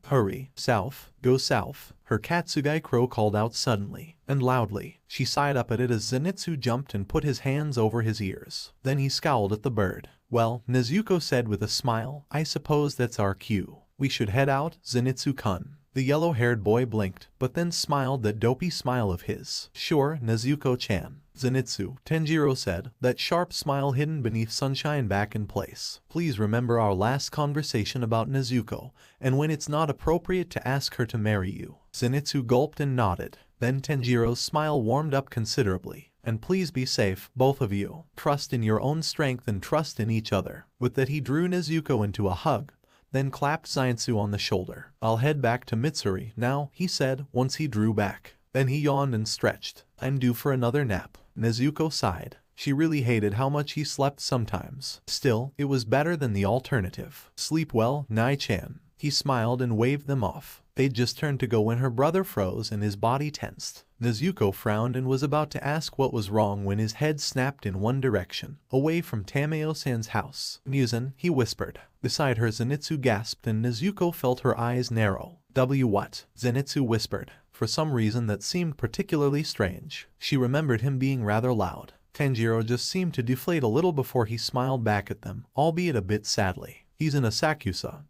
Hurry, south, go south. Her Katsugai crow called out suddenly and loudly. She sighed up at it as Zenitsu jumped and put his hands over his ears. Then he scowled at the bird. Well, Nezuko said with a smile, I suppose that's our cue. We should head out, Zenitsu-kun. The yellow-haired boy blinked, but then smiled that dopey smile of his. Sure, Nezuko-chan. Zenitsu, Tanjiro said, that sharp smile hidden beneath sunshine back in place. Please remember our last conversation about Nezuko, and when it's not appropriate to ask her to marry you. Zenitsu gulped and nodded. Then Tanjiro's smile warmed up considerably. And please be safe, both of you. Trust in your own strength and trust in each other. With that he drew Nezuko into a hug, then clapped Zenitsu on the shoulder. I'll head back to Mitsuri now, he said, once he drew back. Then he yawned and stretched. I'm due for another nap. Nezuko sighed. She really hated how much he slept sometimes. Still, it was better than the alternative. Sleep well, Nai-chan. He smiled and waved them off. They'd just turned to go when her brother froze and his body tensed. Nezuko frowned and was about to ask what was wrong when his head snapped in one direction, away from Tameo-san's house. Muzan, he whispered. Beside her Zenitsu gasped and Nezuko felt her eyes narrow. What? Zenitsu whispered. For some reason that seemed particularly strange. She remembered him being rather loud. Tanjiro just seemed to deflate a little before he smiled back at them, albeit a bit sadly. He's in Asakusa.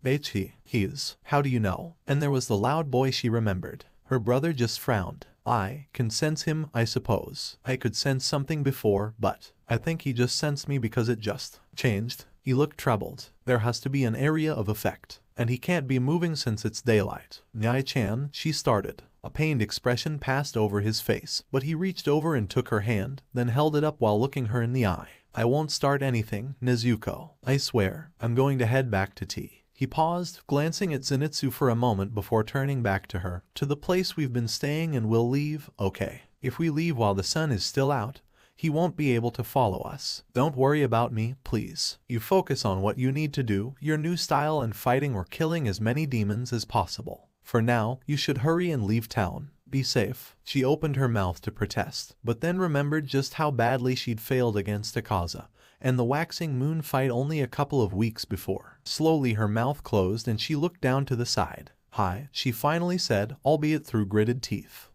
He's. How do you know? And there was the loud boy she remembered. Her brother just frowned. I can sense him, I suppose. I could sense something before, but I think he just sensed me because it just changed. He looked troubled. There has to be an area of effect, and he can't be moving since it's daylight. Nyai-chan, she started. A pained expression passed over his face, but he reached over and took her hand, then held it up while looking her in the eye. I won't start anything, Nezuko. I swear. I'm going to head back to tea. He paused, glancing at Zenitsu for a moment before turning back to her. To the place we've been staying and we'll leave, okay. If we leave while the sun is still out, he won't be able to follow us. Don't worry about me, please. You focus on what you need to do, your new style and fighting or killing as many demons as possible. For now, you should hurry and leave town. Be safe. She opened her mouth to protest, but then remembered just how badly she'd failed against Akaza and the waxing moon fight only a couple of weeks before. Slowly her mouth closed and she looked down to the side. Hi, she finally said, albeit through gritted teeth.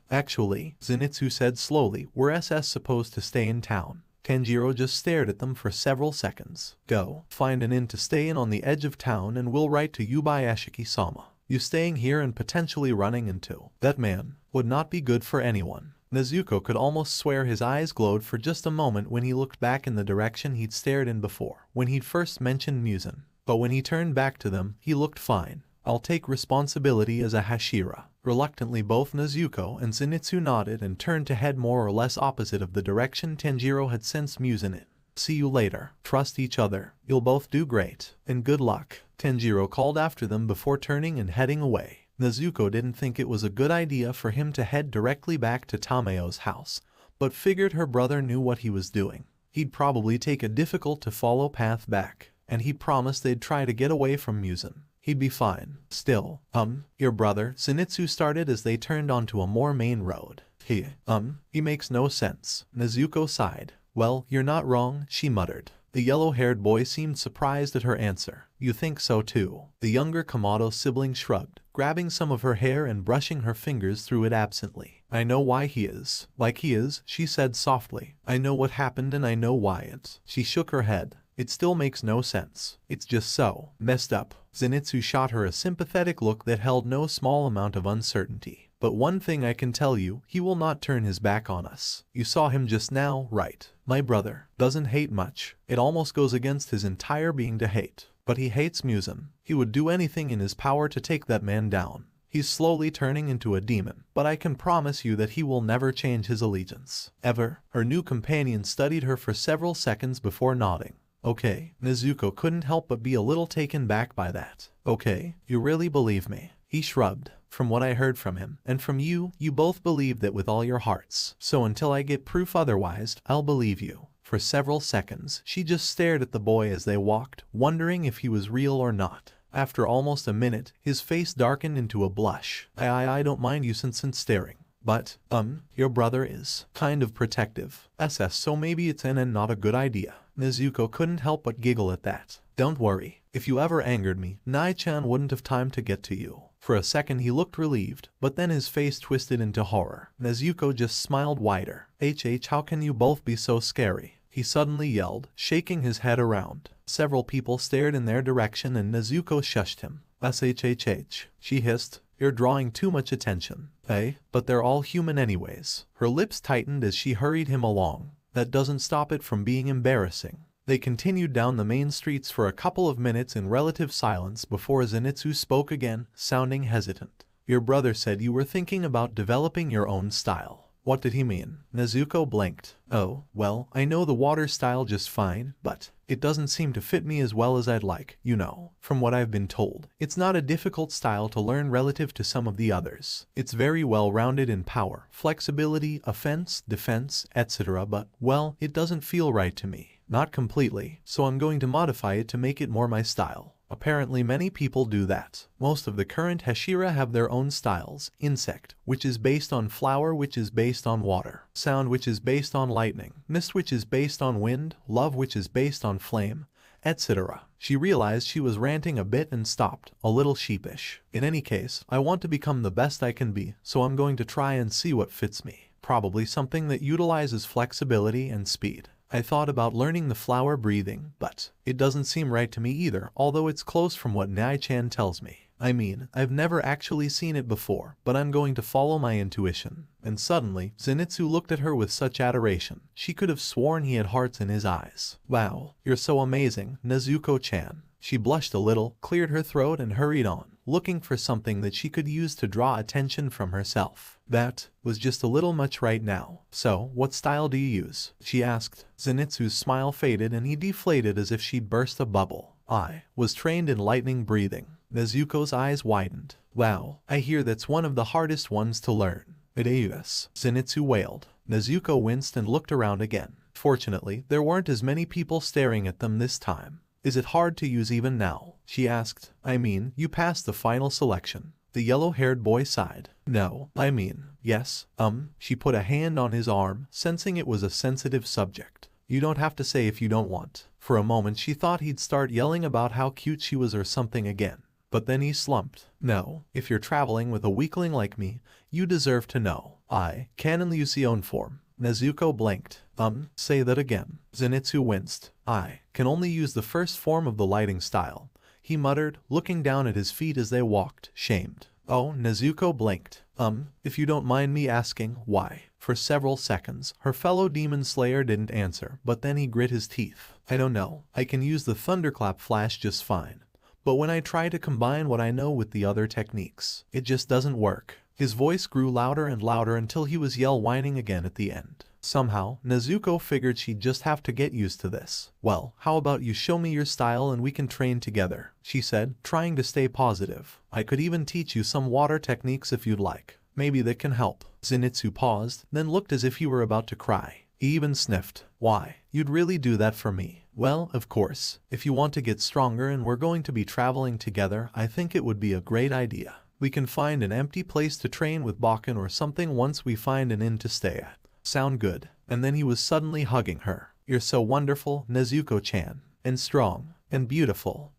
Actually, Zenitsu said slowly, we're supposed to stay in town. Tanjiro just stared at them for several seconds. Go, find an inn to stay in on the edge of town and we'll write to Yubayashiki-sama. You staying here and potentially running into that man would not be good for anyone. Nezuko could almost swear his eyes glowed for just a moment when he looked back in the direction he'd stared in before, when he'd first mentioned Muzan. But when he turned back to them, he looked fine. I'll take responsibility as a Hashira. Reluctantly both Nezuko and Zenitsu nodded and turned to head more or less opposite of the direction Tanjiro had sensed Muzan in. See you later. Trust each other. You'll both do great. And good luck. Tanjiro called after them before turning and heading away. Nezuko didn't think it was a good idea for him to head directly back to Tameo's house, but figured her brother knew what he was doing. He'd probably take a difficult-to-follow path back, and he promised they'd try to get away from Muzan. He'd be fine. Still, your brother, Zenitsu started as they turned onto a more main road. He makes no sense. Nezuko sighed. Well, you're not wrong, she muttered. The yellow-haired boy seemed surprised at her answer. You think so too? The younger Kamado sibling shrugged, grabbing some of her hair and brushing her fingers through it absently. I know why he is. Like he is, she said softly. I know what happened and I know why it's. She shook her head. It still makes no sense. It's just so messed up. Zenitsu shot her a sympathetic look that held no small amount of uncertainty. But one thing I can tell you, he will not turn his back on us. You saw him just now, right? My brother doesn't hate much. It almost goes against his entire being to hate. But he hates Muzan. He would do anything in his power to take that man down. He's slowly turning into a demon, but I can promise you that he will never change his allegiance. Ever. Her new companion studied her for several seconds before nodding. Okay. Nezuko couldn't help but be a little taken back by that. Okay, you really believe me? He shrugged. From what I heard from him, and from you, you both believe that with all your hearts. So until I get proof otherwise, I'll believe you. For several seconds, she just stared at the boy as they walked, wondering if he was real or not. After almost a minute, his face darkened into a blush. I don't mind you since staring. But, your brother is kind of protective. So maybe it's in and not a good idea. Nezuko couldn't help but giggle at that. Don't worry. If you ever angered me, Nai-chan wouldn't have time to get to you. For a second he looked relieved, but then his face twisted into horror. Nezuko just smiled wider. How can you both be so scary? He suddenly yelled, shaking his head around. Several people stared in their direction and Nezuko shushed him. She hissed. You're drawing too much attention. But they're all human anyways. Her lips tightened as she hurried him along. That doesn't stop it from being embarrassing. They continued down the main streets for a couple of minutes in relative silence before Zenitsu spoke again, sounding hesitant. Your brother said you were thinking about developing your own style. What did he mean? Nezuko blinked. Oh, well, I know the water style just fine, but it doesn't seem to fit me as well as I'd like, you know. From what I've been told, it's not a difficult style to learn relative to some of the others. It's very well rounded in power, flexibility, offense, defense, etc. But, well, it doesn't feel right to me. Not completely, so I'm going to modify it to make it more my style. Apparently many people do that. Most of the current Hashira have their own styles. Insect, which is based on flower, which is based on water. Sound, which is based on lightning. Mist, which is based on wind. Love, which is based on flame, etc. She realized she was ranting a bit and stopped, a little sheepish. In any case, I want to become the best I can be, so I'm going to try and see what fits me. Probably something that utilizes flexibility and speed. I thought about learning the flower breathing, but it doesn't seem right to me either, although it's close from what Nai-chan tells me. I mean, I've never actually seen it before, but I'm going to follow my intuition. And suddenly, Zenitsu looked at her with such adoration. She could have sworn he had hearts in his eyes. Wow, you're so amazing, Nezuko-chan. She blushed a little, cleared her throat and hurried on, looking for something that she could use to draw attention from herself. That was just a little much right now. So, what style do you use? She asked. Zenitsu's smile faded and he deflated as if she'd burst a bubble. I was trained in lightning breathing. Nezuko's eyes widened. Wow, I hear that's one of the hardest ones to learn. It is, Zenitsu wailed. Nezuko winced and looked around again. Fortunately, there weren't as many people staring at them this time. Is it hard to use even now? She asked. I mean, you passed the final selection. The yellow-haired boy sighed. No, I mean, yes, She put a hand on his arm, sensing it was a sensitive subject. You don't have to say if you don't want. For a moment she thought he'd start yelling about how cute she was or something again. But then he slumped. No, if you're traveling with a weakling like me, you deserve to know. I can in Lucione form. Nezuko blinked. Say that again. Zenitsu winced. I can only use the first form of the lighting style, he muttered, looking down at his feet as they walked, shamed. Oh, Nezuko blinked. If you don't mind me asking, why? For several seconds, her fellow demon slayer didn't answer, but then he grit his teeth. I don't know. I can use the thunderclap flash just fine. But when I try to combine what I know with the other techniques, it just doesn't work. His voice grew louder and louder until he was whining again at the end. Somehow, Nezuko figured she'd just have to get used to this. Well, how about you show me your style and we can train together, she said, trying to stay positive. I could even teach you some water techniques if you'd like. Maybe that can help. Zenitsu paused, then looked as if he were about to cry. He even sniffed. Why? You'd really do that for me? Well, of course. If you want to get stronger and we're going to be traveling together, I think it would be a great idea. We can find an empty place to train with Bakken or something once we find an inn to stay at. Sound good? And then he was suddenly hugging her. You're so wonderful, Nezuko-chan. And strong. And beautiful.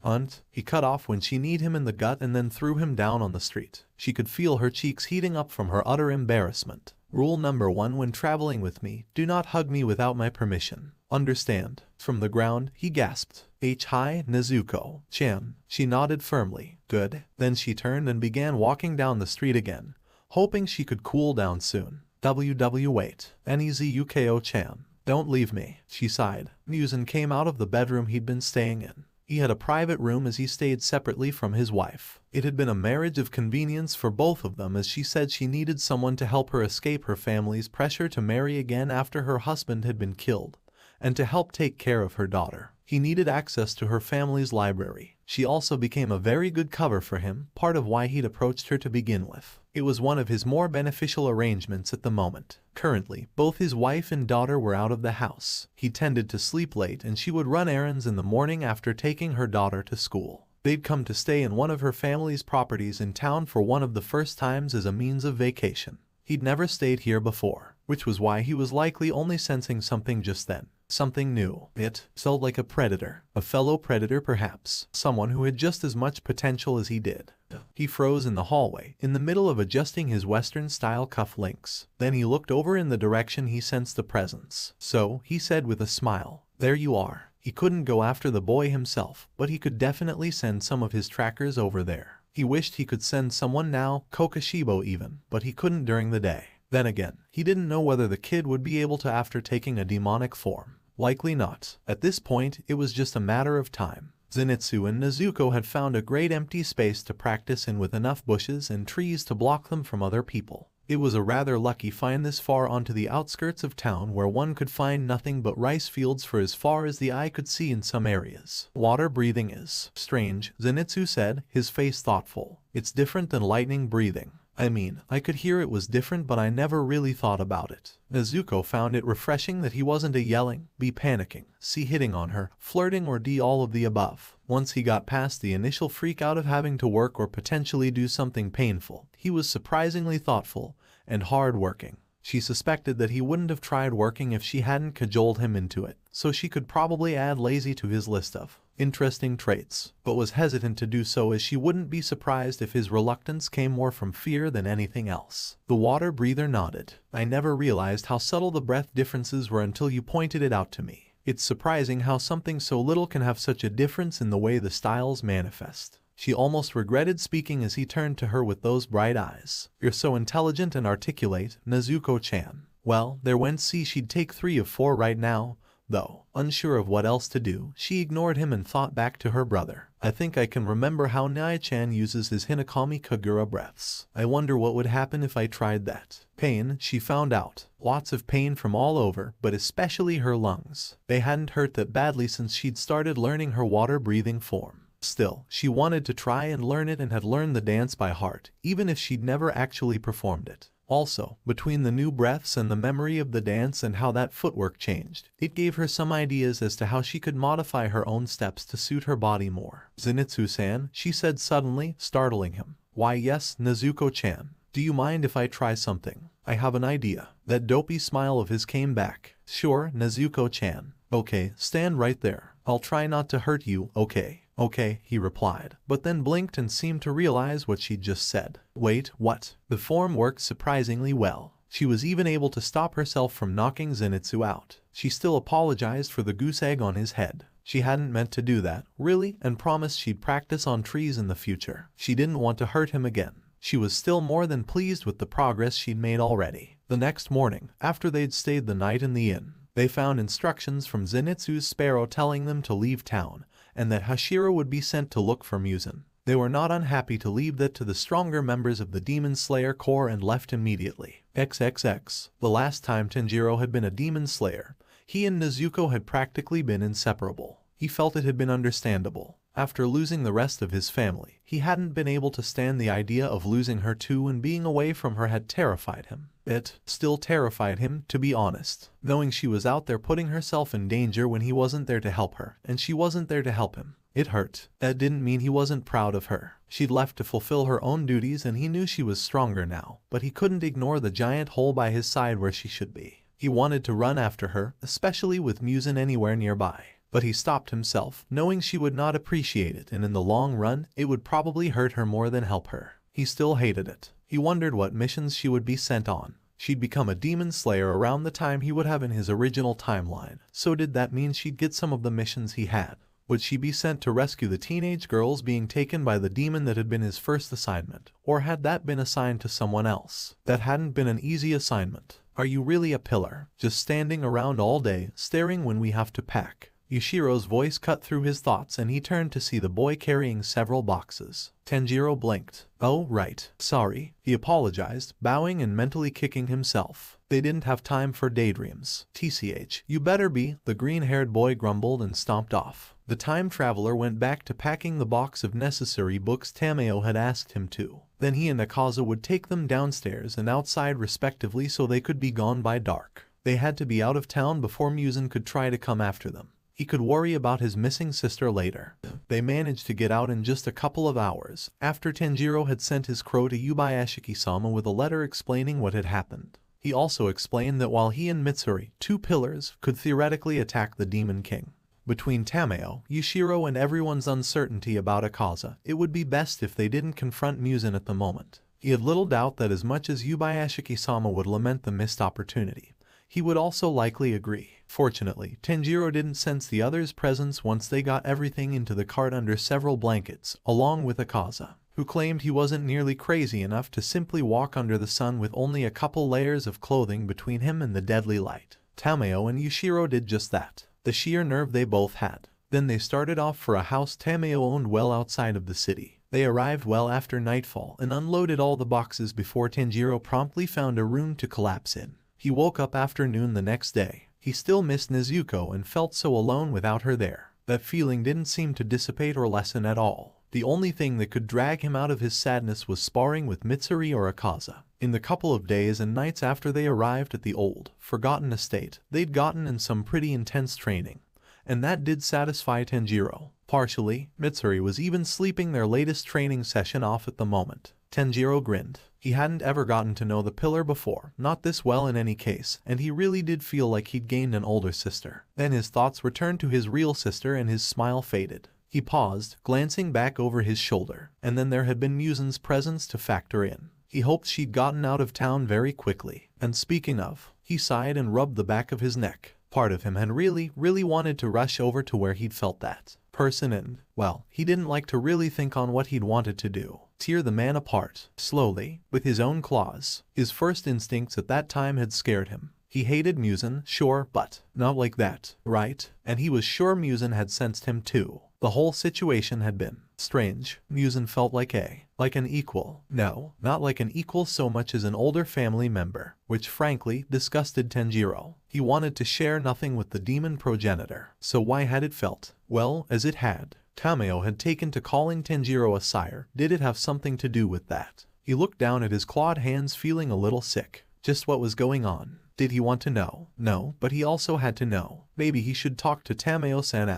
He cut off when she kneed him in the gut and then threw him down on the street. She could feel her cheeks heating up from her utter embarrassment. Rule number 1 when traveling with me, do not hug me without my permission. Understand? From the ground, he gasped. Hi, Nezuko-chan. She nodded firmly. Good. Then she turned and began walking down the street again, hoping she could cool down soon. Wait. Nezuko-chan. Don't leave me, she sighed. Muzan came out of the bedroom he'd been staying in. He had a private room as he stayed separately from his wife. It had been a marriage of convenience for both of them, as she said she needed someone to help her escape her family's pressure to marry again after her husband had been killed, and to help take care of her daughter. He needed access to her family's library. She also became a very good cover for him, part of why he'd approached her to begin with. It was one of his more beneficial arrangements at the moment. Currently, both his wife and daughter were out of the house. He tended to sleep late and she would run errands in the morning after taking her daughter to school. They'd come to stay in one of her family's properties in town for one of the first times as a means of vacation. He'd never stayed here before, which was why he was likely only sensing something just then. Something new. It felt like a predator. A fellow predator perhaps. Someone who had just as much potential as he did. He froze in the hallway, in the middle of adjusting his Western-style cufflinks. Then he looked over in the direction he sensed the presence. So, he said with a smile, "There you are." He couldn't go after the boy himself, but he could definitely send some of his trackers over there. He wished he could send someone now, Kokoshibo even, but he couldn't during the day. Then again, he didn't know whether the kid would be able to after taking a demonic form. Likely not. At this point, it was just a matter of time. Zenitsu and Nezuko had found a great empty space to practice in with enough bushes and trees to block them from other people. It was a rather lucky find this far onto the outskirts of town where one could find nothing but rice fields for as far as the eye could see in some areas. Water breathing is strange, Zenitsu said, his face thoughtful. It's different than lightning breathing. I mean, I could hear it was different, but I never really thought about it. Nezuko found it refreshing that he wasn't a yelling, B panicking, C hitting on her, flirting, or D all of the above. Once he got past the initial freak out of having to work or potentially do something painful, he was surprisingly thoughtful and hard-working. She suspected that he wouldn't have tried working if she hadn't cajoled him into it, so she could probably add lazy to his list of interesting traits, but was hesitant to do so as she wouldn't be surprised if his reluctance came more from fear than anything else. The water breather nodded. I never realized how subtle the breath differences were until you pointed it out to me. It's surprising how something so little can have such a difference in the way the styles manifest. She almost regretted speaking as he turned to her with those bright eyes. You're so intelligent and articulate, Nezuko-chan. Well, there went see she'd take 3 of 4 right now. Though, unsure of what else to do, she ignored him and thought back to her brother. I think I can remember how Nai-chan uses his Hinakami Kagura breaths. I wonder what would happen if I tried that. Pain, she found out. Lots of pain from all over, but especially her lungs. They hadn't hurt that badly since she'd started learning her water-breathing form. Still, she wanted to try and learn it and had learned the dance by heart, even if she'd never actually performed it. Also, between the new breaths and the memory of the dance and how that footwork changed, it gave her some ideas as to how she could modify her own steps to suit her body more. Zenitsu-san, she said suddenly, startling him. Why yes, Nezuko-chan. Do you mind if I try something? I have an idea. That dopey smile of his came back. Sure, Nezuko-chan. Okay, stand right there. I'll try not to hurt you, okay? Okay, he replied, but then blinked and seemed to realize what she'd just said. Wait, what? The form worked surprisingly well. She was even able to stop herself from knocking Zenitsu out. She still apologized for the goose egg on his head. She hadn't meant to do that, really, and promised she'd practice on trees in the future. She didn't want to hurt him again. She was still more than pleased with the progress she'd made already. The next morning, after they'd stayed the night in the inn, they found instructions from Zenitsu's sparrow telling them to leave town, and that Hashira would be sent to look for Muzan. They were not unhappy to leave that to the stronger members of the Demon Slayer Corps and left immediately. XXX. The last time Tanjiro had been a Demon Slayer, he and Nezuko had practically been inseparable. He felt it had been understandable. After losing the rest of his family, he hadn't been able to stand the idea of losing her too, and being away from her had terrified him. It still terrified him, to be honest, knowing she was out there putting herself in danger when he wasn't there to help her, and she wasn't there to help him. It hurt. That didn't mean he wasn't proud of her. She'd left to fulfill her own duties and he knew she was stronger now, but he couldn't ignore the giant hole by his side where she should be. He wanted to run after her, especially with Muzan anywhere nearby. But he stopped himself, knowing she would not appreciate it, and in the long run, it would probably hurt her more than help her. He still hated it. He wondered what missions she would be sent on. She'd become a demon slayer around the time he would have in his original timeline, so did that mean she'd get some of the missions he had? Would she be sent to rescue the teenage girls being taken by the demon that had been his first assignment, or had that been assigned to someone else? That hadn't been an easy assignment. Are you really a pillar, just standing around all day, staring when we have to pack? Yushiro's voice cut through his thoughts and he turned to see the boy carrying several boxes. Tanjiro blinked. Oh, right. Sorry. He apologized, bowing and mentally kicking himself. They didn't have time for daydreams. TCH, you better be, the green-haired boy grumbled and stomped off. The time traveler went back to packing the box of necessary books Tameo had asked him to. Then he and Akaza would take them downstairs and outside respectively so they could be gone by dark. They had to be out of town before Muzan could try to come after them. He could worry about his missing sister later. They managed to get out in just a couple of hours, after Tanjiro had sent his crow to Yubayashiki-sama with a letter explaining what had happened. He also explained that while he and Mitsuri, two pillars, could theoretically attack the Demon King, between Tameo, Yushiro and everyone's uncertainty about Akaza, it would be best if they didn't confront Muzan at the moment. He had little doubt that as much as Yubayashiki-sama would lament the missed opportunity, he would also likely agree. Fortunately, Tanjiro didn't sense the other's presence once they got everything into the cart under several blankets, along with Akaza, who claimed he wasn't nearly crazy enough to simply walk under the sun with only a couple layers of clothing between him and the deadly light. Tameo and Yushiro did just that. The sheer nerve they both had. Then they started off for a house Tameo owned well outside of the city. They arrived well after nightfall and unloaded all the boxes before Tanjiro promptly found a room to collapse in. He woke up after noon the next day. He still missed Nezuko and felt so alone without her there. That feeling didn't seem to dissipate or lessen at all. The only thing that could drag him out of his sadness was sparring with Mitsuri or Akaza. In the couple of days and nights after they arrived at the old, forgotten estate, they'd gotten in some pretty intense training. And that did satisfy Tanjiro. Partially, Mitsuri was even sleeping their latest training session off at the moment. Tanjiro grinned. He hadn't ever gotten to know the pillar before, not this well in any case, and he really did feel like he'd gained an older sister. Then his thoughts returned to his real sister and his smile faded. He paused, glancing back over his shoulder, and then there had been Muzan's presence to factor in. He hoped she'd gotten out of town very quickly. And speaking of, he sighed and rubbed the back of his neck. Part of him had really wanted to rush over to where he'd felt that person and, well, he didn't like to really think on what he'd wanted to do. Tear the man apart, slowly, with his own claws. His first instincts at that time had scared him. He hated Muzan, sure, but not like that, right? And he was sure Muzan had sensed him too. The whole situation had been strange. Muzan felt like an equal. No, not like an equal so much as an older family member, which frankly disgusted Tanjiro. He wanted to share nothing with the demon progenitor. So why had it felt? Well, as it had. Tameo had taken to calling Tanjiro a sire. Did it have something to do with that? He looked down at his clawed hands feeling a little sick. Just what was going on? Did he want to know? No, but he also had to know. Maybe he should talk to Tameo-san.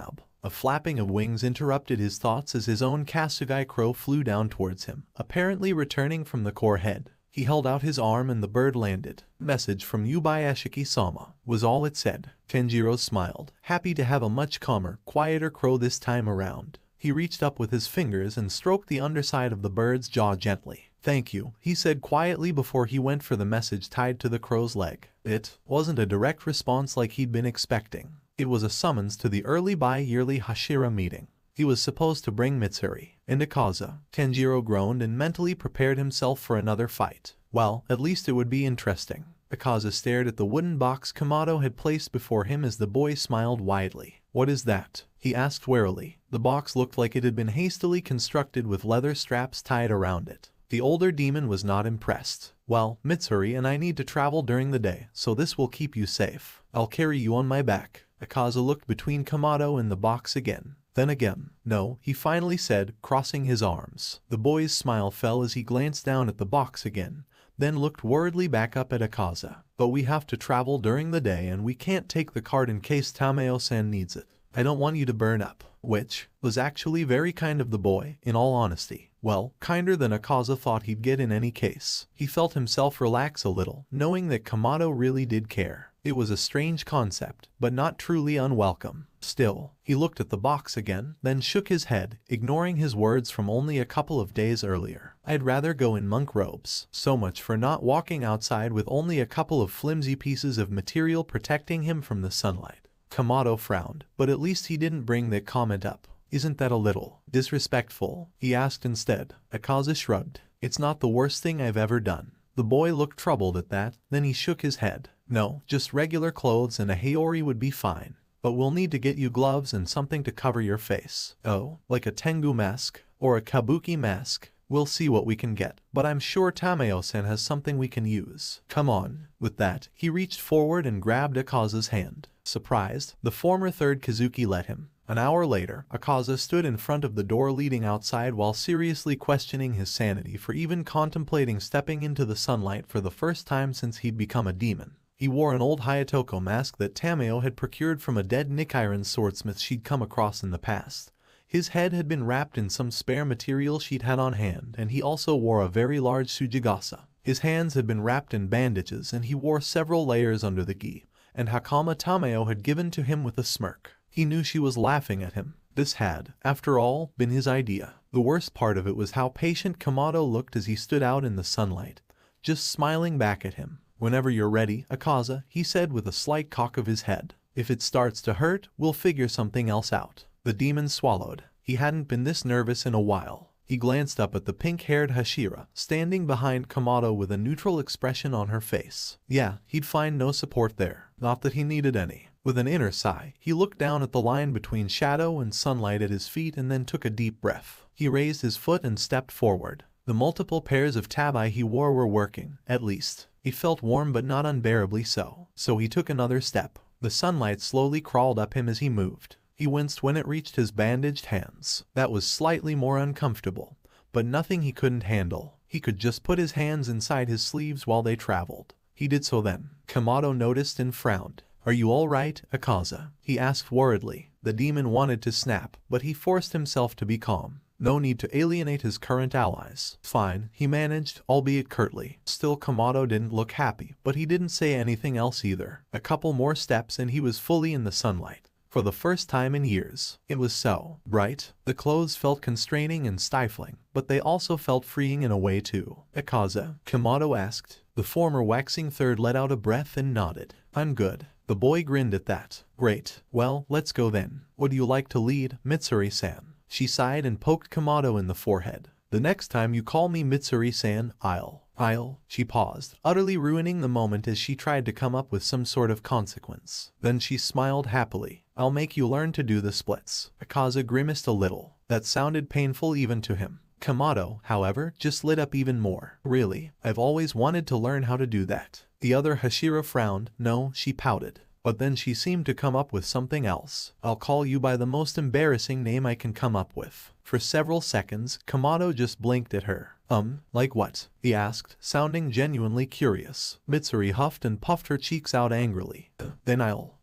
A flapping of wings interrupted his thoughts as his own Kasugai crow flew down towards him, apparently returning from the core head. He held out his arm and the bird landed. Message from Yubayashiki-sama was all it said. Tanjiro smiled, happy to have a much calmer, quieter crow this time around. He reached up with his fingers and stroked the underside of the bird's jaw gently. Thank you, he said quietly before he went for the message tied to the crow's leg. It wasn't a direct response like he'd been expecting. It was a summons to the early bi-yearly Hashira meeting. He was supposed to bring Mitsuri and Akaza. Tanjiro groaned and mentally prepared himself for another fight. Well, at least it would be interesting. Akaza stared at the wooden box Kamado had placed before him as the boy smiled widely. What is that? He asked warily. The box looked like it had been hastily constructed with leather straps tied around it. The older demon was not impressed. Well, Mitsuri and I need to travel during the day, so this will keep you safe. I'll carry you on my back. Akaza looked between Kamado and the box again. Then again. No, he finally said, crossing his arms. The boy's smile fell as he glanced down at the box again, then looked worriedly back up at Akaza. But we have to travel during the day and we can't take the cart in case Tameo-san needs it. I don't want you to burn up. Which was actually very kind of the boy, in all honesty. Well, kinder than Akaza thought he'd get in any case. He felt himself relax a little, knowing that Kamado really did care. It was a strange concept, but not truly unwelcome. Still, he looked at the box again, then shook his head, ignoring his words from only a couple of days earlier. I'd rather go in monk robes. So much for not walking outside with only a couple of flimsy pieces of material protecting him from the sunlight. Kamado frowned, but at least he didn't bring that comment up. Isn't that a little disrespectful? He asked instead. Akaza shrugged. It's not the worst thing I've ever done. The boy looked troubled at that, then he shook his head. No, just regular clothes and a haori would be fine. but we'll need to get you gloves and something to cover your face. Oh, like a Tengu mask? Or a Kabuki mask? We'll see what we can get, but I'm sure Tameo-san has something we can use. Come on. With that, he reached forward and grabbed Akaza's hand. Surprised, the former third Kazuki let him. An hour later, Akaza stood in front of the door leading outside while seriously questioning his sanity for even contemplating stepping into the sunlight for the first time since he'd become a demon. He wore an old Hayatoko mask that Tameo had procured from a dead Nichiren swordsmith she'd come across in the past. His head had been wrapped in some spare material she'd had on hand, and he also wore a very large tsujigasa. His hands had been wrapped in bandages, and he wore several layers under the gi, and Hakama Tameo had given to him with a smirk. He knew she was laughing at him. This had, after all, been his idea. The worst part of it was how patient Kamado looked as he stood out in the sunlight, just smiling back at him. Whenever you're ready, Akaza, he said with a slight cock of his head. If it starts to hurt, we'll figure something else out. The demon swallowed. He hadn't been this nervous in a while. He glanced up at the pink-haired Hashira, standing behind Kamado with a neutral expression on her face. Yeah, he'd find no support there. Not that he needed any. With an inner sigh, he looked down at the line between shadow and sunlight at his feet and then took a deep breath. He raised his foot and stepped forward. The multiple pairs of tabi he wore were working, at least. He felt warm but not unbearably so. So he took another step. The sunlight slowly crawled up him as he moved. He winced when it reached his bandaged hands. That was slightly more uncomfortable, but nothing he couldn't handle. He could just put his hands inside his sleeves while they traveled. He did so then. Kamado noticed and frowned. Are you all right, Akaza? He asked worriedly. The demon wanted to snap, but he forced himself to be calm. No need to alienate his current allies. Fine, he managed, albeit curtly. Still, Kamado didn't look happy, but he didn't say anything else either. A couple more steps and he was fully in the sunlight. For the first time in years. It was so bright. The clothes felt constraining and stifling, but they also felt freeing in a way too. Akaza? Kamado asked. The former waxing third let out a breath and nodded. I'm good. The boy grinned at that. Great. Well, let's go then. Would you like to lead, Mitsuri-san? She sighed and poked Kamado in the forehead. The next time you call me Mitsuri-san, I'll. She paused, utterly ruining the moment as she tried to come up with some sort of consequence. Then she smiled happily. I'll make you learn to do the splits. Akaza grimaced a little. That sounded painful even to him. Kamado, however, just lit up even more. Really, I've always wanted to learn how to do that. The other Hashira frowned. No, she pouted. But then she seemed to come up with something else. I'll call you by the most embarrassing name I can come up with. For several seconds, Kamado just blinked at her. Like what? He asked, sounding genuinely curious. Mitsuri huffed and puffed her cheeks out angrily. Then I'll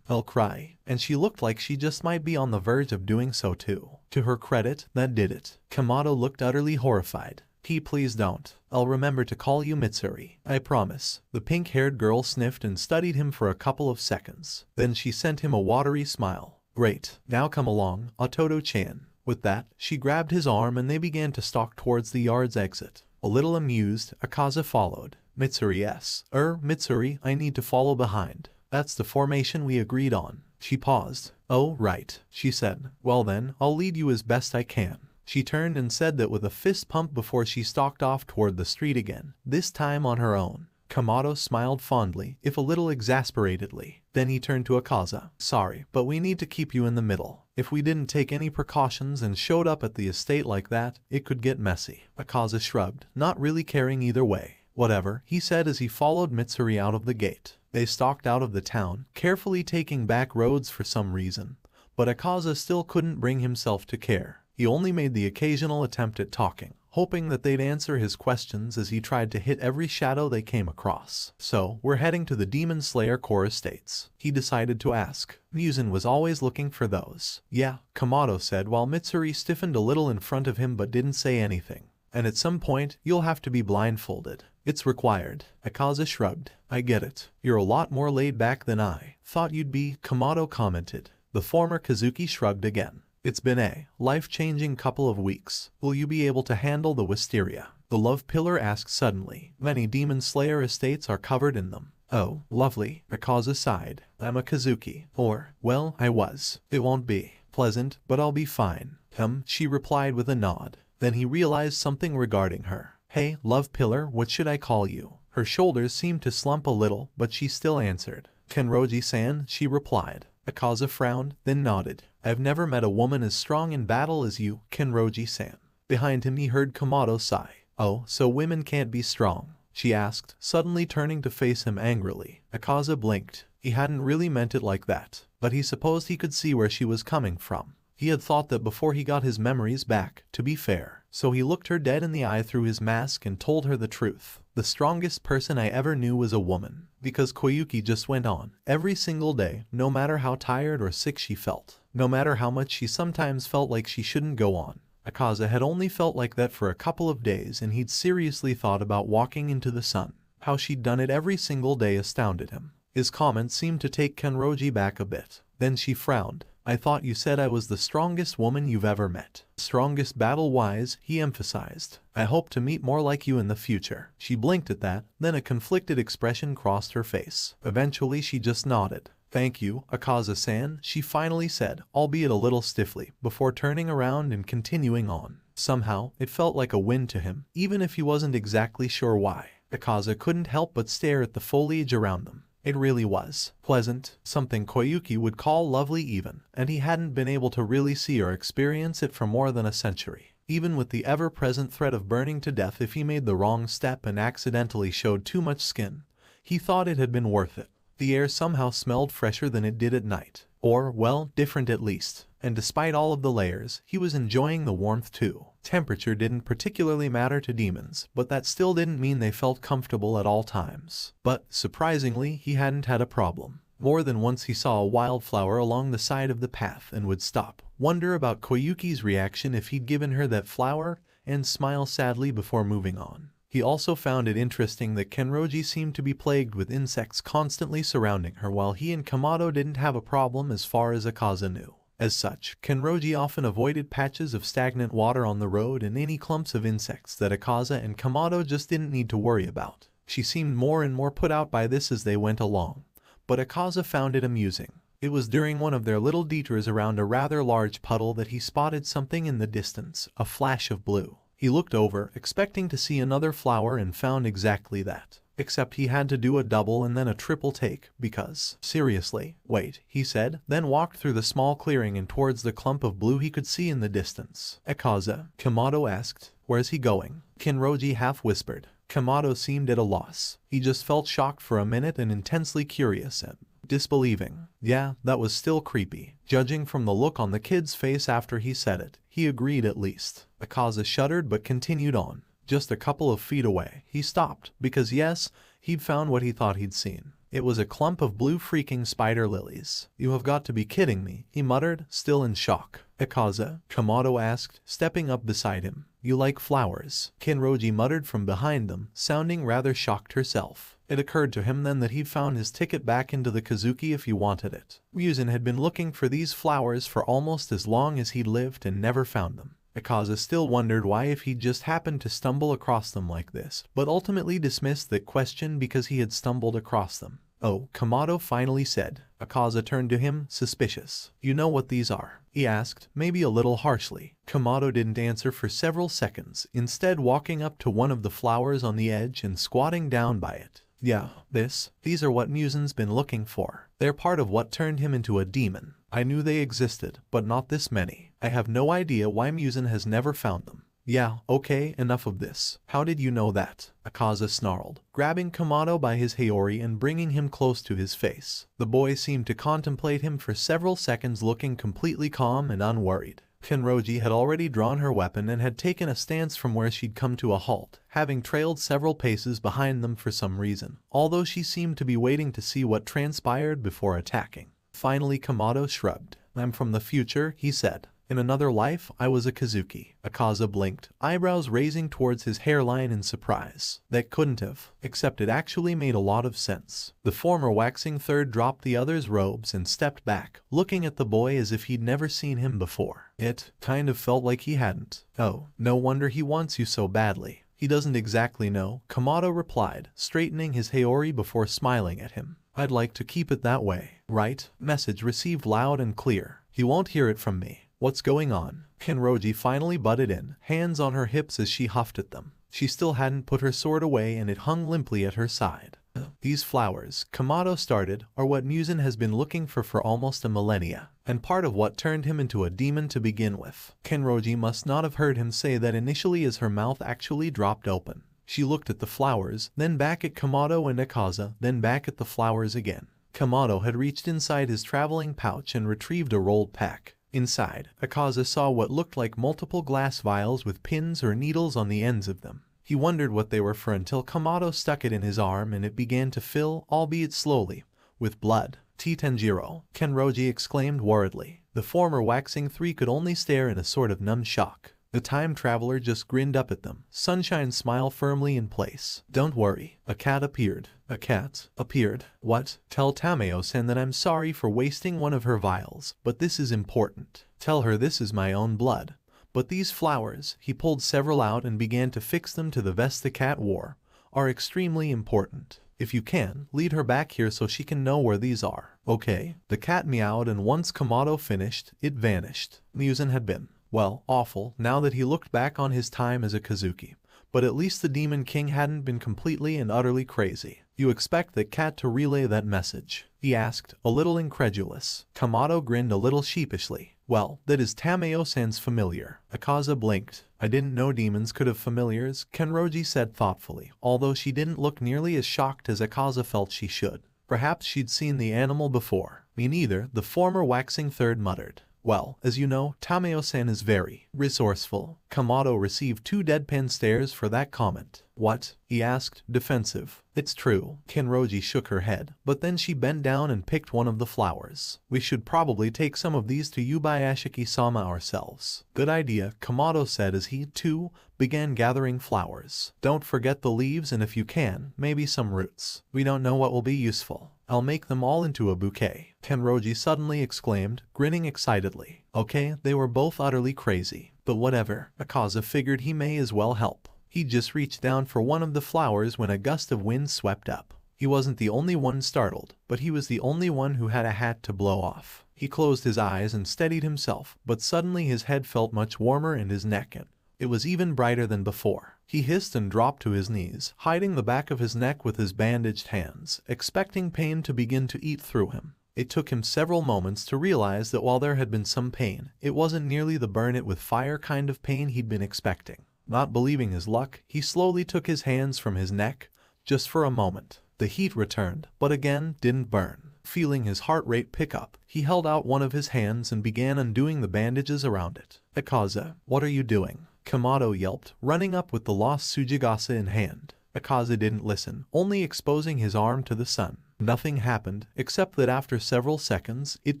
cry. And she looked like she just might be on the verge of doing so too. To her credit, that did it. Kamado looked utterly horrified. Please don't. I'll remember to call you Mitsuri. I promise. The pink-haired girl sniffed and studied him for a couple of seconds. Then she sent him a watery smile. Great. Now come along, Ototo-chan. With that, she grabbed his arm and they began to stalk towards the yard's exit. A little amused, Akaza followed. Mitsuri, yes. Mitsuri, I need to follow behind. That's the formation we agreed on. She paused. Oh, right, she said. Well then, I'll lead you as best I can. She turned and said that with a fist pump before she stalked off toward the street again, this time on her own. Kamado smiled fondly, if a little exasperatedly. Then he turned to Akaza. Sorry, but we need to keep you in the middle. If we didn't take any precautions and showed up at the estate like that, it could get messy. Akaza shrugged, not really caring either way. Whatever, he said as he followed Mitsuri out of the gate. They stalked out of the town, carefully taking back roads for some reason. But Akaza still couldn't bring himself to care. He only made the occasional attempt at talking, hoping that they'd answer his questions as he tried to hit every shadow they came across. So, we're heading to the Demon Slayer Core Estates. He decided to ask. Muzan was always looking for those. Yeah, Kamado said while Mitsuri stiffened a little in front of him but didn't say anything. And at some point, you'll have to be blindfolded. It's required. Akaza shrugged. I get it. You're a lot more laid back than I thought you'd be, Kamado commented. The former Kazuki shrugged again. It's been a life-changing couple of weeks. Will you be able to handle the wisteria? The love pillar asked suddenly. Many Demon Slayer estates are covered in them. Oh, lovely. Akaza sighed. I'm a Kazuki. Or, well, I was. It won't be pleasant, but I'll be fine. She replied with a nod. Then he realized something regarding her. Hey, love pillar, what should I call you? Her shoulders seemed to slump a little, but she still answered. Kenroji-san, she replied. Akaza frowned, then nodded. I've never met a woman as strong in battle as you, Kenroji-san. Behind him he heard Komodo sigh. Oh, so women can't be strong? She asked, suddenly turning to face him angrily. Akaza blinked. He hadn't really meant it like that, but he supposed he could see where she was coming from. He had thought that before he got his memories back, to be fair. So he looked her dead in the eye through his mask and told her the truth. The strongest person I ever knew was a woman. Because Koyuki just went on. Every single day, no matter how tired or sick she felt. No matter how much she sometimes felt like she shouldn't go on. Akaza had only felt like that for a couple of days and he'd seriously thought about walking into the sun. How she'd done it every single day astounded him. His comment seemed to take Kenroji back a bit. Then she frowned. I thought you said I was the strongest woman you've ever met. Strongest battle-wise, he emphasized. I hope to meet more like you in the future. She blinked at that, then a conflicted expression crossed her face. Eventually she just nodded. Thank you, Akaza-san, she finally said, albeit a little stiffly, before turning around and continuing on. Somehow, it felt like a win to him, even if he wasn't exactly sure why. Akaza couldn't help but stare at the foliage around them. It really was pleasant, something Koyuki would call lovely even, and he hadn't been able to really see or experience it for more than a century. Even with the ever-present threat of burning to death if he made the wrong step and accidentally showed too much skin, he thought it had been worth it. The air somehow smelled fresher than it did at night. Or, well, different at least. And despite all of the layers, he was enjoying the warmth too. Temperature didn't particularly matter to demons, but that still didn't mean they felt comfortable at all times. But, surprisingly, he hadn't had a problem. More than once he saw a wildflower along the side of the path and would stop, wonder about Koyuki's reaction if he'd given her that flower, and smile sadly before moving on. He also found it interesting that Kenroji seemed to be plagued with insects constantly surrounding her while he and Kamado didn't have a problem as far as Akaza knew. As such, Kenroji often avoided patches of stagnant water on the road and any clumps of insects that Akaza and Kamado just didn't need to worry about. She seemed more and more put out by this as they went along, but Akaza found it amusing. It was during one of their little detours around a rather large puddle that he spotted something in the distance, a flash of blue. He looked over, expecting to see another flower and found exactly that. Except he had to do a double and then a triple take, because, seriously, wait, he said, then walked through the small clearing and towards the clump of blue he could see in the distance. Akaza, Kamado asked, where's he going? Kenroji half whispered. Kamado seemed at a loss. He just felt shocked for a minute and intensely curious and disbelieving. Yeah, that was still creepy. Judging from the look on the kid's face after he said it, he agreed at least. Akaza shuddered but continued on. Just a couple of feet away, he stopped, because yes, he'd found what he thought he'd seen. It was a clump of blue freaking spider lilies. You have got to be kidding me, he muttered, still in shock. Akaza, Kamado asked, stepping up beside him. You like flowers? Kenroji muttered from behind them, sounding rather shocked herself. It occurred to him then that he'd found his ticket back into the Kazuki if he wanted it. Ryuzen had been looking for these flowers for almost as long as he'd lived and never found them. Akaza still wondered why if he'd just happened to stumble across them like this, but ultimately dismissed that question because he had stumbled across them. Oh, Kamado finally said. Akaza turned to him, suspicious. You know what these are? He asked, maybe a little harshly. Kamado didn't answer for several seconds, instead walking up to one of the flowers on the edge and squatting down by it. Yeah, these are what Musen's been looking for. They're part of what turned him into a demon. I knew they existed, but not this many. I have no idea why Musen has never found them. Yeah, okay, enough of this. How did you know that? Akaza snarled, grabbing Kamado by his Haori and bringing him close to his face. The boy seemed to contemplate him for several seconds, looking completely calm and unworried. Kenroji had already drawn her weapon and had taken a stance from where she'd come to a halt, having trailed several paces behind them for some reason, although she seemed to be waiting to see what transpired before attacking. Finally Kamado shrugged. I'm from the future, he said. In another life, I was a Kazuki. Akaza blinked, eyebrows raising towards his hairline in surprise. That couldn't have, except it actually made a lot of sense. The former waxing third dropped the other's robes and stepped back, looking at the boy as if he'd never seen him before. It kind of felt like he hadn't. Oh, no wonder he wants you so badly. He doesn't exactly know, Kamado replied, straightening his Haori before smiling at him. I'd like to keep it that way. Right? Message received loud and clear. He won't hear it from me. What's going on? Kenroji finally butted in, hands on her hips as she huffed at them. She still hadn't put her sword away and it hung limply at her side. These flowers, Kamado started, are what Muzan has been looking for almost a millennia, and part of what turned him into a demon to begin with. Kenroji must not have heard him say that initially as her mouth actually dropped open. She looked at the flowers, then back at Kamado and Akaza, then back at the flowers again. Kamado had reached inside his traveling pouch and retrieved a rolled pack. Inside, Akaza saw what looked like multiple glass vials with pins or needles on the ends of them. He wondered what they were for until Kamado stuck it in his arm and it began to fill, albeit slowly, with blood. T-tanjiro, Kenroji exclaimed worriedly. The former waxing three could only stare in a sort of numb shock. The time traveler just grinned up at them, Sunshine's smile firmly in place. Don't worry, a cat appeared. A cat appeared? What? Tell Tameo-san that I'm sorry for wasting one of her vials, but this is important. Tell her this is my own blood. But these flowers, he pulled several out and began to fix them to the vest the cat wore, are extremely important. If you can, lead her back here so she can know where these are. Okay? The cat meowed and once Kamado finished, it vanished. Muzan had been, well, awful now that he looked back on his time as a Kazuki. But at least the Demon King hadn't been completely and utterly crazy. You expect the cat to relay that message? He asked, a little incredulous. Kamado grinned a little sheepishly. Well, that is Tameo-san's familiar. Akaza blinked. I didn't know demons could have familiars, Kenroji said thoughtfully, although she didn't look nearly as shocked as Akaza felt she should. Perhaps she'd seen the animal before. Me neither, the former waxing third muttered. Well, as you know, Tameo-san is very resourceful. Kamado received 2 deadpan stares for that comment. What? He asked, defensive. It's true. Kenroji shook her head, but then she bent down and picked one of the flowers. We should probably take some of these to Yubayashiki-sama ourselves. Good idea, Kamado said as he, too, began gathering flowers. Don't forget the leaves and if you can, maybe some roots. We don't know what will be useful. I'll make them all into a bouquet. Kenroji suddenly exclaimed, grinning excitedly. Okay, they were both utterly crazy. But whatever, Akaza figured he may as well help. He just reached down for one of the flowers when a gust of wind swept up. He wasn't the only one startled, but he was the only one who had a hat to blow off. He closed his eyes and steadied himself, but suddenly his head felt much warmer and his neck and it was even brighter than before. He hissed and dropped to his knees, hiding the back of his neck with his bandaged hands, expecting pain to begin to eat through him. It took him several moments to realize that while there had been some pain, it wasn't nearly the burn it with fire kind of pain he'd been expecting. Not believing his luck, he slowly took his hands from his neck, just for a moment. The heat returned, but again didn't burn. Feeling his heart rate pick up, he held out one of his hands and began undoing the bandages around it. Akaza, what are you doing? Kamado yelped, running up with the lost Tsujigasa in hand. Akaza didn't listen, only exposing his arm to the sun. Nothing happened, except that after several seconds, it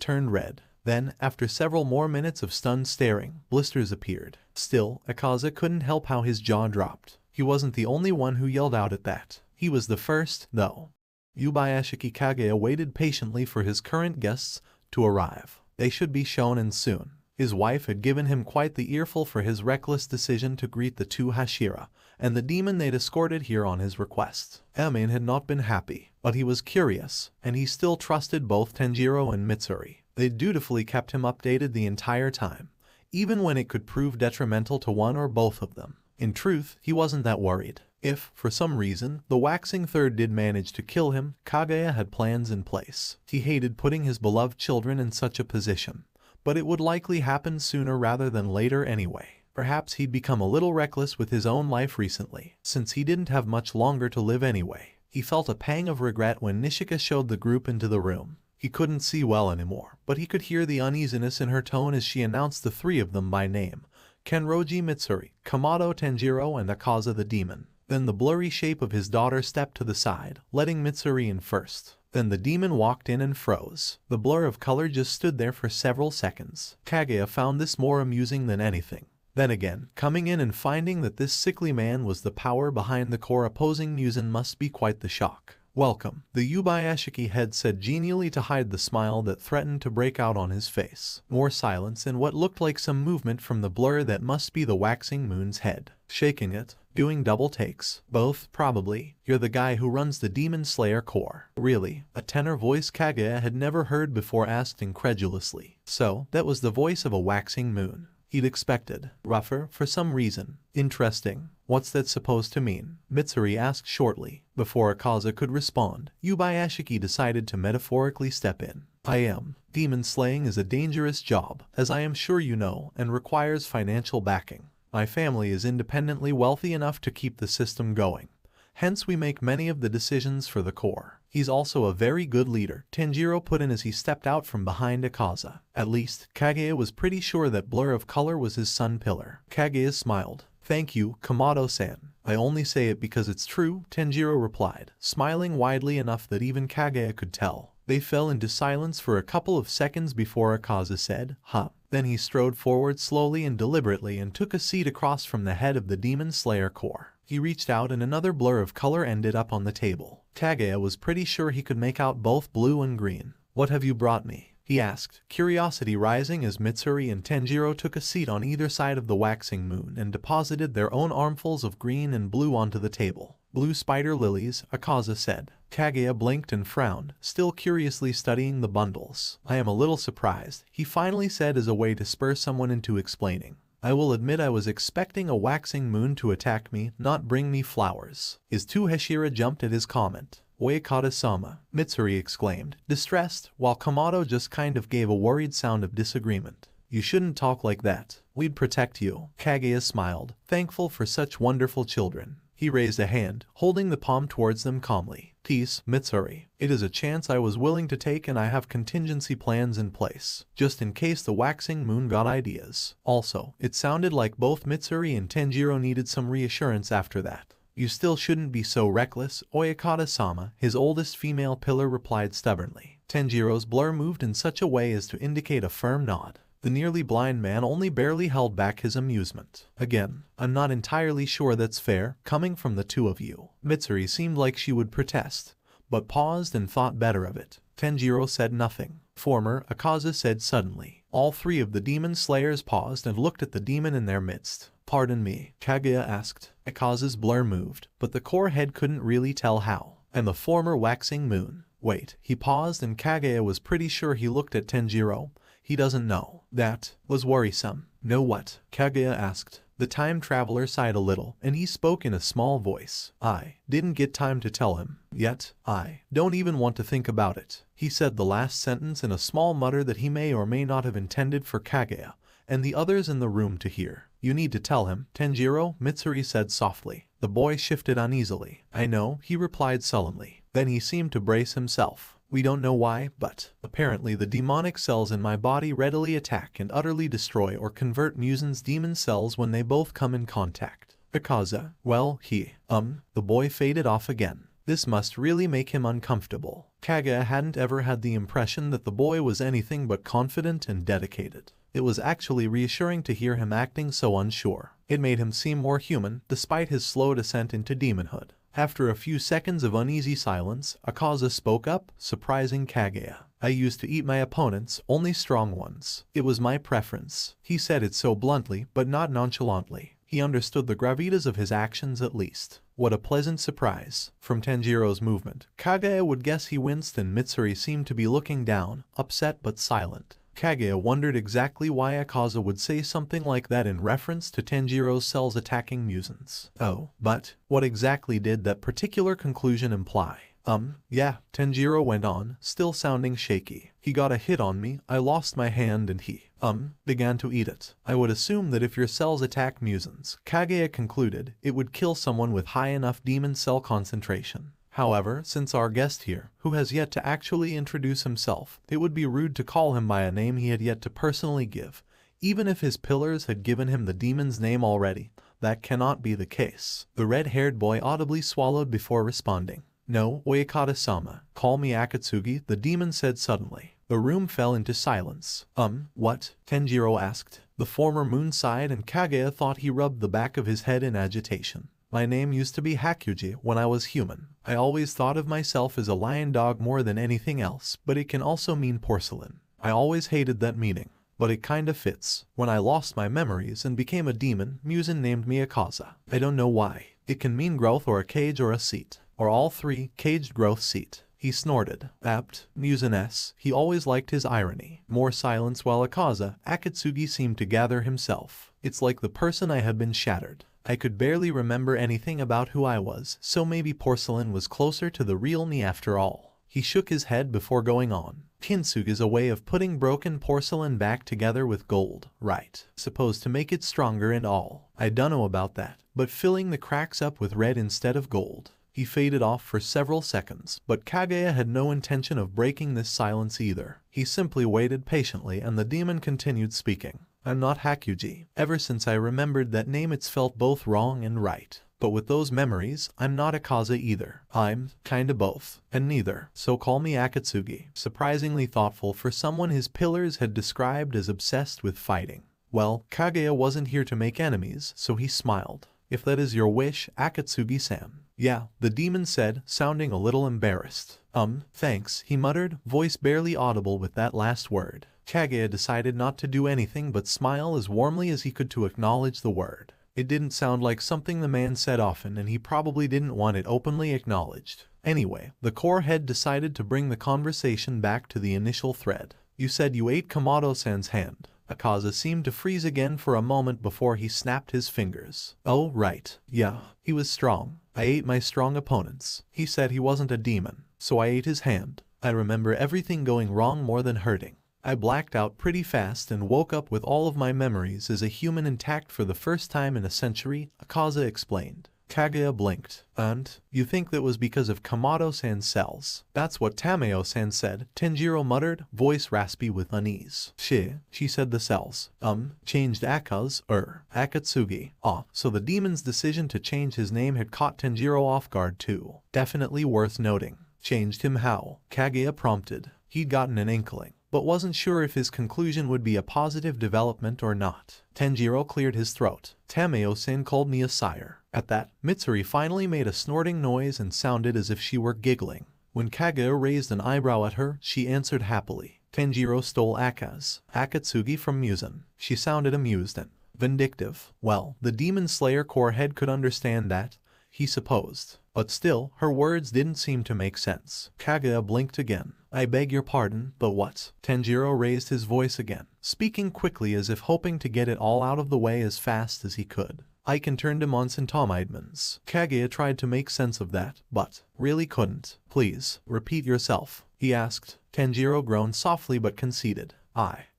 turned red. Then, after several more minutes of stunned staring, blisters appeared. Still, Akaza couldn't help how his jaw dropped. He wasn't the only one who yelled out at that. He was the first, though. Yubayashiki Kage waited patiently for his current guests to arrive. They should be shown in soon. His wife had given him quite the earful for his reckless decision to greet the 2 Hashira, and the demon they'd escorted here on his request. Emin had not been happy, but he was curious, and he still trusted both Tanjiro and Mitsuri. They dutifully kept him updated the entire time, even when it could prove detrimental to one or both of them. In truth, he wasn't that worried. If, for some reason, the waxing third did manage to kill him, Kaguya had plans in place. He hated putting his beloved children in such a position, but it would likely happen sooner rather than later anyway. Perhaps he'd become a little reckless with his own life recently, since he didn't have much longer to live anyway. He felt a pang of regret when Nishika showed the group into the room. He couldn't see well anymore, but he could hear the uneasiness in her tone as she announced the 3 of them by name: Kenroji Mitsuri, Kamado Tanjiro, and Akaza the demon. Then the blurry shape of his daughter stepped to the side, letting Mitsuri in first. Then the demon walked in and froze. The blur of color just stood there for several seconds. Kaguya found this more amusing than anything. Then again, coming in and finding that this sickly man was the power behind the core opposing Muzan must be quite the shock. Welcome, the Yubayashiki head said genially to hide the smile that threatened to break out on his face. More silence and what looked like some movement from the blur that must be the waxing moon's head. Shaking it, doing double takes. Both, probably. You're the guy who runs the Demon Slayer Corps. Really? A tenor voice Kaguya had never heard before asked incredulously. So, that was the voice of a waxing moon. he'd expected. Rougher, for some reason. Interesting. What's that supposed to mean? Mitsuri asked shortly. Before Akaza could respond, Yubayashiki decided to metaphorically step in. Demon slaying is a dangerous job, as I am sure you know, and requires financial backing. My family is independently wealthy enough to keep the system going. Hence we make many of the decisions for the core. He's also a very good leader, Tanjiro put in as he stepped out from behind Akaza. At least, Kagea was pretty sure that blur of color was his sun pillar. Kagea smiled. Thank you, Kamado-san. I only say it because it's true, Tanjiro replied, smiling widely enough that even Kagea could tell. They fell into silence for a couple of seconds before Akaza said, huh. Then he strode forward slowly and deliberately and took a seat across from the head of the Demon Slayer core. He reached out and another blur of color ended up on the table. Kagea was pretty sure he could make out both blue and green. What have you brought me? He asked, curiosity rising as Mitsuri and Tanjiro took a seat on either side of the waxing moon and deposited their own armfuls of green and blue onto the table. Blue spider lilies, Akaza said. Kagea blinked and frowned, still curiously studying the bundles. I am a little surprised, he finally said as a way to spur someone into explaining. I will admit I was expecting a waxing moon to attack me, not bring me flowers. His two Hashira jumped at his comment. Oyakata-sama, Mitsuri exclaimed, distressed, while Kamado just kind of gave a worried sound of disagreement. You shouldn't talk like that. We'd protect you. Kagea smiled, thankful for such wonderful children. He raised a hand, holding the palm towards them calmly. Peace, Mitsuri. It is a chance I was willing to take and I have contingency plans in place, just in case the waxing moon got ideas. Also, it sounded like both Mitsuri and Tanjiro needed some reassurance after that. You still shouldn't be so reckless, Oyakata-sama, his oldest female pillar replied stubbornly. Tanjiro's blur moved in such a way as to indicate a firm nod. The nearly blind man only barely held back his amusement. Again, I'm not entirely sure that's fair, coming from the two of you. Mitsuri seemed like she would protest, but paused and thought better of it. Tanjiro said nothing. Akaza said suddenly. All three of the demon slayers paused and looked at the demon in their midst. Pardon me, Kagea asked. Akaza's blur moved, but the core head couldn't really tell how. And the former waxing moon. Wait, he paused and Kagea was pretty sure he looked at Tanjiro. He doesn't know. That was worrisome. Know what? Kagea asked. The time traveler sighed a little, and he spoke in a small voice. I didn't get time to tell him. Yet, I don't even want to think about it. He said the last sentence in a small mutter that he may or may not have intended for Kagea and the others in the room to hear. You need to tell him, Tanjiro, Mitsuri said softly. The boy shifted uneasily. I know, he replied sullenly. Then he seemed to brace himself. We don't know why, but apparently the demonic cells in my body readily attack and utterly destroy or convert Musen's demon cells when they both come in contact. Akaza, well, the boy faded off again. This must really make him uncomfortable. Kagea hadn't ever had the impression that the boy was anything but confident and dedicated. It was actually reassuring to hear him acting so unsure. It made him seem more human, despite his slow descent into demonhood. After a few seconds of uneasy silence, Akaza spoke up, surprising Kagea. I used to eat my opponents, only strong ones. It was my preference. He said it so bluntly, but not nonchalantly. He understood the gravitas of his actions at least. What a pleasant surprise. From Tanjiro's movement, Kagea would guess he winced and Mitsuri seemed to be looking down, upset but silent. Kagea wondered exactly why Akaza would say something like that in reference to Tanjiro's cells attacking Musens. Oh, but what exactly did that particular conclusion imply? Yeah, Tanjiro went on, still sounding shaky. He got a hit on me, I lost my hand and he, began to eat it. I would assume that if your cells attack Musens, Kagea concluded, it would kill someone with high enough demon cell concentration. However, since our guest here, who has yet to actually introduce himself, it would be rude to call him by a name he had yet to personally give. Even if his pillars had given him the demon's name already, that cannot be the case. The red-haired boy audibly swallowed before responding. No, Oyakata-sama, call me Akatsuki, the demon said suddenly. The room fell into silence. What? Tanjiro asked. The former moon sighed and Kagea thought he rubbed the back of his head in agitation. My name used to be Hakuji when I was human. I always thought of myself as a lion dog more than anything else, but it can also mean porcelain. I always hated that meaning, but it kinda fits. When I lost my memories and became a demon, Musen named me Akaza. I don't know why. It can mean growth or a cage or a seat. Or all three, caged growth seat. He snorted. Apt, Musen-S. He always liked his irony. More silence while Akatsuki seemed to gather himself. It's like the person I had been shattered. I could barely remember anything about who I was, so maybe porcelain was closer to the real me after all. He shook his head before going on. Kintsugi is a way of putting broken porcelain back together with gold, right? Supposed to make it stronger and all. I dunno about that, but filling the cracks up with red instead of gold. He faded off for several seconds, but Kaguya had no intention of breaking this silence either. He simply waited patiently and the demon continued speaking. I'm not Hakuji. Ever since I remembered that name it's felt both wrong and right. But with those memories, I'm not Akaza either. I'm kinda both, and neither. So call me Akatsuki. Surprisingly thoughtful for someone his pillars had described as obsessed with fighting. Well, Kaguya wasn't here to make enemies, so he smiled. If that is your wish, Akatsuki-san. Yeah, the demon said, sounding a little embarrassed. Thanks, he muttered, voice barely audible with that last word. Kaguya decided not to do anything but smile as warmly as he could to acknowledge the word. It didn't sound like something the man said often and he probably didn't want it openly acknowledged. Anyway, the core head decided to bring the conversation back to the initial thread. You said you ate Kamado-san's hand. Akaza seemed to freeze again for a moment before he snapped his fingers. Oh, right. Yeah, he was strong. I ate my strong opponents. He said he wasn't a demon, so I ate his hand. I remember everything going wrong more than hurting. I blacked out pretty fast and woke up with all of my memories as a human intact for the first time in a century, Akaza explained. Kaguya blinked. And? You think that was because of Kamado-san's cells? That's what Tameo-san said, Tanjiro muttered, voice raspy with unease. She said the cells. Changed Akatsugi. So the demon's decision to change his name had caught Tanjiro off guard too. Definitely worth noting. Changed him how? Kaguya prompted. He'd gotten an inkling, but wasn't sure if his conclusion would be a positive development or not. Tanjiro cleared his throat. Tameo-san called me a sire. At that, Mitsuri finally made a snorting noise and sounded as if she were giggling. When Kaguya raised an eyebrow at her, she answered happily. Tanjiro stole Akatsugi from Musen. She sounded amused and vindictive. Well, the Demon Slayer core head could understand that, he supposed. But still, her words didn't seem to make sense. Kaguya blinked again. I beg your pardon, but what? Tanjiro raised his voice again, speaking quickly as if hoping to get it all out of the way as fast as he could. I can turn to Monsentomaidmans. Kaguya tried to make sense of that, but really couldn't. Please, repeat yourself, he asked. Tanjiro groaned softly but conceded.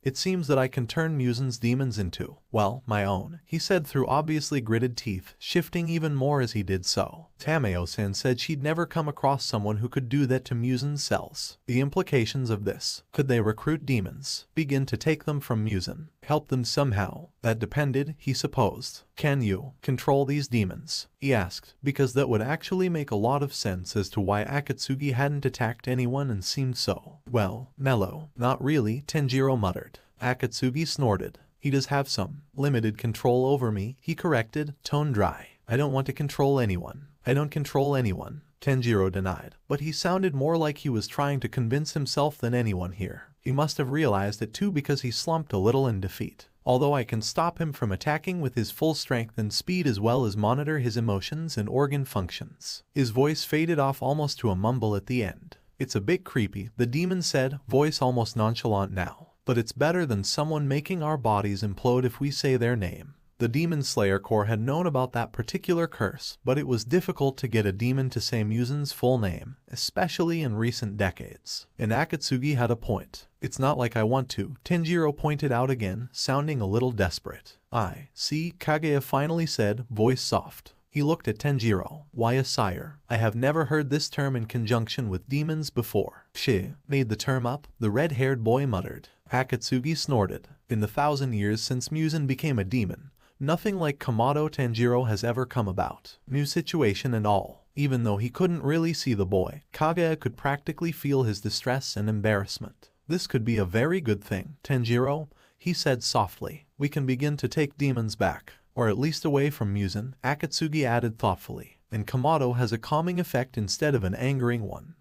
It seems that I can turn Musen's demons into, well, my own, he said through obviously gritted teeth, shifting even more as he did so. Tameo-san said she'd never come across someone who could do that to Musen's cells. The implications of this. Could they recruit demons? Begin to take them from Musen? Help them somehow? That depended, he supposed. Can you control these demons? He asked, because that would actually make a lot of sense as to why Akatsugi hadn't attacked anyone and seemed so, well, mellow. Not really, Tanjiro muttered. Akatsugi snorted. He does have some limited control over me, he corrected, tone dry. I don't want to control anyone. I don't control anyone, Tanjiro denied, but he sounded more like he was trying to convince himself than anyone here. He must have realized it too because he slumped a little in defeat. Although I can stop him from attacking with his full strength and speed as well as monitor his emotions and organ functions. His voice faded off almost to a mumble at the end. It's a bit creepy, the demon said, voice almost nonchalant now. But it's better than someone making our bodies implode if we say their name. The Demon Slayer Corps had known about that particular curse, but it was difficult to get a demon to say Musen's full name, especially in recent decades. And Akatsugi had a point. It's not like I want to, Tanjiro pointed out again, sounding a little desperate. I see, Kaguya finally said, voice soft. He looked at Tanjiro. Why a sire? I have never heard this term in conjunction with demons before. Made the term up, the red-haired boy muttered. Akatsugi snorted. In the 1,000 years since Musen became a demon, nothing like Kamado Tanjiro has ever come about. New situation and all. Even though he couldn't really see the boy, Kaguya could practically feel his distress and embarrassment. This could be a very good thing, Tanjiro, he said softly. We can begin to take demons back. Or at least away from Musen, Akatsugi added thoughtfully. And Kamado has a calming effect instead of an angering one.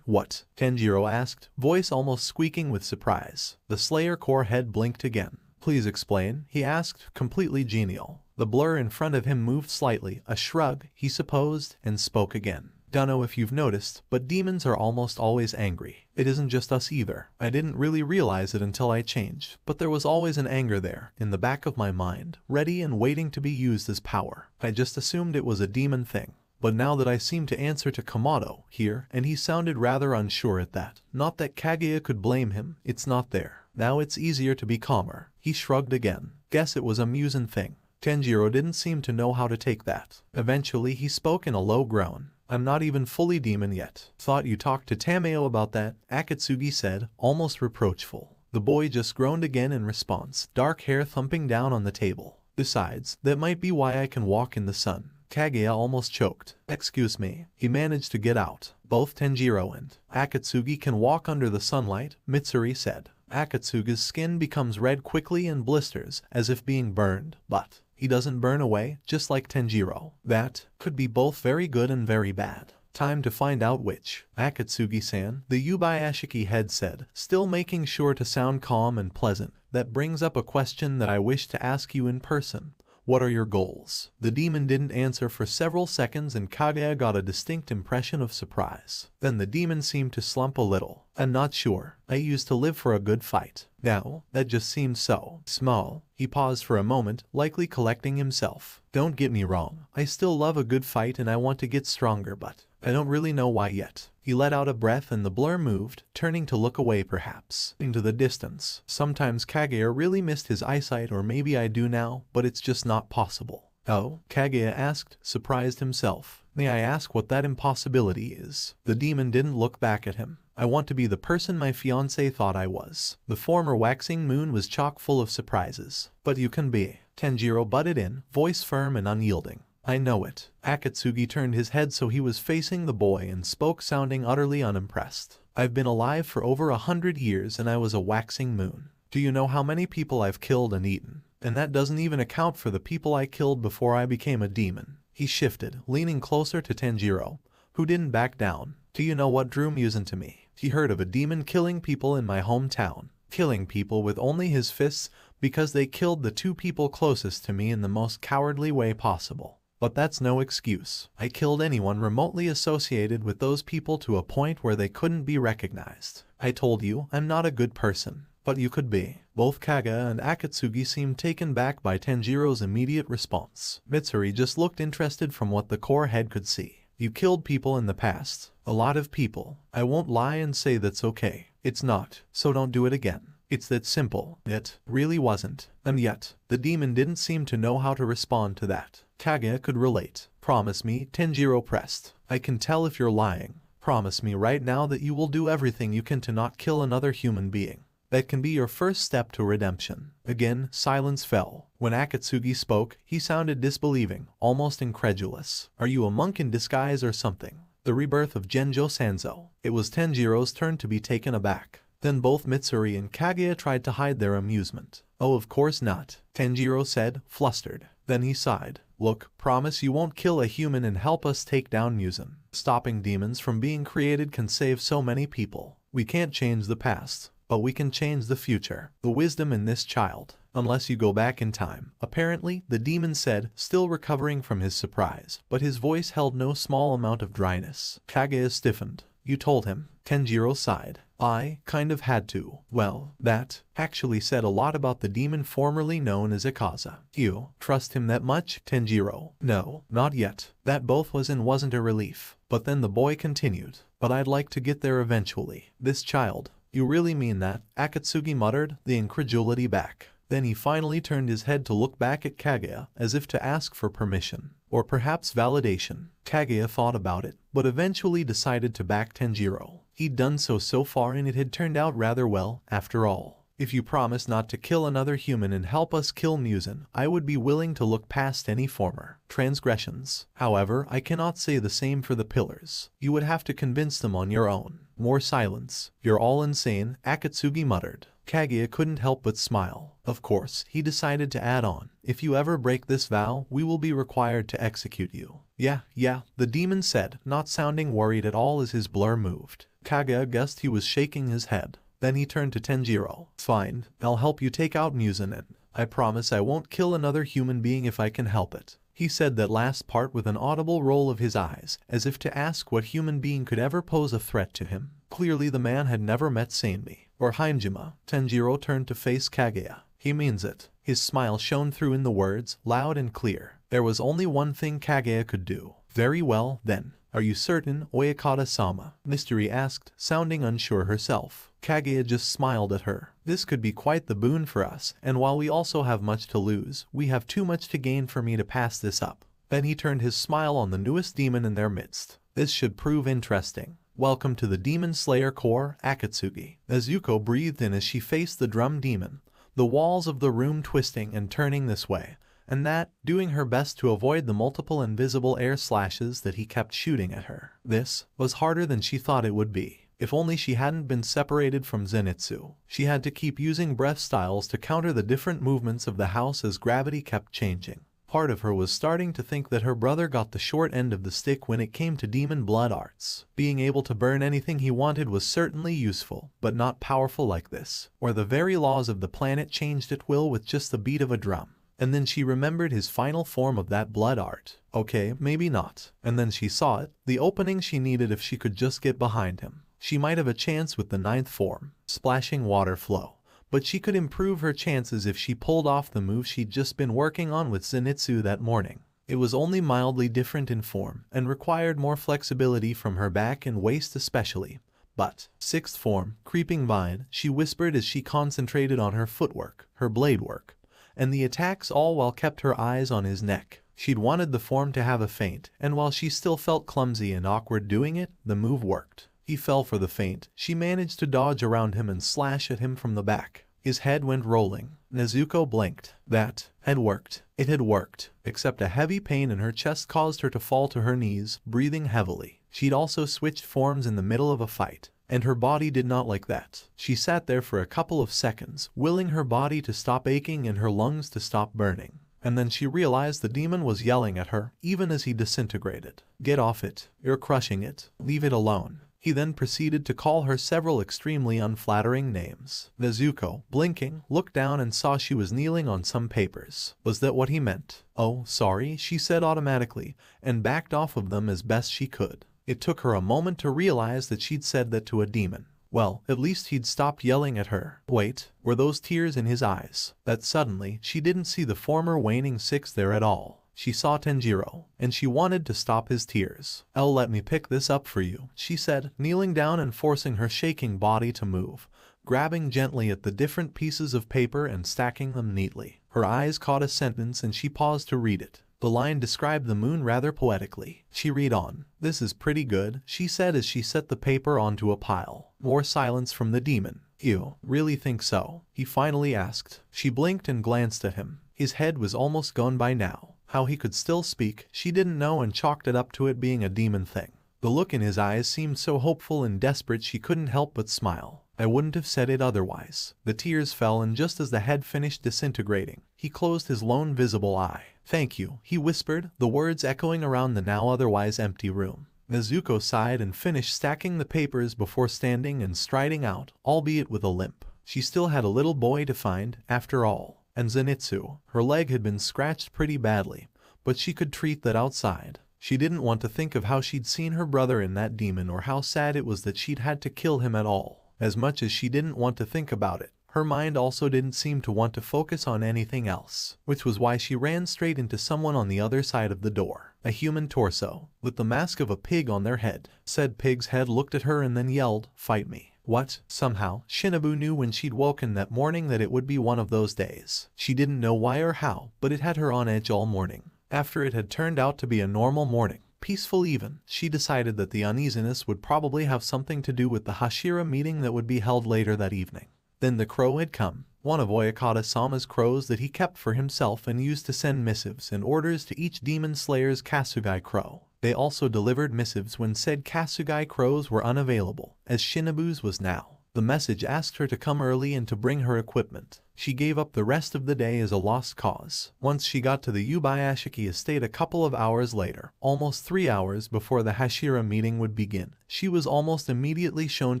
What? Tanjiro asked, voice almost squeaking with surprise. The Slayer Corps head blinked again. Please explain, he asked, completely genial. The blur in front of him moved slightly, a shrug, he supposed, and spoke again. Dunno if you've noticed, but demons are almost always angry. It isn't just us either. I didn't really realize it until I changed, but there was always an anger there, in the back of my mind, ready and waiting to be used as power. I just assumed it was a demon thing. But now that I seem to answer to Komodo here, and he sounded rather unsure at that. Not that Kaguya could blame him, it's not there. Now it's easier to be calmer. He shrugged again. Guess it was a Musen thing. Tanjiro didn't seem to know how to take that. Eventually he spoke in a low groan. I'm not even fully demon yet. Thought you talked to Tameo about that, Akatsuki said, almost reproachful. The boy just groaned again in response, dark hair thumping down on the table. Besides, that might be why I can walk in the sun. Kaguya almost choked. Excuse me. He managed to get out. Both Tanjiro and Akatsuki can walk under the sunlight, Mitsuri said. Akatsugi's skin becomes red quickly and blisters, as if being burned, but he doesn't burn away, just like Tanjiro. That could be both very good and very bad. Time to find out which. Akatsugi-san, the Yubayashiki head said, still making sure to sound calm and pleasant. That brings up a question that I wish to ask you in person. What are your goals? The demon didn't answer for several seconds and Kaguya got a distinct impression of surprise. Then the demon seemed to slump a little. I'm not sure. I used to live for a good fight. Now, that just seems so small. He paused for a moment, likely collecting himself. Don't get me wrong. I still love a good fight and I want to get stronger, but I don't really know why yet. He let out a breath and the blur moved, turning to look away perhaps, into the distance. Sometimes Kaguya really missed his eyesight, or maybe I do now, but it's just not possible. Oh? Kaguya asked, surprised himself. May I ask what that impossibility is? The demon didn't look back at him. I want to be the person my fiancé thought I was. The former waxing moon was chock full of surprises. But you can be. Tanjiro butted in, voice firm and unyielding. I know it. Akatsugi turned his head so he was facing the boy and spoke sounding utterly unimpressed. I've been alive for over 100 years and I was a waxing moon. Do you know how many people I've killed and eaten? And that doesn't even account for the people I killed before I became a demon. He shifted, leaning closer to Tanjiro, who didn't back down. Do you know what drew Musen to me? He heard of a demon killing people in my hometown. Killing people with only his fists because they killed the two people closest to me in the most cowardly way possible. But that's no excuse. I killed anyone remotely associated with those people to a point where they couldn't be recognized. I told you, I'm not a good person. But you could be. Both Kaguya and Akatsugi seemed taken back by Tanjiro's immediate response. Mitsuri just looked interested from what the core head could see. You killed people in the past. A lot of people. I won't lie and say that's okay. It's not. So don't do it again. It's that simple. It really wasn't. And yet, the demon didn't seem to know how to respond to that. Kaguya could relate. Promise me, Tanjiro pressed. I can tell if you're lying. Promise me right now that you will do everything you can to not kill another human being. That can be your first step to redemption. Again, silence fell. When Akatsugi spoke, he sounded disbelieving, almost incredulous. Are you a monk in disguise or something? The rebirth of Genjo Sanzo. It was Tanjiro's turn to be taken aback. Then both Mitsuri and Kaguya tried to hide their amusement. Oh, of course not, Tanjiro said, flustered. Then he sighed. Look, promise you won't kill a human and help us take down Musen. Stopping demons from being created can save so many people. We can't change the past, but we can change the future. The wisdom in this child. Unless you go back in time. Apparently, the demon said, still recovering from his surprise, but his voice held no small amount of dryness. Kaguya stiffened. You told him. Tanjiro sighed. I kind of had to. Well, that actually said a lot about the demon formerly known as Ikaza. You trust him that much, Tanjiro? No, not yet. That both was and wasn't a relief. But then the boy continued. But I'd like to get there eventually. This child. You really mean that? Akatsugi muttered, the incredulity back. Then he finally turned his head to look back at Kaguya, as if to ask for permission. Or perhaps validation. Kaguya thought about it, but eventually decided to back Tanjiro. He'd done so far and it had turned out rather well, after all. If you promise not to kill another human and help us kill Musen, I would be willing to look past any former transgressions. However, I cannot say the same for the pillars. You would have to convince them on your own. More silence. You're all insane, Akatsugi muttered. Kaguya couldn't help but smile. Of course, he decided to add on. If you ever break this vow, we will be required to execute you. Yeah, the demon said, not sounding worried at all as his blur moved. Kaguya guessed he was shaking his head. Then he turned to Tanjiro. Fine, I'll help you take out Musen and I promise I won't kill another human being if I can help it. He said that last part with an audible roll of his eyes, as if to ask what human being could ever pose a threat to him. Clearly the man had never met Sanmi or Hajime. Tanjiro turned to face Kaguya. He means it. His smile shone through in the words, loud and clear. There was only one thing Kaguya could do. Very well, then. Are you certain, Oyakata-sama? Mystery asked, sounding unsure herself. Kaguya just smiled at her. This could be quite the boon for us, and while we also have much to lose, we have too much to gain for me to pass this up. Then he turned his smile on the newest demon in their midst. This should prove interesting. Welcome to the Demon Slayer Corps, Akatsuki. Nezuko breathed in as she faced the drum demon, the walls of the room twisting and turning this way and that, doing her best to avoid the multiple invisible air slashes that he kept shooting at her. This was harder than she thought it would be. If only she hadn't been separated from Zenitsu. She had to keep using breath styles to counter the different movements of the house as gravity kept changing. Part of her was starting to think that her brother got the short end of the stick when it came to demon blood arts. Being able to burn anything he wanted was certainly useful, but not powerful like this, where the very laws of the planet changed at will with just the beat of a drum. And then she remembered his final form of that blood art. Okay, maybe not. And then she saw it, the opening she needed if she could just get behind him. She might have a chance with the ninth form, splashing water flow. But she could improve her chances if she pulled off the move she'd just been working on with Zenitsu that morning. It was only mildly different in form, and required more flexibility from her back and waist especially. But, sixth form, creeping vine, she whispered as she concentrated on her footwork, her blade work, and the attacks all while kept her eyes on his neck. She'd wanted the form to have a feint, and while she still felt clumsy and awkward doing it, the move worked. He fell for the feint. She managed to dodge around him and slash at him from the back. His head went rolling. Nezuko blinked. That had worked. It had worked. Except a heavy pain in her chest caused her to fall to her knees, breathing heavily. She'd also switched forms in the middle of a fight, and her body did not like that. She sat there for a couple of seconds, willing her body to stop aching and her lungs to stop burning. And then she realized the demon was yelling at her, even as he disintegrated. Get off it. You're crushing it. Leave it alone. He then proceeded to call her several extremely unflattering names. Nezuko, blinking, looked down and saw she was kneeling on some papers. Was that what he meant? Oh, sorry, she said automatically, and backed off of them as best she could. It took her a moment to realize that she'd said that to a demon. Well, at least he'd stopped yelling at her. Wait, were those tears in his eyes? That suddenly, she didn't see the former waning six there at all. She saw Tanjiro, and she wanted to stop his tears. Let me pick this up for you, she said, kneeling down and forcing her shaking body to move, grabbing gently at the different pieces of paper and stacking them neatly. Her eyes caught a sentence and she paused to read it. The line described the moon rather poetically. She read on. This is pretty good, she said as she set the paper onto a pile. More silence from the demon. You really think so? He finally asked. She blinked and glanced at him. His head was almost gone by now. How he could still speak, she didn't know and chalked it up to it being a demon thing. The look in his eyes seemed so hopeful and desperate she couldn't help but smile. I wouldn't have said it otherwise. The tears fell and just as the head finished disintegrating, he closed his lone visible eye. Thank you, he whispered, the words echoing around the now otherwise empty room. Nezuko sighed and finished stacking the papers before standing and striding out, albeit with a limp. She still had a little boy to find, after all. And Zenitsu, her leg had been scratched pretty badly, but she could treat that outside. She didn't want to think of how she'd seen her brother in that demon or how sad it was that she'd had to kill him at all. As much as she didn't want to think about it, her mind also didn't seem to want to focus on anything else, which was why she ran straight into someone on the other side of the door. A human torso, with the mask of a pig on their head. Said pig's head looked at her and then yelled, "Fight me." What? Somehow, Shinobu knew when she'd woken that morning that it would be one of those days. She didn't know why or how, but it had her on edge all morning. After it had turned out to be a normal morning, peaceful even, she decided that the uneasiness would probably have something to do with the Hashira meeting that would be held later that evening. Then the crow had come, one of Oyakata-sama's crows that he kept for himself and used to send missives and orders to each demon slayer's Kasugai crow. They also delivered missives when said Kasugai crows were unavailable, as Shinobu's was now. The message asked her to come early and to bring her equipment. She gave up the rest of the day as a lost cause. Once she got to the Yubayashiki estate a couple of hours later, almost 3 hours before the Hashira meeting would begin, she was almost immediately shown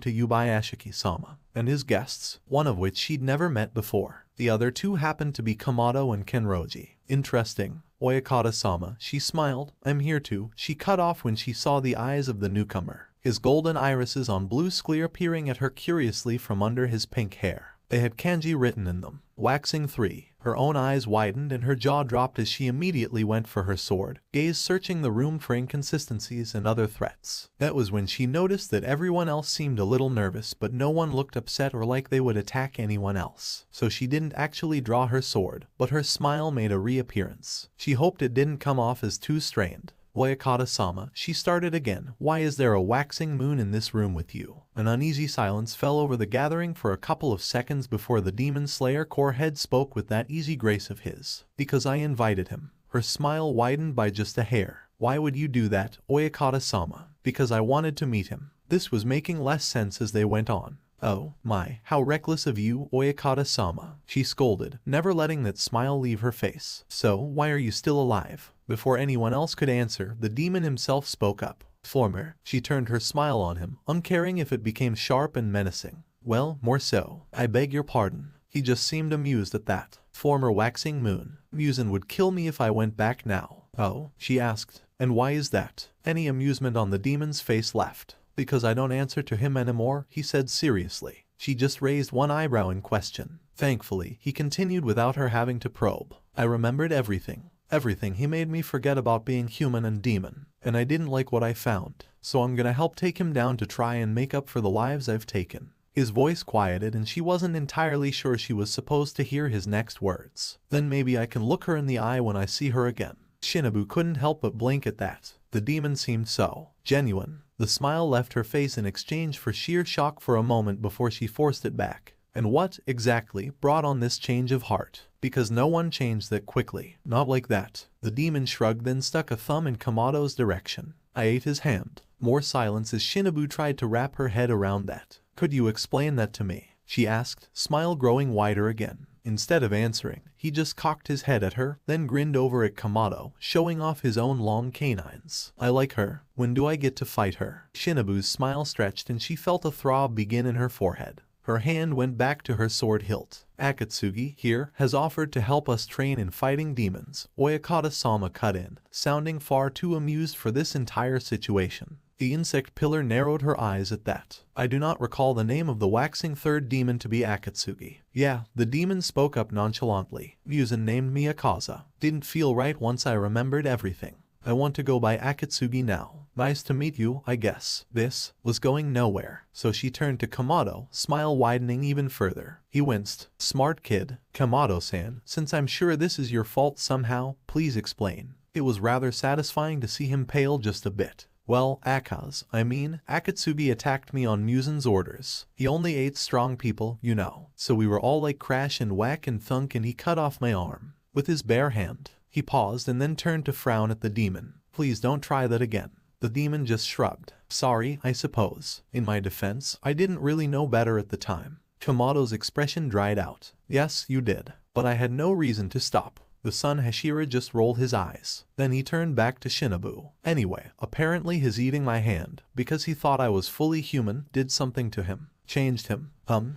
to Yubayashiki-sama and his guests, one of which she'd never met before. The other two happened to be Kamato and Kenroji. Interesting. Oyakata-sama, she smiled. I'm here too. She cut off when she saw the eyes of the newcomer, his golden irises on blue sclere peering at her curiously from under his pink hair. They had kanji written in them. Waxing 3. Her own eyes widened and her jaw dropped as she immediately went for her sword, gaze searching the room for inconsistencies and other threats. That was when she noticed that everyone else seemed a little nervous, but no one looked upset or like they would attack anyone else. So she didn't actually draw her sword, but her smile made a reappearance. She hoped it didn't come off as too strained. Oyakata-sama, she started again. Why is there a waxing moon in this room with you? An uneasy silence fell over the gathering for a couple of seconds before the demon slayer core head spoke with that easy grace of his. Because I invited him. Her smile widened by just a hair. Why would you do that, Oyakata-sama? Because I wanted to meet him. This was making less sense as they went on. Oh my, how reckless of you, Oyakata-sama, she scolded, never letting that smile leave her face. So, why are you still alive? Before anyone else could answer, the demon himself spoke up. Former, she turned her smile on him, uncaring if it became sharp and menacing. Well, more so. I beg your pardon. He just seemed amused at that. Former waxing moon. Musen would kill me if I went back now. Oh, she asked. And why is that? Any amusement on the demon's face left. Because I don't answer to him anymore, he said seriously. She just raised one eyebrow in question. Thankfully, he continued without her having to probe. I remembered everything. Everything. He made me forget about being human and demon. And I didn't like what I found. So I'm gonna help take him down to try and make up for the lives I've taken. His voice quieted and she wasn't entirely sure she was supposed to hear his next words. Then maybe I can look her in the eye when I see her again. Shinobu couldn't help but blink at that. The demon seemed so genuine. The smile left her face in exchange for sheer shock for a moment before she forced it back. And what, exactly, brought on this change of heart? Because no one changed that quickly. Not like that. The demon shrugged, then stuck a thumb in Kamado's direction. I ate his hand. More silence as Shinobu tried to wrap her head around that. Could you explain that to me? She asked, smile growing wider again. Instead of answering, he just cocked his head at her, then grinned over at Kamado, showing off his own long canines. I like her. When do I get to fight her? Shinobu's smile stretched and she felt a throb begin in her forehead. Her hand went back to her sword hilt. Akatsuki, here, has offered to help us train in fighting demons. Oyakata-sama cut in, sounding far too amused for this entire situation. The insect pillar narrowed her eyes at that. I do not recall the name of the waxing third demon to be Akatsuki. Yeah, the demon spoke up nonchalantly. Musen named me Akaza. Didn't feel right once I remembered everything. I want to go by Akatsuki now. Nice to meet you, I guess. This was going nowhere. So she turned to Kamado, smile widening even further. He winced. Smart kid. Kamado-san, since I'm sure this is your fault somehow, please explain. It was rather satisfying to see him pale just a bit. Well, Akatsuki attacked me on Musen's orders. He only ate strong people, you know. So we were all like crash and whack and thunk and he cut off my arm. With his bare hand. He paused and then turned to frown at the demon. Please don't try that again. The demon just shrugged. Sorry, I suppose. In my defense, I didn't really know better at the time. Kamado's expression dried out. Yes, you did. But I had no reason to stop. The son Hashira just rolled his eyes. Then he turned back to Shinobu. Anyway, apparently his eating my hand, because he thought I was fully human, did something to him. Changed him.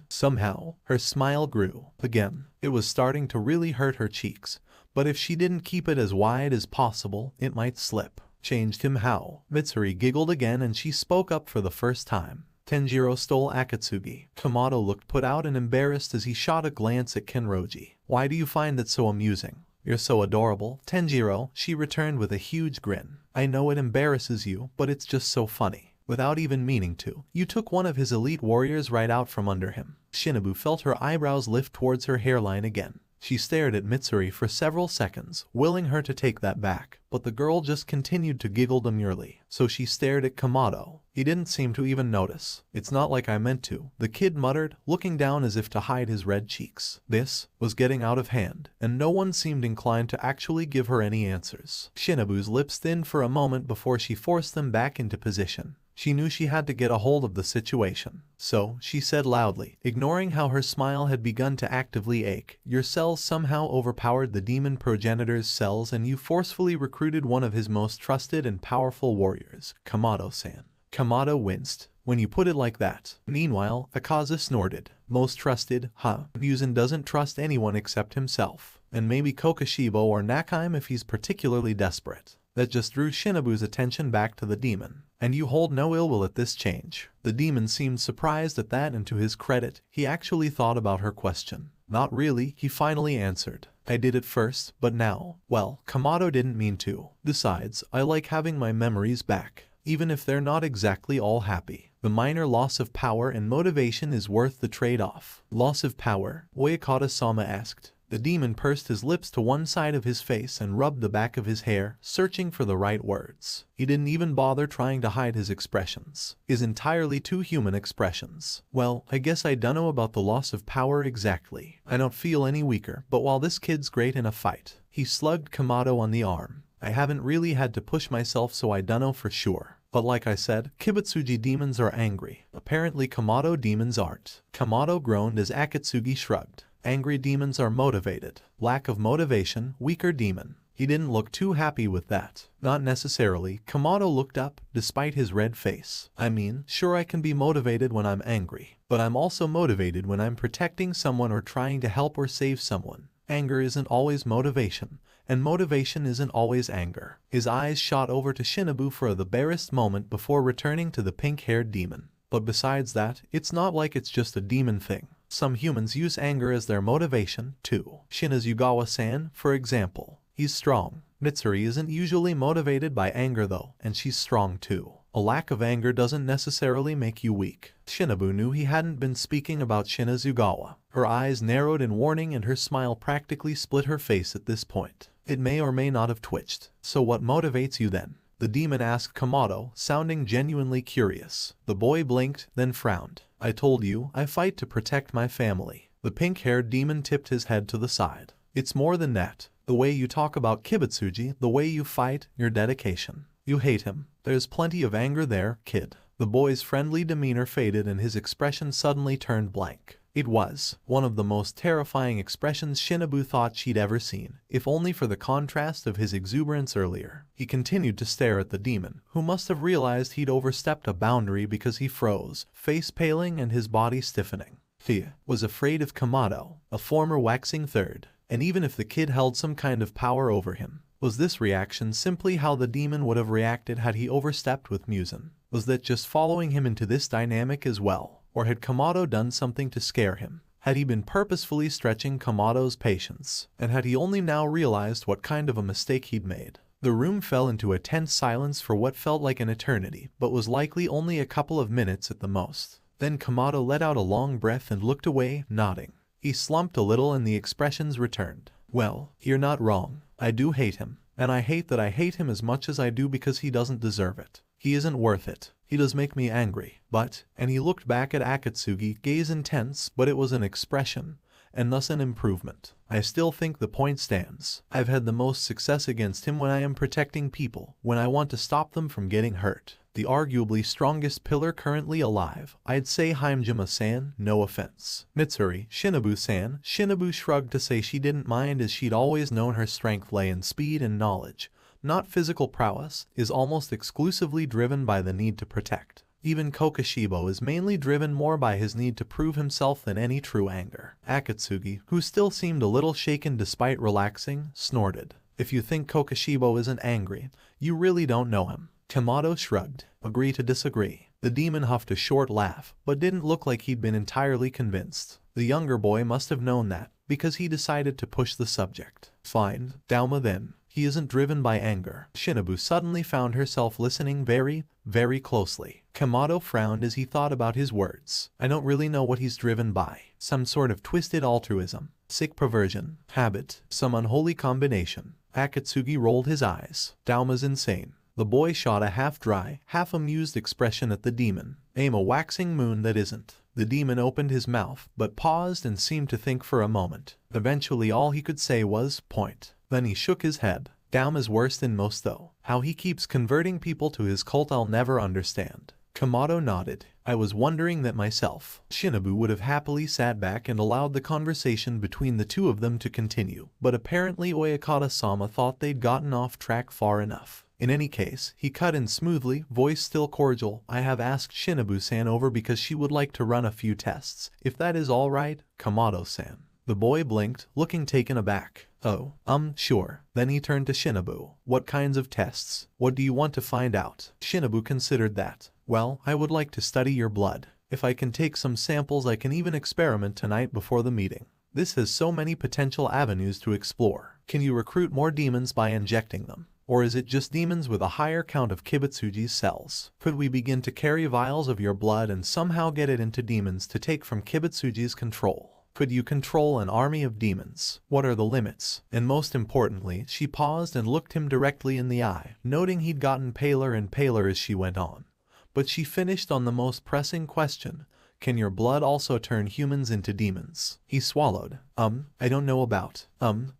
Somehow. Her smile grew. Again. It was starting to really hurt her cheeks. But if she didn't keep it as wide as possible, it might slip. Changed him how? Mitsuri giggled again and she spoke up for the first time. Tanjiro stole Akatsuki. Kamado looked put out and embarrassed as he shot a glance at Kenroji. Why do you find that so amusing? You're so adorable, Tanjiro, she returned with a huge grin. I know it embarrasses you, but it's just so funny. Without even meaning to, you took one of his elite warriors right out from under him. Shinobu felt her eyebrows lift towards her hairline again. She stared at Mitsuri for several seconds, willing her to take that back, but the girl just continued to giggle demurely. So she stared at Kamado. He didn't seem to even notice. It's not like I meant to, the kid muttered, looking down as if to hide his red cheeks. This was getting out of hand, and no one seemed inclined to actually give her any answers. Shinobu's lips thinned for a moment before she forced them back into position. She knew she had to get a hold of the situation. So, she said loudly, ignoring how her smile had begun to actively ache, your cells somehow overpowered the demon progenitor's cells and you forcefully recruited one of his most trusted and powerful warriors, Kamado-san. Kamado winced. When you put it like that. Meanwhile, Akaza snorted. Most trusted, huh? Musen doesn't trust anyone except himself. and maybe Kokoshibo or Nakheim if he's particularly desperate. That just drew Shinobu's attention back to the demon. And you hold no ill will at this change. The demon seemed surprised at that, and to his credit, he actually thought about her question. Not really, he finally answered. I did at first, but now, well, Kamado didn't mean to. Besides, I like having my memories back, even if they're not exactly all happy. The minor loss of power and motivation is worth the trade-off. Loss of power? Oyakata-sama asked. The demon pursed his lips to one side of his face and rubbed the back of his hair, searching for the right words. He didn't even bother trying to hide his expressions. His entirely too human expressions. Well, I guess I dunno about the loss of power exactly. I don't feel any weaker, but while this kid's great in a fight, he slugged Kamado on the arm. I haven't really had to push myself, so I dunno for sure. But like I said, Kibutsuji demons are angry. Apparently Kamado demons aren't. Kamado groaned as Akatsuki shrugged. Angry demons are motivated. Lack of motivation, weaker demon. He didn't look too happy with that. Not necessarily. Kamado looked up, despite his red face. I mean, sure, I can be motivated when I'm angry, but I'm also motivated when I'm protecting someone or trying to help or save someone. Anger isn't always motivation, and motivation isn't always anger. His eyes shot over to Shinobu for the barest moment before returning to the pink-haired demon. But besides that, it's not like it's just a demon thing. Some humans use anger as their motivation, too. Shinazugawa-san, for example. He's strong. Mitsuri isn't usually motivated by anger though, and she's strong too. A lack of anger doesn't necessarily make you weak. Shinobu knew he hadn't been speaking about Shinazugawa. Her eyes narrowed in warning and her smile practically split her face at this point. It may or may not have twitched. So what motivates you then? The demon asked Kamado, sounding genuinely curious. The boy blinked, then frowned. I told you, I fight to protect my family. The pink-haired demon tipped his head to the side. It's more than that. The way you talk about Kibutsuji, the way you fight, your dedication. You hate him. There's plenty of anger there, kid. The boy's friendly demeanor faded and his expression suddenly turned blank. It was one of the most terrifying expressions Shinobu thought she'd ever seen, if only for the contrast of his exuberance earlier. He continued to stare at the demon, who must have realized he'd overstepped a boundary because he froze, face paling and his body stiffening. He was afraid of Kamado, a former waxing third, and even if the kid held some kind of power over him, was this reaction simply how the demon would have reacted had he overstepped with Muzan? Was that just following him into this dynamic as well? Or had Kamado done something to scare him? Had he been purposefully stretching Kamado's patience? And had he only now realized what kind of a mistake he'd made? The room fell into a tense silence for what felt like an eternity, but was likely only a couple of minutes at the most. Then Kamado let out a long breath and looked away, nodding. He slumped a little and the expressions returned. Well, you're not wrong. I do hate him. And I hate that I hate him as much as I do because he doesn't deserve it. He isn't worth it. He does make me angry. But, and he looked back at Akatsuki, gaze intense, but it was an expression, and thus an improvement. I still think the point stands. I've had the most success against him when I am protecting people, when I want to stop them from getting hurt. The arguably strongest pillar currently alive. I'd say Haimjima-san, no offense. Mitsuri, Shinobu-san. Shinobu shrugged to say she didn't mind as she'd always known her strength lay in speed and knowledge. Not physical prowess, is almost exclusively driven by the need to protect. Even Kokoshibo is mainly driven more by his need to prove himself than any true anger. Akatsuki, who still seemed a little shaken despite relaxing, snorted. If you think Kokoshibo isn't angry, you really don't know him. Kamado shrugged. Agree to disagree. The demon huffed a short laugh, but didn't look like he'd been entirely convinced. The younger boy must have known that, because he decided to push the subject. Fine, Dauma then. He isn't driven by anger. Shinobu suddenly found herself listening very, very closely. Kamado frowned as he thought about his words. I don't really know what he's driven by. Some sort of twisted altruism, sick perversion, habit, some unholy combination. Akatsuki rolled his eyes. Dauma's insane. The boy shot a half-dry, half-amused expression at the demon. Aim a waxing moon that isn't. The demon opened his mouth, but paused and seemed to think for a moment. Eventually all he could say was, point. Then he shook his head. Dauma's worse than most though. How he keeps converting people to his cult I'll never understand. Kamado nodded. I was wondering that myself. Shinobu would have happily sat back and allowed the conversation between the two of them to continue, but apparently Oyakata-sama thought they'd gotten off track far enough. In any case, he cut in smoothly, voice still cordial. I have asked Shinobu-san over because she would like to run a few tests. If that is all right, Kamado-san. The boy blinked, looking taken aback. Oh, sure. Then he turned to Shinobu. What kinds of tests? What do you want to find out? Shinobu considered that. Well, I would like to study your blood. If I can take some samples, I can even experiment tonight before the meeting. This has so many potential avenues to explore. Can you recruit more demons by injecting them? Or is it just demons with a higher count of Kibutsuji's cells? Could we begin to carry vials of your blood and somehow get it into demons to take from Kibutsuji's control? Could you control an army of demons? What are the limits? And most importantly, she paused and looked him directly in the eye, noting he'd gotten paler and paler as she went on. But she finished on the most pressing question. Can your blood also turn humans into demons? He swallowed. I don't know about,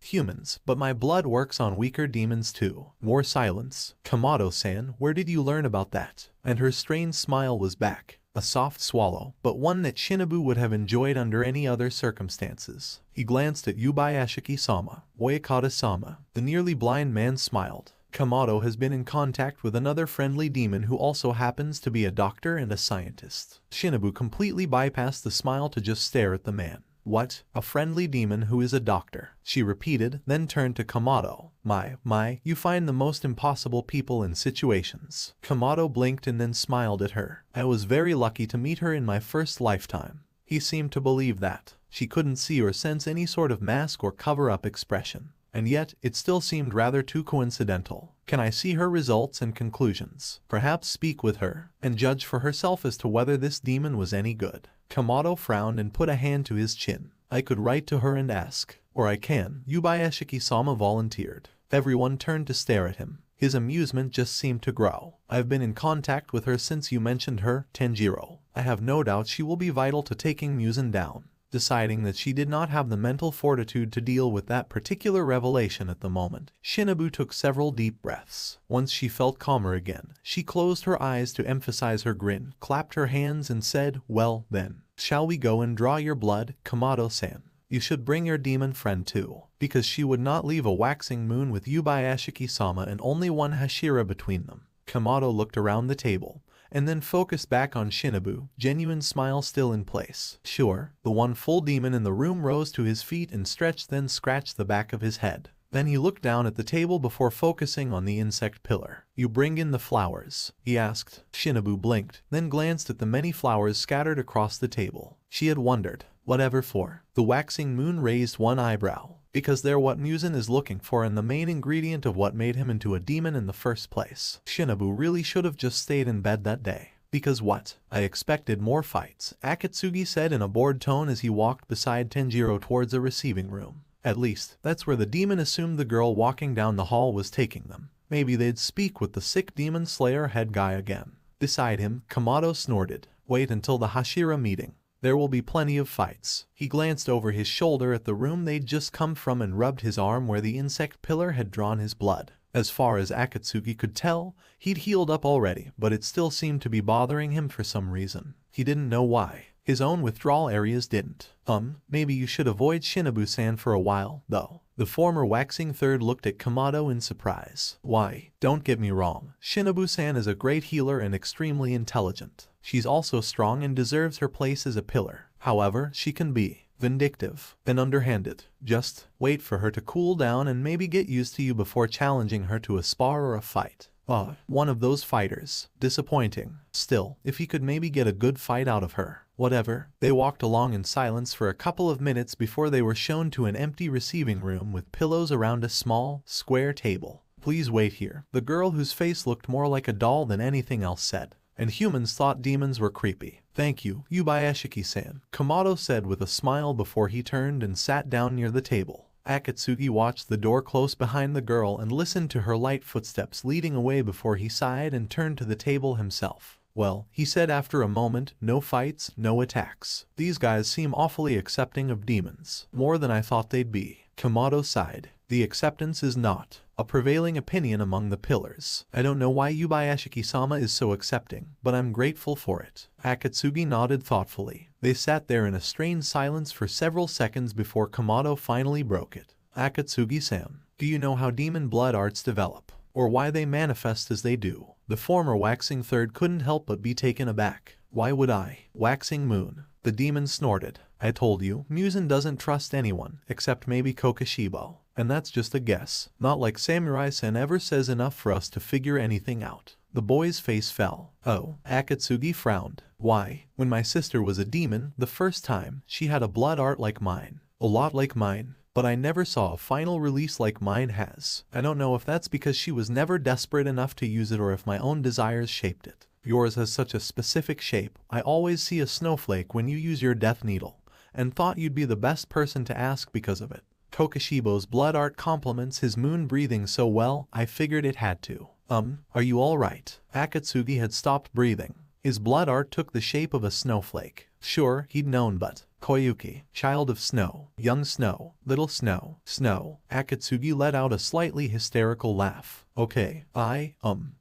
humans, but my blood works on weaker demons too. More silence. Kamado-san, where did you learn about that? And her strained smile was back. A soft swallow, but one that Shinobu would have enjoyed under any other circumstances. He glanced at Yubayashiki-sama. Oyakata-sama. The nearly blind man smiled. Kamado has been in contact with another friendly demon who also happens to be a doctor and a scientist. Shinobu completely bypassed the smile to just stare at the man. What? A friendly demon who is a doctor? She repeated, then turned to Kamado. My, you find the most impossible people in situations. Kamado blinked and then smiled at her. I was very lucky to meet her in my first lifetime. He seemed to believe that. She couldn't see or sense any sort of mask or cover-up expression. And yet, it still seemed rather too coincidental. Can I see her results and conclusions? Perhaps speak with her, and judge for herself as to whether this demon was any good. Kamado frowned and put a hand to his chin. I could write to her and ask. Or I can. Yubayashiki-sama volunteered. Everyone turned to stare at him. His amusement just seemed to grow. I've been in contact with her since you mentioned her, Tanjiro. I have no doubt she will be vital to taking Muzan down. Deciding that she did not have the mental fortitude to deal with that particular revelation at the moment, Shinobu took several deep breaths. Once she felt calmer again, she closed her eyes to emphasize her grin, clapped her hands and said, well then, shall we go and draw your blood, Kamado-san? You should bring your demon friend too, because she would not leave a waxing moon with Yubayashiki-sama and only one Hashira between them. Kamado looked around the table, and then focused back on Shinobu, genuine smile still in place. Sure, the one full demon in the room rose to his feet and stretched then scratched the back of his head. Then he looked down at the table before focusing on the insect pillar. You bring in the flowers, he asked. Shinobu blinked, then glanced at the many flowers scattered across the table. She had wondered, whatever for? The waxing moon raised one eyebrow. Because they're what Muzan is looking for and the main ingredient of what made him into a demon in the first place. Shinobu really should have just stayed in bed that day. Because what? I expected more fights, Akatsuki said in a bored tone as he walked beside Tanjiro towards a receiving room. At least, that's where the demon assumed the girl walking down the hall was taking them. Maybe they'd speak with the sick demon slayer head guy again. Beside him, Kamado snorted. Wait until the Hashira meeting. There will be plenty of fights. He glanced over his shoulder at the room they'd just come from and rubbed his arm where the insect pillar had drawn his blood. As far as Akatsuki could tell, he'd healed up already, but it still seemed to be bothering him for some reason. He didn't know why. His own withdrawal areas didn't. Maybe you should avoid Shinobu-san for a while, though. The former waxing third looked at Kamado in surprise. Why? Don't get me wrong. Shinobu-san is a great healer and extremely intelligent. She's also strong and deserves her place as a pillar. However, she can be vindictive and underhanded. Just wait for her to cool down and maybe get used to you before challenging her to a spar or a fight. One of those fighters. Disappointing. Still, if he could maybe get a good fight out of her. Whatever. They walked along in silence for a couple of minutes before they were shown to an empty receiving room with pillows around a small, square table. Please wait here, the girl whose face looked more like a doll than anything else said. And humans thought demons were creepy. Thank you, Yubayashiki-san, Kamado said with a smile before he turned and sat down near the table. Akatsuki watched the door close behind the girl and listened to her light footsteps leading away before he sighed and turned to the table himself. Well, he said after a moment, no fights, no attacks. These guys seem awfully accepting of demons. More than I thought they'd be. Kamado sighed. The acceptance is not a prevailing opinion among the pillars. I don't know why Yubayashiki-sama is so accepting, but I'm grateful for it. Akatsuki nodded thoughtfully. They sat there in a strained silence for several seconds before Kamado finally broke it. Akatsuki-san, do you know how demon blood arts develop? Or why they manifest as they do? The former waxing third couldn't help but be taken aback. Why would I? Waxing moon. The demon snorted. I told you, Muzan doesn't trust anyone, except maybe Kokoshibo. And that's just a guess. Not like Samurai-san ever says enough for us to figure anything out. The boy's face fell. Oh, Akatsuki frowned. Why? When my sister was a demon, the first time, she had a blood art like mine. A lot like mine. But I never saw a final release like mine has. I don't know if that's because she was never desperate enough to use it or if my own desires shaped it. Yours has such a specific shape. I always see a snowflake when you use your death needle, and thought you'd be the best person to ask because of it. Kokoshibo's blood art complements his moon breathing so well, I figured it had to. Are you alright? Akatsuki had stopped breathing. His blood art took the shape of a snowflake. Sure, he'd known, but Koyuki, child of snow, young snow, little snow, snow. Akatsuki let out a slightly hysterical laugh. Okay, I,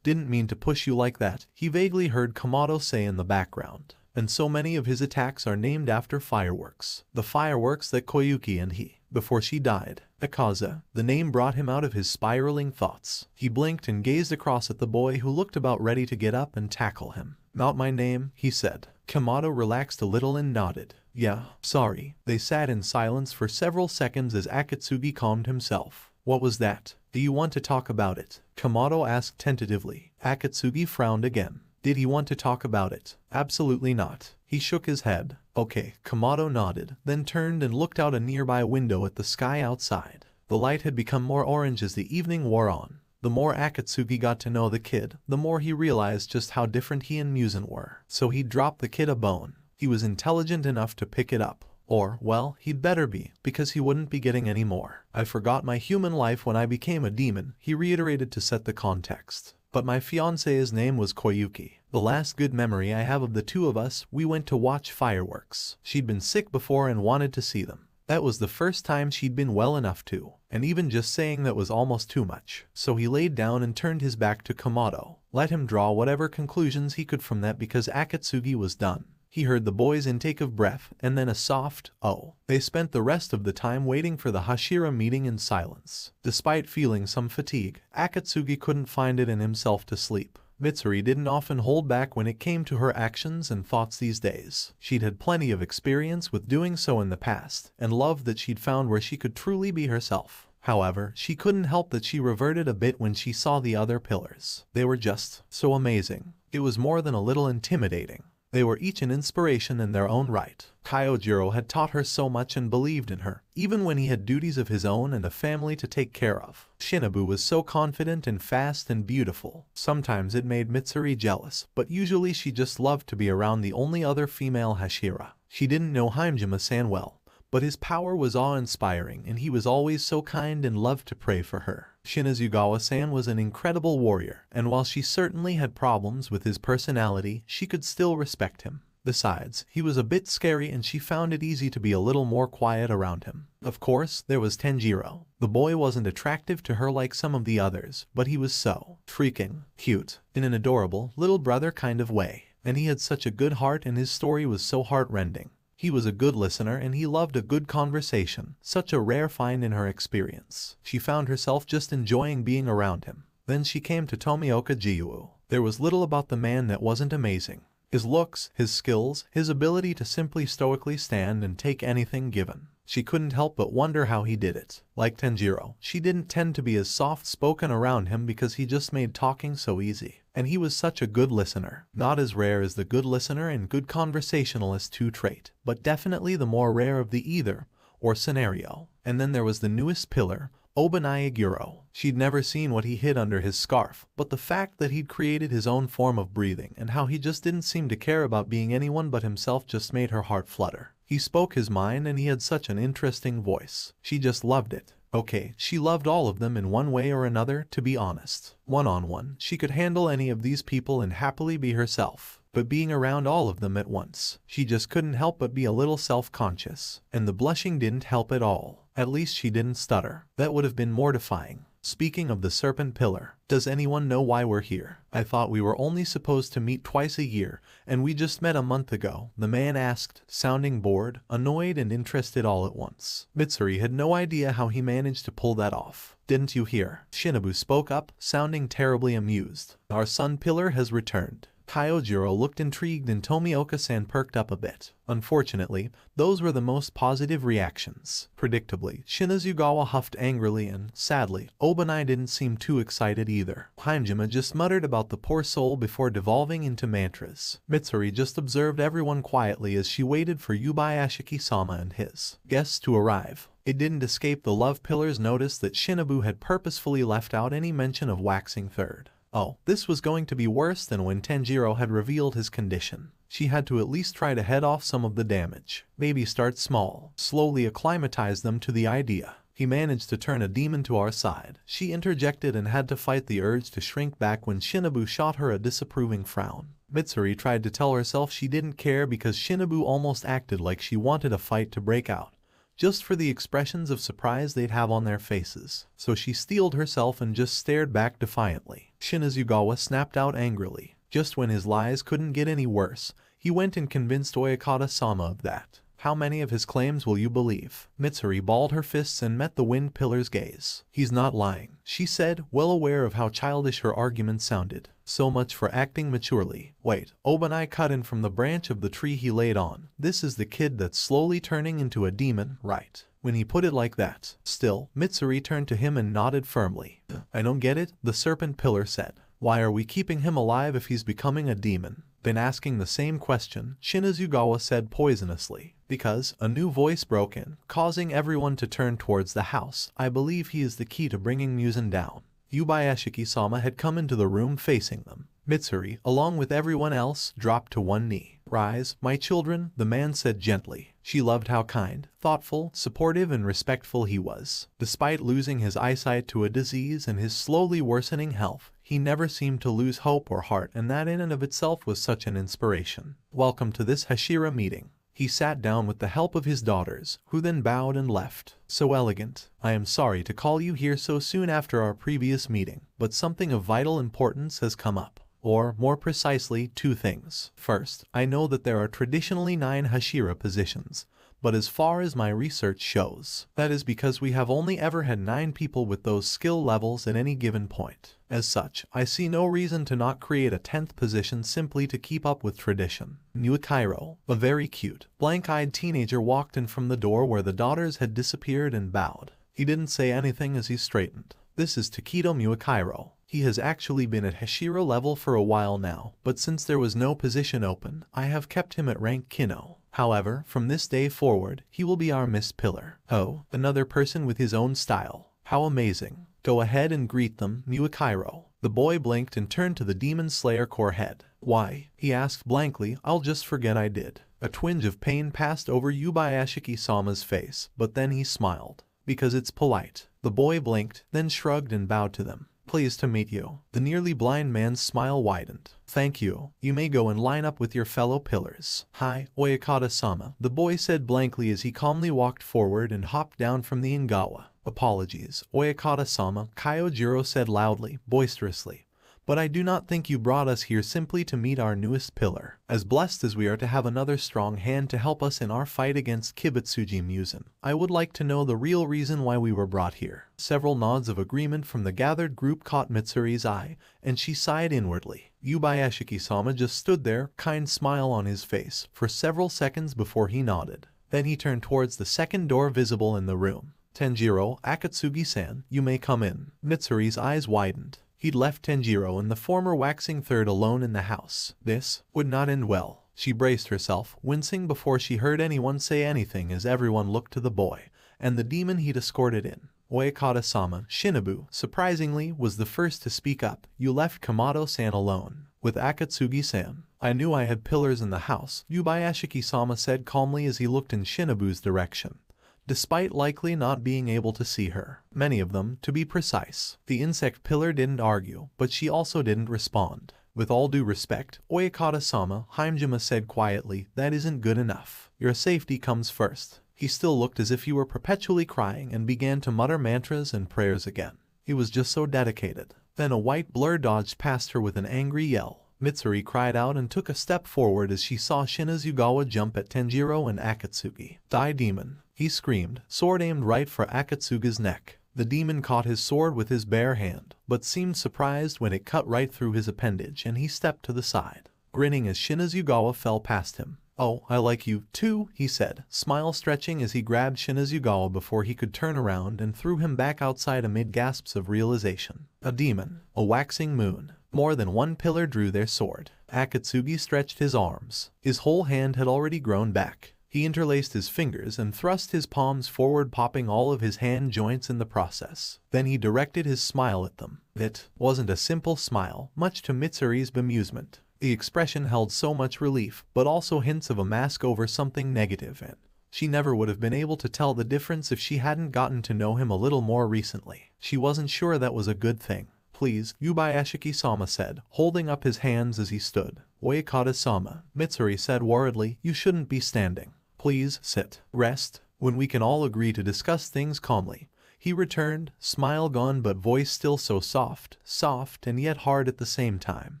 didn't mean to push you like that, he vaguely heard Kamado say in the background. And so many of his attacks are named after fireworks. The fireworks that Koyuki and he, before she died. Akaza, the name brought him out of his spiraling thoughts. He blinked and gazed across at the boy who looked about ready to get up and tackle him. Not my name, he said. Kamado relaxed a little and nodded. Yeah, sorry. They sat in silence for several seconds as Akatsuki calmed himself. What was that? Do you want to talk about it? Kamado asked tentatively. Akatsuki frowned again. Did he want to talk about it? Absolutely not. He shook his head. Okay, Kamado nodded, then turned and looked out a nearby window at the sky outside. The light had become more orange as the evening wore on. The more Akatsuki got to know the kid, the more he realized just how different he and Muzan were. So he dropped the kid a bone. He was intelligent enough to pick it up. Or, well, he'd better be, because he wouldn't be getting any more. I forgot my human life when I became a demon, he reiterated to set the context. But my fiancée's name was Koyuki. The last good memory I have of the two of us, we went to watch fireworks. She'd been sick before and wanted to see them. That was the first time she'd been well enough to, and even just saying that was almost too much. So he laid down and turned his back to Kamado. Let him draw whatever conclusions he could from that because Akatsuki was done. He heard the boy's intake of breath, and then a soft, oh. They spent the rest of the time waiting for the Hashira meeting in silence. Despite feeling some fatigue, Akatsuki couldn't find it in himself to sleep. Mitsuri didn't often hold back when it came to her actions and thoughts these days. She'd had plenty of experience with doing so in the past, and loved that she'd found where she could truly be herself. However, she couldn't help that she reverted a bit when she saw the other pillars. They were just so amazing. It was more than a little intimidating. They were each an inspiration in their own right. Kyojiro had taught her so much and believed in her, even when he had duties of his own and a family to take care of. Shinobu was so confident and fast and beautiful. Sometimes it made Mitsuri jealous, but usually she just loved to be around the only other female Hashira. She didn't know Hajime-san well, but his power was awe-inspiring and he was always so kind and loved to pray for her. Shinazugawa-san was an incredible warrior, and while she certainly had problems with his personality, she could still respect him. Besides, he was a bit scary and she found it easy to be a little more quiet around him. Of course, there was Tanjiro. The boy wasn't attractive to her like some of the others, but he was so freaking cute, in an adorable, little brother kind of way. And he had such a good heart and his story was so heart-rending. He was a good listener and he loved a good conversation, such a rare find in her experience. She found herself just enjoying being around him. Then she came to Tomioka Jiu. There was little about the man that wasn't amazing. His looks, his skills, his ability to simply stoically stand and take anything given. She couldn't help but wonder how he did it. Like Tanjiro, she didn't tend to be as soft-spoken around him because he just made talking so easy. And he was such a good listener. Not as rare as the good listener and good conversationalist two trait, but definitely the more rare of the either, or scenario. And then there was the newest pillar, Obanayaguro. She'd never seen what he hid under his scarf, but the fact that he'd created his own form of breathing and how he just didn't seem to care about being anyone but himself just made her heart flutter. He spoke his mind and he had such an interesting voice. She just loved it. Okay, she loved all of them in one way or another, to be honest. One-on-one, she could handle any of these people and happily be herself. But being around all of them at once, she just couldn't help but be a little self-conscious. And the blushing didn't help at all. At least she didn't stutter. That would have been mortifying. Speaking of the serpent pillar, does anyone know why we're here? I thought we were only supposed to meet twice a year, and we just met a month ago, the man asked, sounding bored, annoyed and interested all at once. Mitsuri had no idea how he managed to pull that off. Didn't you hear? Shinobu spoke up, sounding terribly amused. Our sun pillar has returned. Kyojiro looked intrigued and Tomioka-san perked up a bit. Unfortunately, those were the most positive reactions. Predictably, Shinazugawa huffed angrily and, sadly, Obanai didn't seem too excited either. Hajime just muttered about the poor soul before devolving into mantras. Mitsuri just observed everyone quietly as she waited for Yubayashiki-sama and his guests to arrive. It didn't escape the love pillar's notice that Shinobu had purposefully left out any mention of waxing third. Oh, this was going to be worse than when Tanjiro had revealed his condition. She had to at least try to head off some of the damage. Maybe start small, slowly acclimatize them to the idea. He managed to turn a demon to our side. She interjected and had to fight the urge to shrink back when Shinobu shot her a disapproving frown. Mitsuri tried to tell herself she didn't care because Shinobu almost acted like she wanted a fight to break out, just for the expressions of surprise they'd have on their faces. So she steeled herself and just stared back defiantly. Shinazugawa snapped out angrily. Just when his lies couldn't get any worse, he went and convinced Oyakata-sama of that. How many of his claims will you believe? Mitsuri balled her fists and met the wind pillar's gaze. He's not lying, she said, well aware of how childish her argument sounded. So much for acting maturely. Wait, Obanai cut in from the branch of the tree he laid on. This is the kid that's slowly turning into a demon, right? When he put it like that. Still, Mitsuri turned to him and nodded firmly. I don't get it, the serpent pillar said. Why are we keeping him alive if he's becoming a demon? Then asking the same question, Shinazugawa said poisonously. Because, a new voice broke in, causing everyone to turn towards the house. I believe he is the key to bringing Muzan down. Yubayashiki-sama had come into the room facing them. Mitsuri, along with everyone else, dropped to one knee. Rise, my children, the man said gently. She loved how kind, thoughtful, supportive and respectful he was. Despite losing his eyesight to a disease and his slowly worsening health, he never seemed to lose hope or heart, and that in and of itself was such an inspiration. Welcome to this Hashira meeting. He sat down with the help of his daughters, who then bowed and left. So elegant. I am sorry to call you here so soon after our previous meeting, but something of vital importance has come up. Or, more precisely, two things. First, I know that there are traditionally 9 Hashira positions, but as far as my research shows, that is because we have only ever had 9 people with those skill levels at any given point. As such, I see no reason to not create a 10th position simply to keep up with tradition. Muakairo, a very cute, blank-eyed teenager, walked in from the door where the daughters had disappeared and bowed. He didn't say anything as he straightened. This is Takedo Muakairo. He has actually been at Hashira level for a while now, but since there was no position open, I have kept him at rank Kino. However, from this day forward, he will be our Miss Pillar. Oh, another person with his own style. How amazing. Go ahead and greet them, Muakairo. The boy blinked and turned to the Demon Slayer Corps head. Why? He asked blankly. I'll just forget I did. A twinge of pain passed over Yubayashiki-sama's face, but then he smiled. Because it's polite. The boy blinked, then shrugged and bowed to them. Pleased to meet you. The nearly blind man's smile widened. Thank you. You may go and line up with your fellow pillars. Hi, Oyakata-sama, the boy said blankly as he calmly walked forward and hopped down from the Ingawa. Apologies, Oyakata-sama, Kyojiro said loudly, boisterously. But I do not think you brought us here simply to meet our newest pillar. As blessed as we are to have another strong hand to help us in our fight against Kibutsuji Muzan, I would like to know the real reason why we were brought here. Several nods of agreement from the gathered group caught Mitsuri's eye, and she sighed inwardly. Yubayashiki-sama just stood there, kind smile on his face, for several seconds before he nodded. Then he turned towards the second door visible in the room. Tanjiro, Akatsugi-san, you may come in. Mitsuri's eyes widened. He'd left Tanjiro and the former waxing third alone in the house. This would not end well. She braced herself, wincing before she heard anyone say anything as everyone looked to the boy, and the demon he'd escorted in. Oyakata-sama, Shinobu, surprisingly, was the first to speak up. You left Kamado-san alone. With Akatsugi-san. I knew I had pillars in the house, Yubayashiki-sama said calmly as he looked in Shinobu's direction. Despite likely not being able to see her. Many of them, to be precise. The insect pillar didn't argue, but she also didn't respond. With all due respect, Oyakata-sama, Hajime said quietly, that isn't good enough. Your safety comes first. He still looked as if he were perpetually crying and began to mutter mantras and prayers again. He was just so dedicated. Then a white blur dodged past her with an angry yell. Mitsuri cried out and took a step forward as she saw Shinazugawa jump at Tanjiro and Akatsugi. Die demon, he screamed, sword aimed right for Akatsugi's neck. The demon caught his sword with his bare hand, but seemed surprised when it cut right through his appendage and he stepped to the side. grinning as Shinazugawa fell past him. "Oh, I like you, too," he said, smile stretching as he grabbed Shinazugawa before he could turn around and threw him back outside amid gasps of realization. A demon. A waxing moon. More than one pillar drew their sword. Akatsuki stretched his arms. His whole hand had already grown back. He interlaced his fingers and thrust his palms forward, popping all of his hand joints in the process. Then he directed his smile at them. It wasn't a simple smile, much to Mitsuri's bemusement. The expression held so much relief, but also hints of a mask over something negative, and she never would have been able to tell the difference if she hadn't gotten to know him a little more recently. She wasn't sure that was a good thing. "Please," Yubayashiki-sama said, holding up his hands as he stood. "Oikata-sama," Mitsuri said worriedly, "you shouldn't be standing. Please sit. Rest. When we can all agree to discuss things calmly," he returned, smile gone but voice still so soft and yet hard at the same time.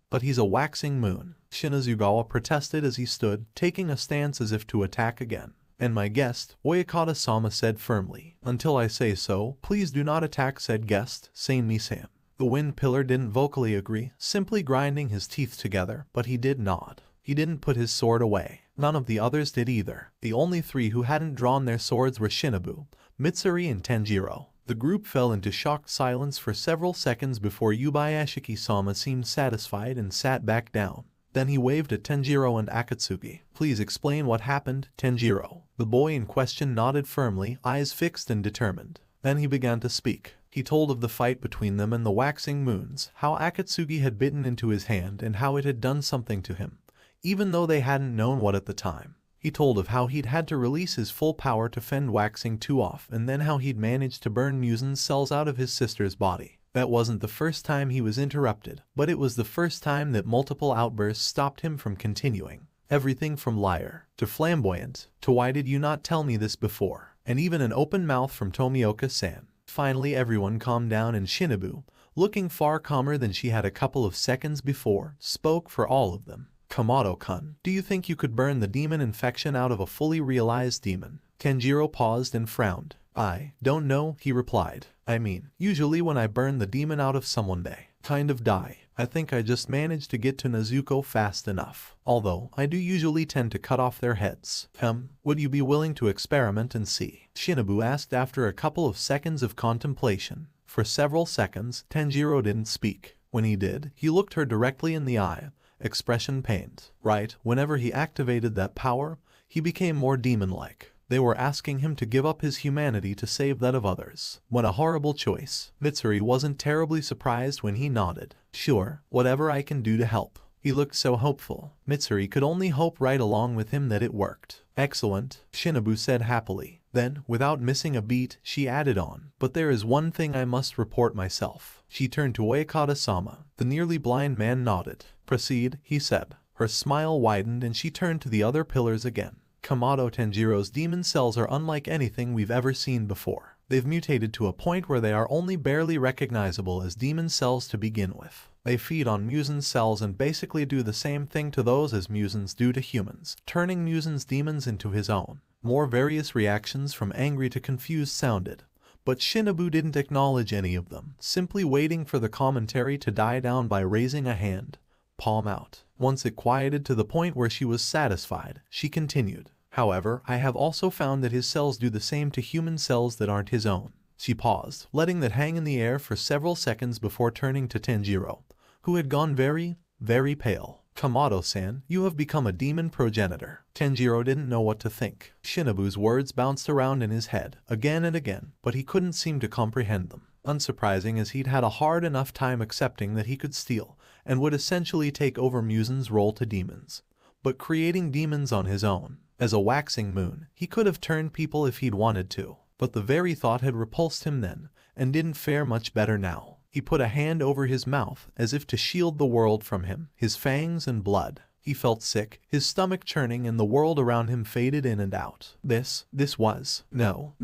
"But he's a waxing moon," Shinazugawa protested as he stood, taking a stance as if to attack again. "And my guest," Oyakata-sama said firmly. "Until I say so, please do not attack said guest, Sein-mi-san." The wind pillar didn't vocally agree, simply grinding his teeth together, but he did nod. He didn't put his sword away. None of the others did either. The only three who hadn't drawn their swords were Shinobu, Mitsuri and Tanjiro. The group fell into shocked silence for several seconds before Yubayashiki-sama seemed satisfied and sat back down. Then he waved at Tanjiro and Akatsuki. "Please explain what happened, Tanjiro." The boy in question nodded firmly, eyes fixed and determined. Then he began to speak. He told of the fight between them and the waxing moons, how Akatsuki had bitten into his hand and how it had done something to him, even though they hadn't known what at the time. He told of how he'd had to release his full power to fend waxing 2 off, and then how he'd managed to burn Musen's cells out of his sister's body. That wasn't the first time he was interrupted, but it was the first time that multiple outbursts stopped him from continuing. Everything from liar to flamboyant to "why did you not tell me this before?" and even an open mouth from Tomioka-san. Finally everyone calmed down and Shinobu, looking far calmer than she had a couple of seconds before, spoke for all of them. "Kamado-kun, do you think you could burn the demon infection out of a fully realized demon?" Tanjiro paused and frowned. "I don't know," he replied. "I mean, usually when I burn the demon out of someone they kind of die. I think I just managed to get to Nezuko fast enough. Although, I do usually tend to cut off their heads." Would you be willing to experiment and see?" Shinobu asked after a couple of seconds of contemplation. For several seconds, Tanjiro didn't speak. When he did, he looked her directly in the eye, expression pained. Right, whenever he activated that power, he became more demon-like. They were asking him to give up his humanity to save that of others. What a horrible choice. Mitsuri wasn't terribly surprised when he nodded. "Sure, whatever I can do to help." He looked so hopeful. Mitsuri could only hope right along with him that it worked. "Excellent," Shinobu said happily. Then, without missing a beat, she added on, "But there is one thing I must report myself." She turned to Oyakata-sama. The nearly blind man nodded. "Proceed," he said. Her smile widened and she turned to the other pillars again. "Kamado Tanjiro's demon cells are unlike anything we've ever seen before. They've mutated to a point where they are only barely recognizable as demon cells to begin with. They feed on Musen's cells and basically do the same thing to those as Musen's do to humans, turning Musen's demons into his own." More various reactions from angry to confused sounded, but Shinobu didn't acknowledge any of them, simply waiting for the commentary to die down by raising a hand, palm out. Once it quieted to the point where she was satisfied, she continued. "However, I have also found that his cells do the same to human cells that aren't his own." She paused, letting that hang in the air for several seconds before turning to Tanjiro, who had gone very, very pale. "Kamado-san, you have become a demon progenitor." Tanjiro didn't know what to think. Shinobu's words bounced around in his head, again and again, but he couldn't seem to comprehend them. Unsurprising, as he'd had a hard enough time accepting that he could steal, and would essentially take over Musen's role to demons. But creating demons on his own, as a waxing moon, he could have turned people if he'd wanted to. But the very thought had repulsed him then, and didn't fare much better now. He put a hand over his mouth, as if to shield the world from him, his fangs and blood. He felt sick, his stomach churning, and the world around him faded in and out. This was... No,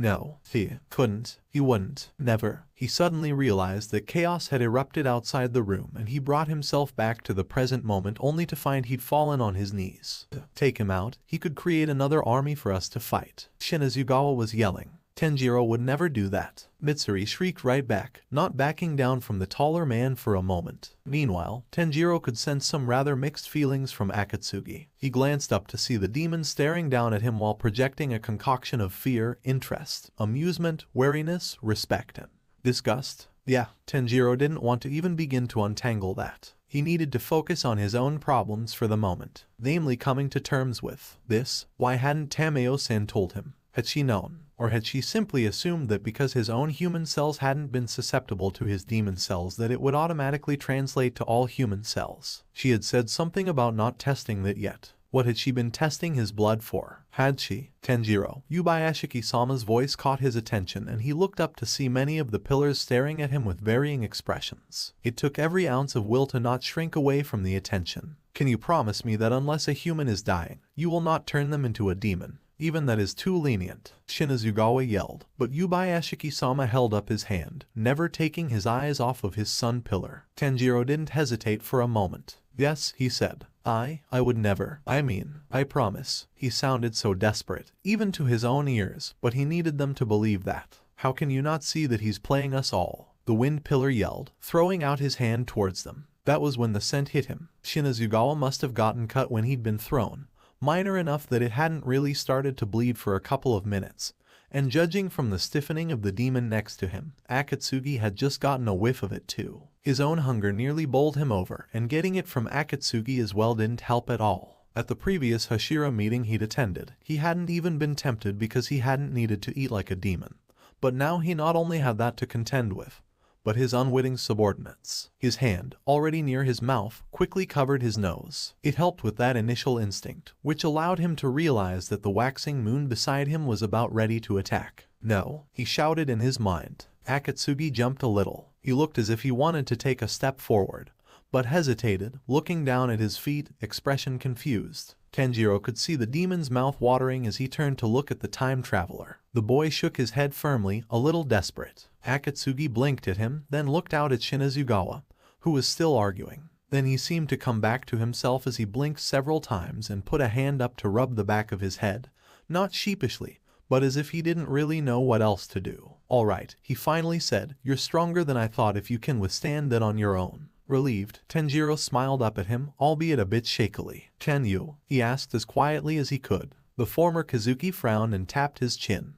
he couldn't, he wouldn't, never. He suddenly realized that chaos had erupted outside the room, and he brought himself back to the present moment only to find he'd fallen on his knees. "Take him out, he could create another army for us to fight," Shinazugawa was yelling. Tanjiro would never do that. Mitsuri shrieked right back, not backing down from the taller man for a moment. Meanwhile, Tanjiro could sense some rather mixed feelings from Akatsuki. He glanced up to see the demon staring down at him while projecting a concoction of fear, interest, amusement, wariness, respect, and disgust. Yeah, Tanjiro didn't want to even begin to untangle that. He needed to focus on his own problems for the moment, namely coming to terms with this. Why hadn't Tameo-san told him? Had she known? Or had she simply assumed that because his own human cells hadn't been susceptible to his demon cells that it would automatically translate to all human cells? She had said something about not testing that yet. What had she been testing his blood for? Had she? Tanjiro, Yubayashiki-sama's voice caught his attention and he looked up to see many of the pillars staring at him with varying expressions. It took every ounce of will to not shrink away from the attention. Can you promise me that unless a human is dying, you will not turn them into a demon? Even that is too lenient, Shinazugawa yelled, but Yubayashiki-sama held up his hand, never taking his eyes off of his sun pillar. Tanjiro didn't hesitate for a moment. Yes, he said. I would never. I promise. He sounded so desperate, even to his own ears, but he needed them to believe that. How can you not see that he's playing us all? The wind pillar yelled, throwing out his hand towards them. That was when the scent hit him. Shinazugawa must have gotten cut when he'd been thrown. Minor enough that it hadn't really started to bleed for a couple of minutes, and judging from the stiffening of the demon next to him, Akatsuki had just gotten a whiff of it too. His own hunger nearly bowled him over, and getting it from Akatsuki as well didn't help at all. At the previous Hashira meeting he'd attended, he hadn't even been tempted because he hadn't needed to eat like a demon. But now he not only had that to contend with, but his unwitting subordinates. His hand, already near his mouth, quickly covered his nose. It helped with that initial instinct, which allowed him to realize that the waxing moon beside him was about ready to attack. No, he shouted in his mind. Akatsuki jumped a little. He looked as if he wanted to take a step forward, but hesitated, looking down at his feet, expression confused. Tanjiro could see the demon's mouth watering as he turned to look at the time traveler. The boy shook his head firmly, a little desperate. Akatsuki blinked at him, then looked out at Shinazugawa, who was still arguing. Then he seemed to come back to himself as he blinked several times and put a hand up to rub the back of his head, not sheepishly, but as if he didn't really know what else to do. All right, he finally said, you're stronger than I thought if you can withstand that on your own. Relieved, Tanjiro smiled up at him, albeit a bit shakily. Can you? He asked as quietly as he could. The former Kazuki frowned and tapped his chin.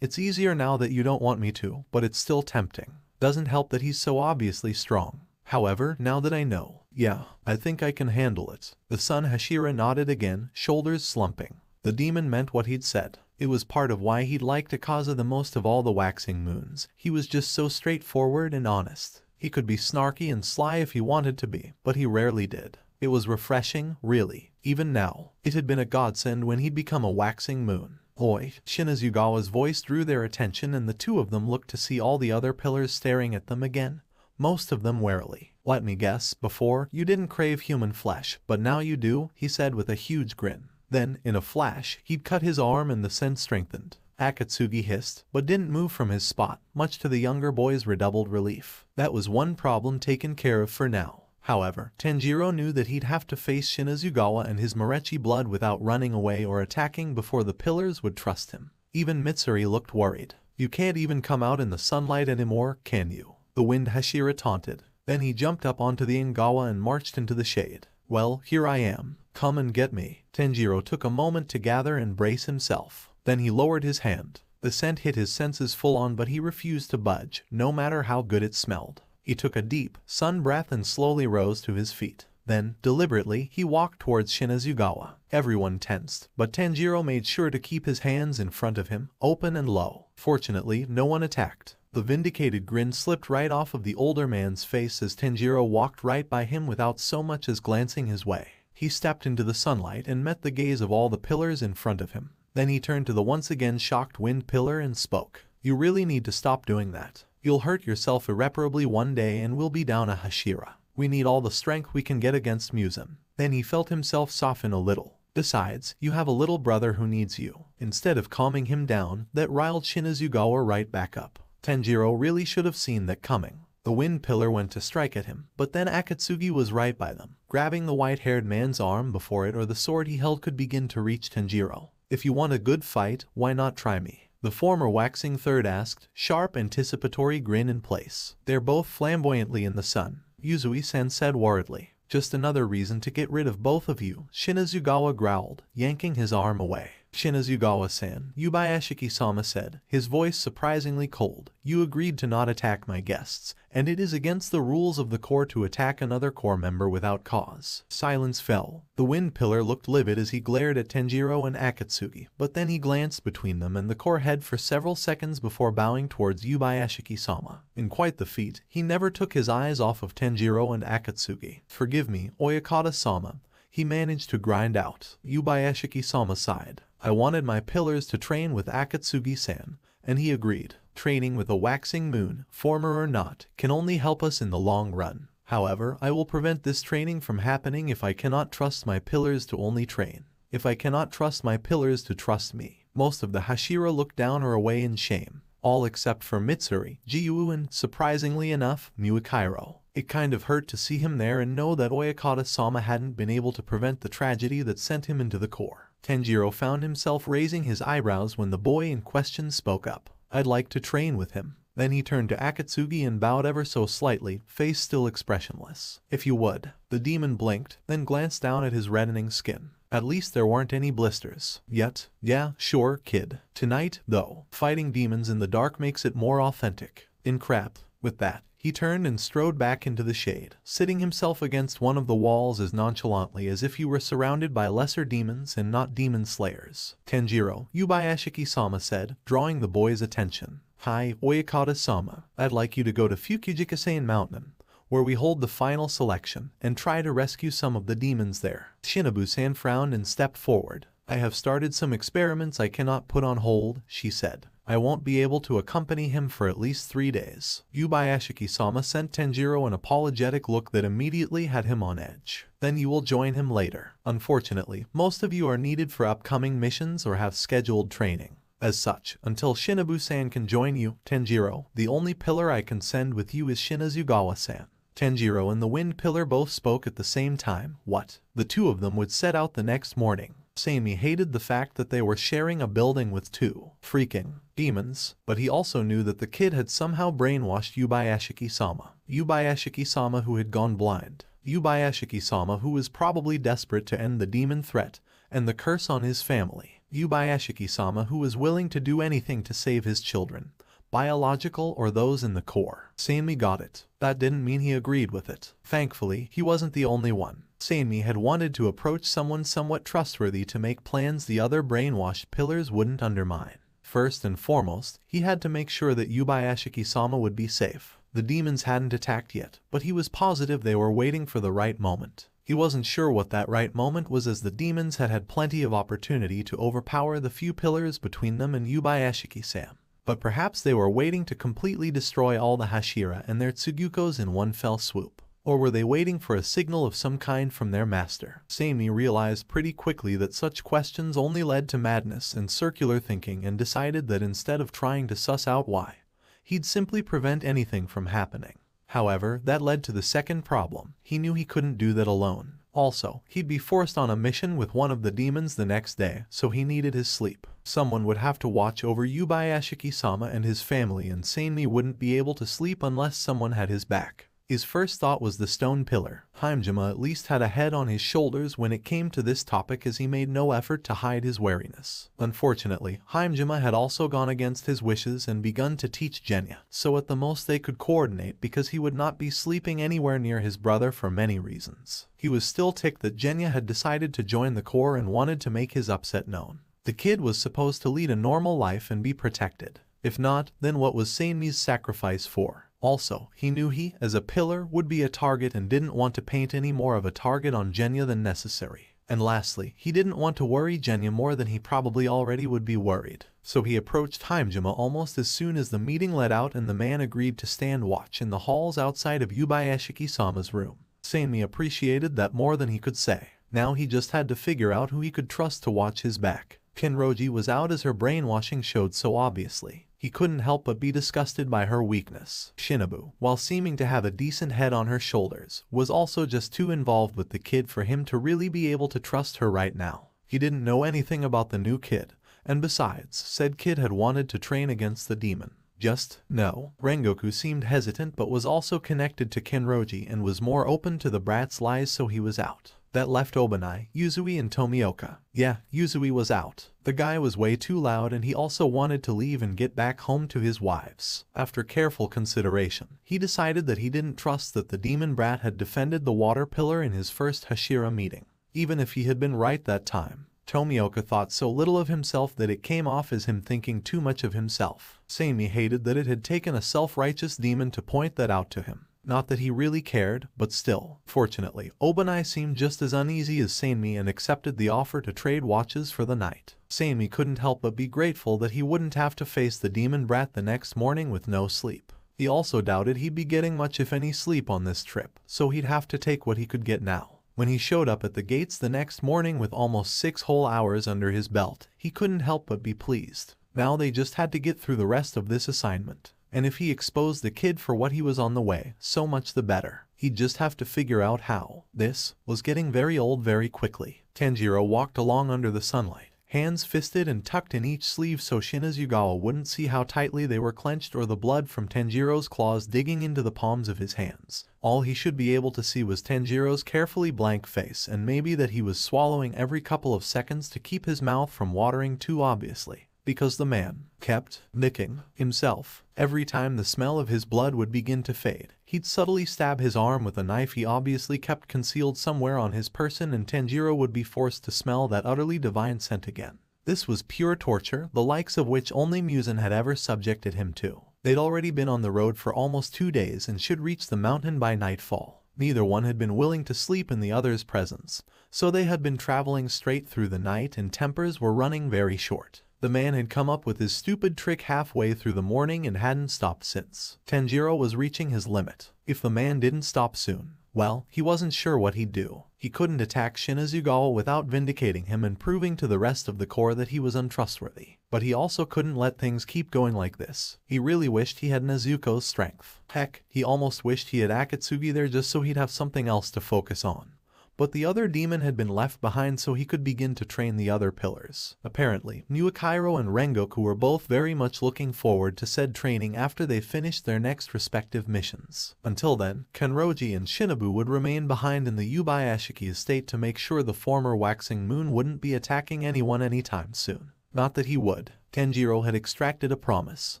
It's easier now that you don't want me to, but it's still tempting. Doesn't help that he's so obviously strong. However, now that I know, yeah, I think I can handle it. The son Hashira nodded again, shoulders slumping. The demon meant what he'd said. It was part of why he'd liked Akaza the most of all the waxing moons. He was just so straightforward and honest. He could be snarky and sly if he wanted to be, but he rarely did. It was refreshing, really. Even now, it had been a godsend when he'd become a waxing moon. Oi! Shinazugawa's voice drew their attention and the two of them looked to see all the other pillars staring at them again, most of them warily. Let me guess, before, you didn't crave human flesh, but now you do, he said with a huge grin. Then, in a flash, he'd cut his arm and the scent strengthened. Akatsuki hissed, but didn't move from his spot, much to the younger boy's redoubled relief. That was one problem taken care of for now. However, Tanjiro knew that he'd have to face Shinazugawa and his Marechi blood without running away or attacking before the pillars would trust him. Even Mitsuri looked worried. You can't even come out in the sunlight anymore, can you? The wind Hashira taunted. Then he jumped up onto the Ingawa and marched into the shade. Well, here I am. Come and get me. Tanjiro took a moment to gather and brace himself. Then he lowered his hand. The scent hit his senses full on, but he refused to budge, no matter how good it smelled. He took a deep, sun breath and slowly rose to his feet. Then, deliberately, he walked towards Shinazugawa. Everyone tensed, but Tanjiro made sure to keep his hands in front of him, open and low. Fortunately, no one attacked. The vindicated grin slipped right off of the older man's face as Tanjiro walked right by him without so much as glancing his way. He stepped into the sunlight and met the gaze of all the pillars in front of him. Then he turned to the once again shocked wind pillar and spoke. You really need to stop doing that. You'll hurt yourself irreparably one day and we'll be down a Hashira. We need all the strength we can get against Muzan. Then he felt himself soften a little. Besides, you have a little brother who needs you. Instead of calming him down, that riled Shinazugawa right back up. Tanjiro really should have seen that coming. The wind pillar went to strike at him, but then Akatsuki was right by them, grabbing the white-haired man's arm before it or the sword he held could begin to reach Tanjiro. If you want a good fight, why not try me? The former waxing third asked, sharp anticipatory grin in place. They're both flamboyantly in the sun, Yuzui-san said worriedly. Just another reason to get rid of both of you, Shinazugawa growled, yanking his arm away. Shinazugawa-san, Yubayashiki-sama said, his voice surprisingly cold. You agreed to not attack my guests, and it is against the rules of the Corps to attack another Corps member without cause. Silence fell. The wind pillar looked livid as he glared at Tanjiro and Akatsuki, but then he glanced between them and the Corps head for several seconds before bowing towards Yubayashiki-sama. In quite the feat, he never took his eyes off of Tanjiro and Akatsuki. Forgive me, Oyakata-sama, he managed to grind out. Yubayashiki-sama sighed. I wanted my pillars to train with Akatsuki-san, and he agreed. Training with a waxing moon, former or not, can only help us in the long run. However, I will prevent this training from happening if I cannot trust my pillars to only train. If I cannot trust my pillars to trust me. Most of the Hashira looked down or away in shame. All except for Mitsuri, Jiyu and, surprisingly enough, Muikairo. It kind of hurt to see him there and know that Oyakata-sama hadn't been able to prevent the tragedy that sent him into the Corps. Tanjiro found himself raising his eyebrows when the boy in question spoke up. I'd like to train with him. Then he turned to Akatsuki and bowed ever so slightly, face still expressionless. If you would. The demon blinked, then glanced down at his reddening skin. At least there weren't any blisters. Yet. Yeah, sure, kid. Tonight, though, fighting demons in the dark makes it more authentic. In crap. With that, he turned and strode back into the shade, sitting himself against one of the walls as nonchalantly as if he were surrounded by lesser demons and not demon slayers. Tanjiro, Yubayashiki-sama said, drawing the boy's attention. Hi, Oyakata-sama. I'd like you to go to Fukujikasane Mountain, where we hold the final selection, and try to rescue some of the demons there. Shinobu-san frowned and stepped forward. I have started some experiments I cannot put on hold, she said. I won't be able to accompany him for at least 3 days. Yubayashiki-sama sent Tanjiro an apologetic look that immediately had him on edge. Then you will join him later. Unfortunately, most of you are needed for upcoming missions or have scheduled training. As such, until Shinobu-san can join you, Tanjiro, the only pillar I can send with you is Shinazugawa-san. Tanjiro and the wind pillar both spoke at the same time. What? The two of them would set out the next morning. Sammy hated the fact that they were sharing a building with two freaking demons, but he also knew that the kid had somehow brainwashed Yubayashiki-sama. Yubayashiki-sama who had gone blind. Yubayashiki-sama who was probably desperate to end the demon threat and the curse on his family. Yubayashiki-sama who was willing to do anything to save his children, biological or those in the Corps. Sammy got it. That didn't mean he agreed with it. Thankfully, he wasn't the only one. Sammy had wanted to approach someone somewhat trustworthy to make plans the other brainwashed pillars wouldn't undermine. First and foremost, he had to make sure that Yubayashiki-sama would be safe. The demons hadn't attacked yet, but he was positive they were waiting for the right moment. He wasn't sure what that right moment was as the demons had had plenty of opportunity to overpower the few pillars between them and Yubayashiki-sama. But perhaps they were waiting to completely destroy all the Hashira and their Tsugukos in one fell swoop. Or were they waiting for a signal of some kind from their master? Sammy realized pretty quickly that such questions only led to madness and circular thinking and decided that instead of trying to suss out why, he'd simply prevent anything from happening. However, that led to the second problem. He knew he couldn't do that alone. Also, he'd be forced on a mission with one of the demons the next day, so he needed his sleep. Someone would have to watch over Yubayashiki-sama and his family, and Sammy wouldn't be able to sleep unless someone had his back. His first thought was the stone pillar. Himejima at least had a head on his shoulders when it came to this topic as he made no effort to hide his wariness. Unfortunately, Himejima had also gone against his wishes and begun to teach Genya, so at the most they could coordinate because he would not be sleeping anywhere near his brother for many reasons. He was still ticked that Genya had decided to join the Corps and wanted to make his upset known. The kid was supposed to lead a normal life and be protected. If not, then what was Sammy's sacrifice for? Also, he knew he, as a pillar, would be a target and didn't want to paint any more of a target on Genya than necessary. And lastly, he didn't want to worry Genya more than he probably already would be worried. So he approached Himejima almost as soon as the meeting let out and the man agreed to stand watch in the halls outside of Yubayashiki-sama's room. Sammy appreciated that more than he could say. Now he just had to figure out who he could trust to watch his back. Kenroji was out as her brainwashing showed so obviously. He couldn't help but be disgusted by her weakness. Shinobu, while seeming to have a decent head on her shoulders, was also just too involved with the kid for him to really be able to trust her right now. He didn't know anything about the new kid, And besides, said kid had wanted to train against the demon. Just, no. Rengoku seemed hesitant but was also connected to Kenroji and was more open to the brat's lies, so he was out. That left Obanai, Yuzui and Tomioka. Yeah, Yuzui was out. The guy was way too loud and he also wanted to leave and get back home to his wives. After careful consideration, he decided that he didn't trust that the demon brat had defended the water pillar in his first Hashira meeting. Even if he had been right that time. Tomioka thought so little of himself that it came off as him thinking too much of himself. Seimi hated that it had taken a self-righteous demon to point that out to him. Not that he really cared, but still. Fortunately, Obanai seemed just as uneasy as Seimi and accepted the offer to trade watches for the night. Seimi couldn't help but be grateful that he wouldn't have to face the demon brat the next morning with no sleep. He also doubted he'd be getting much if any sleep on this trip, so he'd have to take what he could get now. When he showed up at the gates the next morning with almost 6 whole hours under his belt, he couldn't help but be pleased. Now they just had to get through the rest of this assignment. And if he exposed the kid for what he was on the way, so much the better. He'd just have to figure out how. This was getting very old very quickly. Tanjiro walked along under the sunlight, hands fisted and tucked in each sleeve so Shinazugawa wouldn't see how tightly they were clenched or the blood from Tanjiro's claws digging into the palms of his hands. All he should be able to see was Tanjiro's carefully blank face and maybe that he was swallowing every couple of seconds to keep his mouth from watering too obviously. Because the man kept nicking himself. Every time the smell of his blood would begin to fade, he'd subtly stab his arm with a knife he obviously kept concealed somewhere on his person, and Tanjiro would be forced to smell that utterly divine scent again. This was pure torture, the likes of which only Muzan had ever subjected him to. They'd already been on the road for almost 2 days and should reach the mountain by nightfall. Neither one had been willing to sleep in the other's presence, so they had been traveling straight through the night and tempers were running very short. The man had come up with his stupid trick halfway through the morning and hadn't stopped since. Tanjiro was reaching his limit. If the man didn't stop soon, well, he wasn't sure what he'd do. He couldn't attack Shinazugawa without vindicating him and proving to the rest of the corps that he was untrustworthy. But he also couldn't let things keep going like this. He really wished he had Nezuko's strength. Heck, he almost wished he had Akatsuki there just so he'd have something else to focus on. But the other demon had been left behind so he could begin to train the other pillars. Apparently, Nuakairo and Rengoku were both very much looking forward to said training after they finished their next respective missions. Until then, Kenroji and Shinobu would remain behind in the Yubayashiki estate to make sure the former waxing moon wouldn't be attacking anyone anytime soon. Not that he would. Tanjiro had extracted a promise.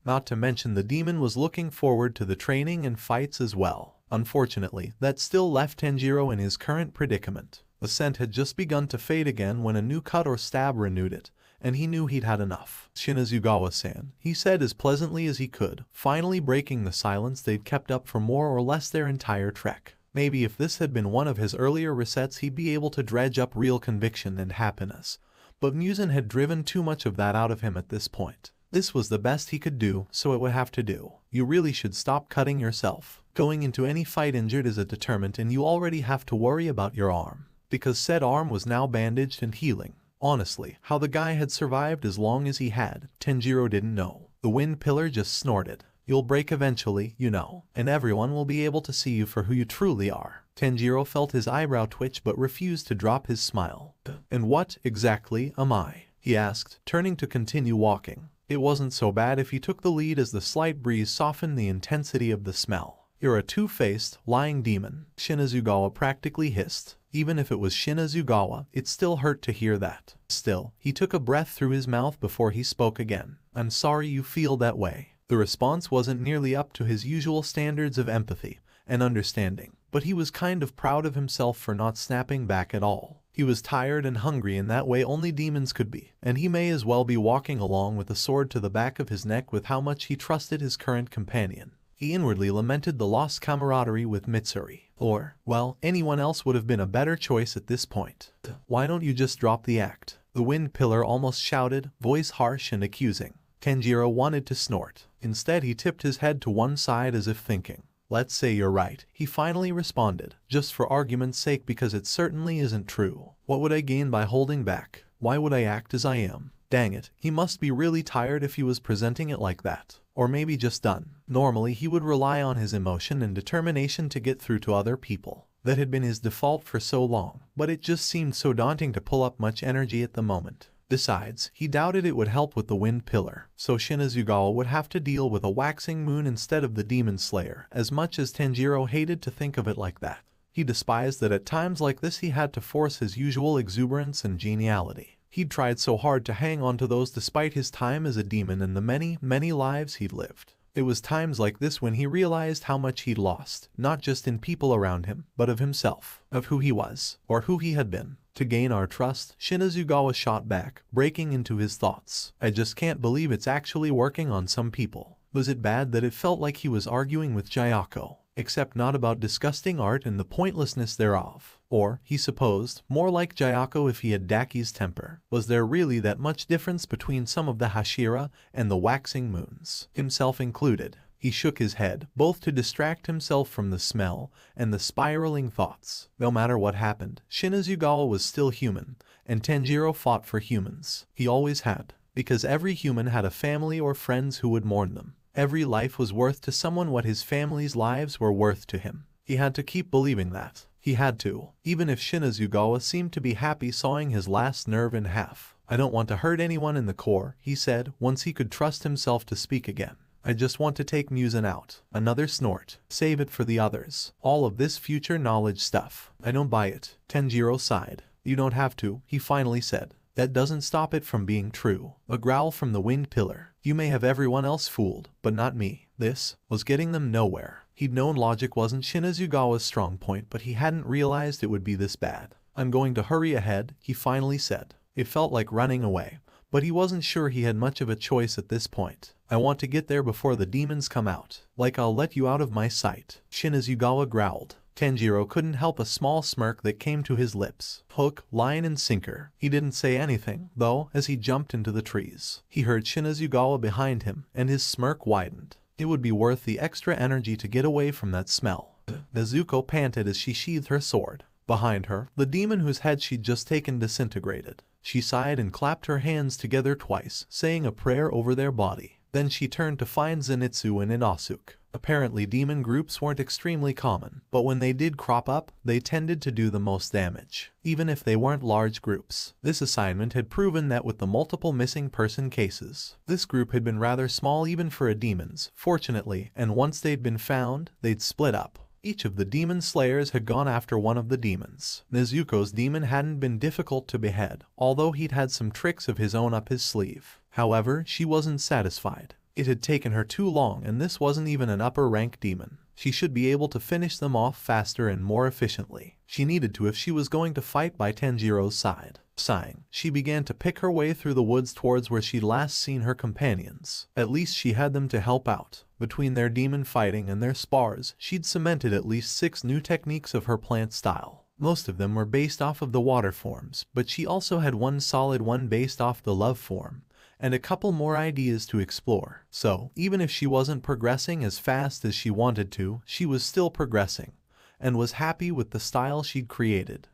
Not to mention the demon was looking forward to the training and fights as well. Unfortunately, that still left Tanjiro in his current predicament. The scent had just begun to fade again when a new cut or stab renewed it, and he knew he'd had enough. Shinazugawa-san, he said as pleasantly as he could, finally breaking the silence they'd kept up for more or less their entire trek. Maybe if this had been one of his earlier resets he'd be able to dredge up real conviction and happiness. But Muzan had driven too much of that out of him at this point. This was the best he could do, so it would have to do. You really should stop cutting yourself. Going into any fight injured is a deterrent and you already have to worry about your arm. Because said arm was now bandaged and healing. Honestly, how the guy had survived as long as he had, Tanjiro didn't know. The wind pillar just snorted. You'll break eventually, you know, and everyone will be able to see you for who you truly are. Tanjiro felt his eyebrow twitch but refused to drop his smile. And what, exactly, am I? He asked, turning to continue walking. It wasn't so bad if he took the lead as the slight breeze softened the intensity of the smell. You're a two-faced, lying demon, Shinazugawa practically hissed. Even if it was Shinazugawa, it still hurt to hear that. Still, he took a breath through his mouth before he spoke again. I'm sorry you feel that way. The response wasn't nearly up to his usual standards of empathy and understanding, but he was kind of proud of himself for not snapping back at all. He was tired and hungry in that way only demons could be, and he may as well be walking along with a sword to the back of his neck with how much he trusted his current companion. He inwardly lamented the lost camaraderie with Mitsuri. Or, well, anyone else would have been a better choice at this point. Why don't you just drop the act? The wind pillar almost shouted, voice harsh and accusing. Tanjiro wanted to snort. Instead he tipped his head to one side as if thinking. Let's say you're right, he finally responded, just for argument's sake because it certainly isn't true. What would I gain by holding back? Why would I act as I am? Dang it, he must be really tired if he was presenting it like that. Or maybe just done. Normally he would rely on his emotion and determination to get through to other people. That had been his default for so long, but it just seemed so daunting to pull up much energy at the moment. Besides, he doubted it would help with the wind pillar, so Shinazugawa would have to deal with a waxing moon instead of the demon slayer, as much as Tanjiro hated to think of it like that. He despised that at times like this he had to force his usual exuberance and geniality. He'd tried so hard to hang on to those despite his time as a demon and the many, many lives he'd lived. It was times like this when he realized how much he'd lost, not just in people around him, but of himself, of who he was, or who he had been. To gain our trust, Shinazugawa shot back, breaking into his thoughts. I just can't believe it's actually working on some people. Was it bad that it felt like he was arguing with Jayako? Except not about disgusting art and the pointlessness thereof. Or, he supposed, more like Jayako if he had Daki's temper. Was there really that much difference between some of the Hashira and the waxing moons, himself included? He shook his head, both to distract himself from the smell and the spiraling thoughts. No matter what happened, Shinazugawa was still human, and Tanjiro fought for humans. He always had, because every human had a family or friends who would mourn them. Every life was worth to someone what his family's lives were worth to him. He had to keep believing that. He had to, even if Shinazugawa seemed to be happy sawing his last nerve in half. I don't want to hurt anyone in the Corps, he said, once he could trust himself to speak again. I just want to take Muzan out. Another snort. Save it for the others. All of this future knowledge stuff. I don't buy it. Tanjiro sighed. You don't have to, he finally said. That doesn't stop it from being true. A growl from the winged pillar. You may have everyone else fooled, but not me. This was getting them nowhere. He'd known logic wasn't Shinazugawa's strong point, but he hadn't realized it would be this bad. I'm going to hurry ahead, he finally said. It felt like running away, but he wasn't sure he had much of a choice at this point. I want to get there before the demons come out. Like I'll let you out of my sight, Shinazugawa growled. Tanjiro couldn't help a small smirk that came to his lips. Hook, line and sinker. He didn't say anything, though, as he jumped into the trees. He heard Shinazugawa behind him, and his smirk widened. It would be worth the extra energy to get away from that smell. Nezuko panted as she sheathed her sword. Behind her, the demon whose head she'd just taken disintegrated. She sighed and clapped her hands together twice, saying a prayer over their body. Then she turned to find Zenitsu and Inosuke. Apparently demon groups weren't extremely common, but when they did crop up, they tended to do the most damage, even if they weren't large groups. This assignment had proven that with the multiple missing person cases, this group had been rather small even for a demon's, fortunately, and once they'd been found, they'd split up. Each of the demon slayers had gone after one of the demons. Nezuko's demon hadn't been difficult to behead, although he'd had some tricks of his own up his sleeve. However, she wasn't satisfied. It had taken her too long, and this wasn't even an upper rank demon. She should be able to finish them off faster and more efficiently. She needed to if she was going to fight by Tanjiro's side. Sighing, she began to pick her way through the woods towards where she'd last seen her companions. At least she had them to help out. Between their demon fighting and their spars, she'd cemented at least 6 new techniques of her plant style. Most of them were based off of the water forms, but she also had one solid one based off the love form, and a couple more ideas to explore. So, even if she wasn't progressing as fast as she wanted to, she was still progressing, and was happy with the style she'd created.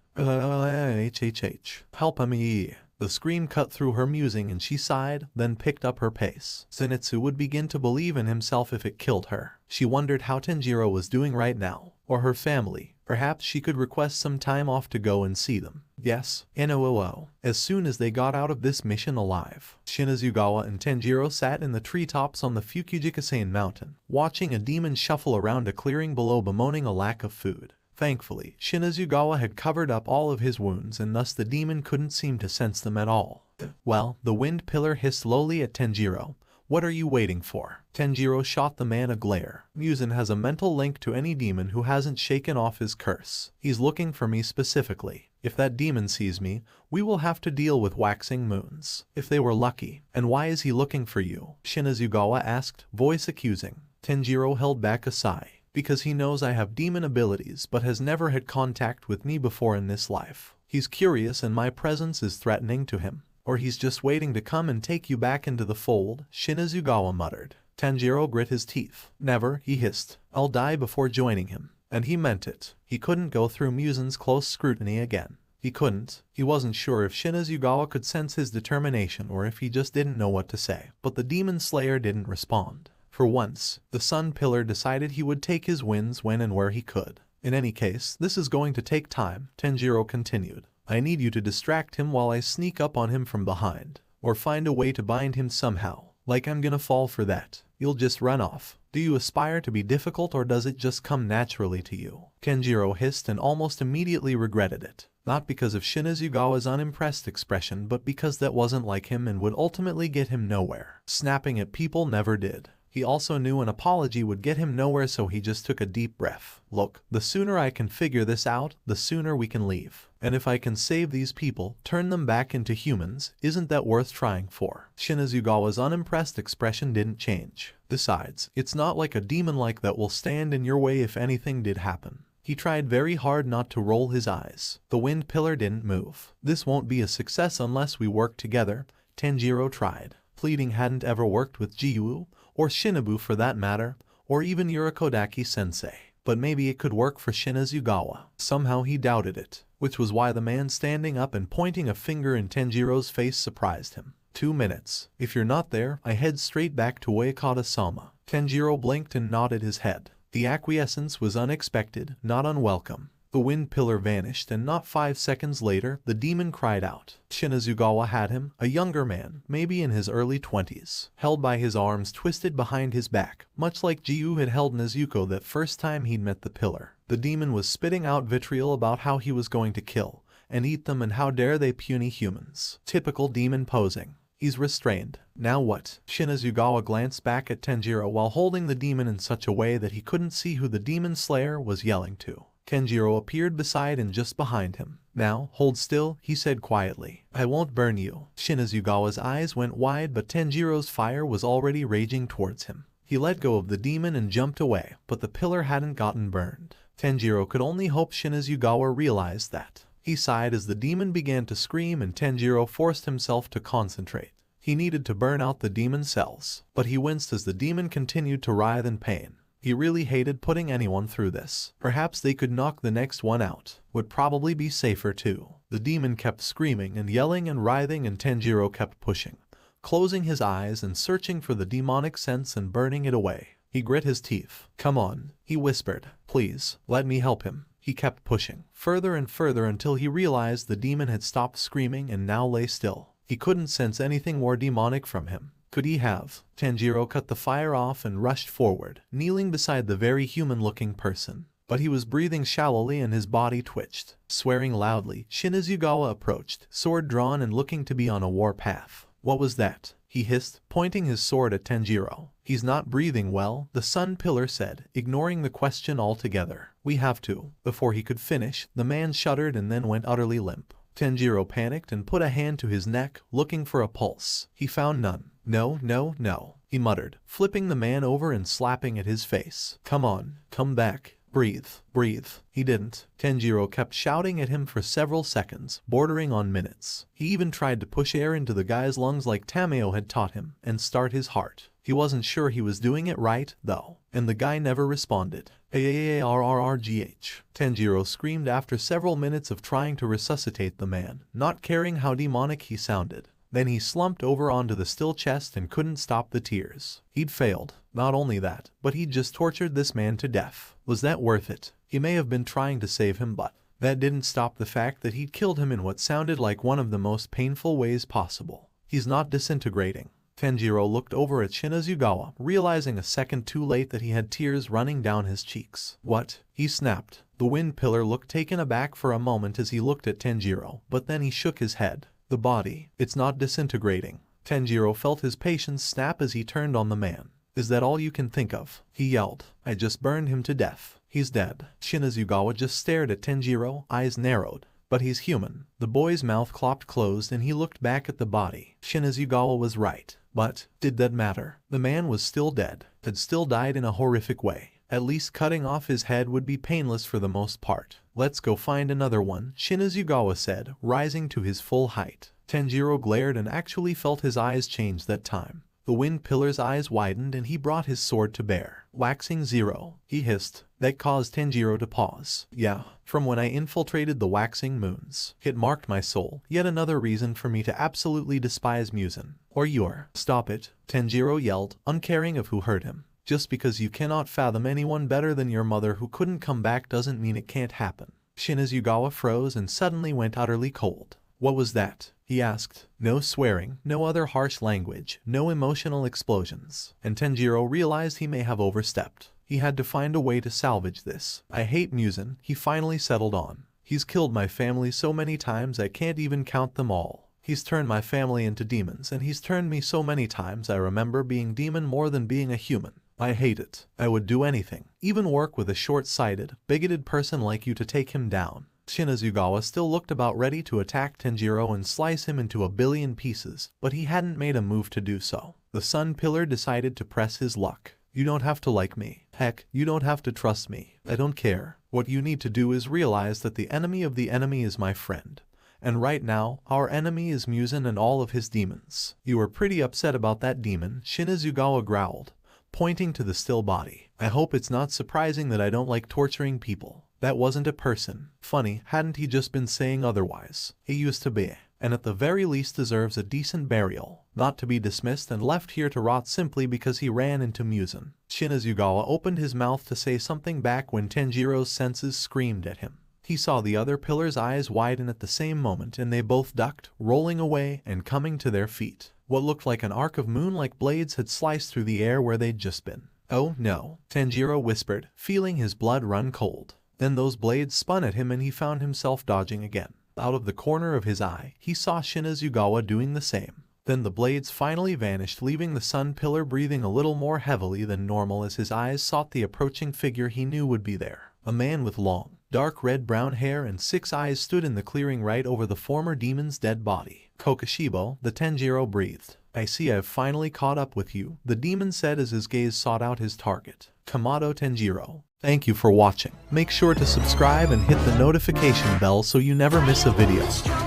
Help me. The scream cut through her musing and she sighed, then picked up her pace. Zenitsu would begin to believe in himself if it killed her. She wondered how Tanjiro was doing right now, or her family. Perhaps she could request some time off to go and see them. Yes, NOOO. As soon as they got out of this mission alive, Shinazugawa and Tanjiro sat in the treetops on the Fukujikasane mountain, watching a demon shuffle around a clearing below bemoaning a lack of food. Thankfully, Shinazugawa had covered up all of his wounds and thus the demon couldn't seem to sense them at all. Well, the wind pillar hissed slowly at Tanjiro. What are you waiting for? Tanjiro shot the man a glare. Muzan has a mental link to any demon who hasn't shaken off his curse. He's looking for me specifically. If that demon sees me, we will have to deal with waxing moons. If they were lucky. And why is he looking for you? Shinazugawa asked, voice accusing. Tanjiro held back a sigh. Because he knows I have demon abilities but has never had contact with me before in this life. He's curious and my presence is threatening to him. Or he's just waiting to come and take you back into the fold, Shinazugawa muttered. Tanjiro grit his teeth. Never, he hissed. I'll die before joining him. And he meant it. He couldn't go through Muzan's close scrutiny again. He couldn't. He wasn't sure if Shinazugawa could sense his determination or if he just didn't know what to say. But the demon slayer didn't respond. For once, the Sun Pillar decided he would take his wins when and where he could. In any case, this is going to take time, Tanjiro continued. I need you to distract him while I sneak up on him from behind. Or find a way to bind him somehow. Like I'm gonna fall for that. You'll just run off. Do you aspire to be difficult or does it just come naturally to you? Tanjiro hissed and almost immediately regretted it. Not because of Shinazugawa's unimpressed expression, but because that wasn't like him and would ultimately get him nowhere. Snapping at people never did. He also knew an apology would get him nowhere, so he just took a deep breath. Look, the sooner I can figure this out, the sooner we can leave. And if I can save these people, turn them back into humans, isn't that worth trying for? Shinazugawa's unimpressed expression didn't change. Besides, it's not like a demon like that will stand in your way if anything did happen. He tried very hard not to roll his eyes. The wind pillar didn't move. This won't be a success unless we work together, Tanjiro tried. Pleading hadn't ever worked with Jiu, or Shinobu for that matter, or even Urakodaki-sensei. But maybe it could work for Shinazugawa. Somehow he doubted it, which was why the man standing up and pointing a finger in Tanjiro's face surprised him. 2 minutes. If you're not there, I head straight back to Uekata-sama. Tanjiro blinked and nodded his head. The acquiescence was unexpected, not unwelcome. The wind pillar vanished and not 5 seconds later, the demon cried out. Shinazugawa had him, a younger man, maybe in his early 20s, held by his arms twisted behind his back, much like Jiu had held Nezuko that first time he'd met the pillar. The demon was spitting out vitriol about how he was going to kill and eat them and how dare they puny humans. Typical demon posing. He's restrained. Now what? Shinazugawa glanced back at Tanjiro while holding the demon in such a way that he couldn't see who the demon slayer was yelling to. Tanjiro appeared beside and just behind him. Now, hold still, he said quietly. I won't burn you. Shinazugawa's eyes went wide, but Tanjiro's fire was already raging towards him. He let go of the demon and jumped away, but the pillar hadn't gotten burned. Tanjiro could only hope Shinazugawa realized that. He sighed as the demon began to scream and Tanjiro forced himself to concentrate. He needed to burn out the demon cells, but he winced as the demon continued to writhe in pain. He really hated putting anyone through this. Perhaps they could knock the next one out. Would probably be safer too. The demon kept screaming and yelling and writhing and Tanjiro kept pushing, closing his eyes and searching for the demonic sense and burning it away. He grit his teeth. Come on, he whispered. Please, let me help him. He kept pushing, further and further until he realized the demon had stopped screaming and now lay still. He couldn't sense anything more demonic from him. Could he have? Tanjiro cut the fire off and rushed forward, kneeling beside the very human-looking person. But he was breathing shallowly and his body twitched. Swearing loudly, Shinazugawa approached, sword drawn and looking to be on a warpath. What was that? He hissed, pointing his sword at Tanjiro. He's not breathing well, the sun pillar said, ignoring the question altogether. We have to. Before he could finish, the man shuddered and then went utterly limp. Tanjiro panicked and put a hand to his neck, looking for a pulse. He found none. No, no, no, he muttered, flipping the man over and slapping at his face. Come on, come back. Breathe, breathe. He didn't. Tanjiro kept shouting at him for several seconds, bordering on minutes. He even tried to push air into the guy's lungs like Tameo had taught him, and start his heart. He wasn't sure he was doing it right, though, and the guy never responded. Aarrgh. Tanjiro screamed after several minutes of trying to resuscitate the man, not caring how demonic he sounded. Then he slumped over onto the still chest and couldn't stop the tears. He'd failed. Not only that, but he'd just tortured this man to death. Was that worth it? He may have been trying to save him, but that didn't stop the fact that he'd killed him in what sounded like one of the most painful ways possible. He's not disintegrating. Tanjiro looked over at Shinazugawa, realizing a second too late that he had tears running down his cheeks. What? He snapped. The wind pillar looked taken aback for a moment as he looked at Tanjiro, but then he shook his head. The body, it's not disintegrating. Tanjiro felt his patience snap as he turned on the man. Is that all you can think of? He yelled. I just burned him to death. He's dead. Shinazugawa just stared at Tanjiro, eyes narrowed. But he's human. The boy's mouth clopped closed and he looked back at the body. Shinazugawa was right. But, did that matter? The man was still dead. Had still died in a horrific way. At least cutting off his head would be painless for the most part. Let's go find another one, Shinazugawa said, rising to his full height. Tanjiro glared and actually felt his eyes change that time. The wind pillar's eyes widened and he brought his sword to bear. Waxing 0, he hissed. That caused Tanjiro to pause. Yeah, from when I infiltrated the waxing moons. It marked my soul. Yet another reason for me to absolutely despise Muzan. Or your. Stop it, Tanjiro yelled, uncaring of who heard him. Just because you cannot fathom anyone better than your mother who couldn't come back doesn't mean it can't happen. Shinazugawa froze and suddenly went utterly cold. What was that? He asked. No swearing, no other harsh language, no emotional explosions. And Tanjiro realized he may have overstepped. He had to find a way to salvage this. I hate Muzan, he finally settled on. He's killed my family so many times I can't even count them all. He's turned my family into demons, and he's turned me so many times I remember being demon more than being a human. I hate it. I would do anything, even work with a short-sighted, bigoted person like you to take him down. Shinazugawa still looked about ready to attack Tanjiro and slice him into a billion pieces, but he hadn't made a move to do so. The Sun Pillar decided to press his luck. You don't have to like me. Heck, you don't have to trust me. I don't care. What you need to do is realize that the enemy of the enemy is my friend. And right now, our enemy is Muzan and all of his demons. You were pretty upset about that demon, Shinazugawa growled, pointing to the still body. I hope it's not surprising that I don't like torturing people. That wasn't a person. Funny, hadn't he just been saying otherwise? He used to be, and at the very least deserves a decent burial, not to be dismissed and left here to rot simply because he ran into Muzan. Shinazugawa opened his mouth to say something back when Tanjiro's senses screamed at him. He saw the other pillar's eyes widen at the same moment and they both ducked, rolling away and coming to their feet. What looked like an arc of moon-like blades had sliced through the air where they'd just been. Oh no, Tanjiro whispered, feeling his blood run cold. Then those blades spun at him and he found himself dodging again. Out of the corner of his eye, he saw Shinazugawa doing the same. Then the blades finally vanished, leaving the Sun Pillar breathing a little more heavily than normal as his eyes sought the approaching figure he knew would be there. A man with long, dark red-brown hair and 6 eyes stood in the clearing right over the former demon's dead body. Kokoshibo, the Tanjiro breathed. I see I've finally caught up with you, the demon said as his gaze sought out his target. Kamado Tanjiro. Thank you for watching. Make sure to subscribe and hit the notification bell so you never miss a video.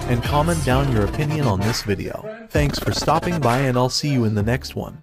And comment down your opinion on this video. Thanks for stopping by and I'll see you in the next one.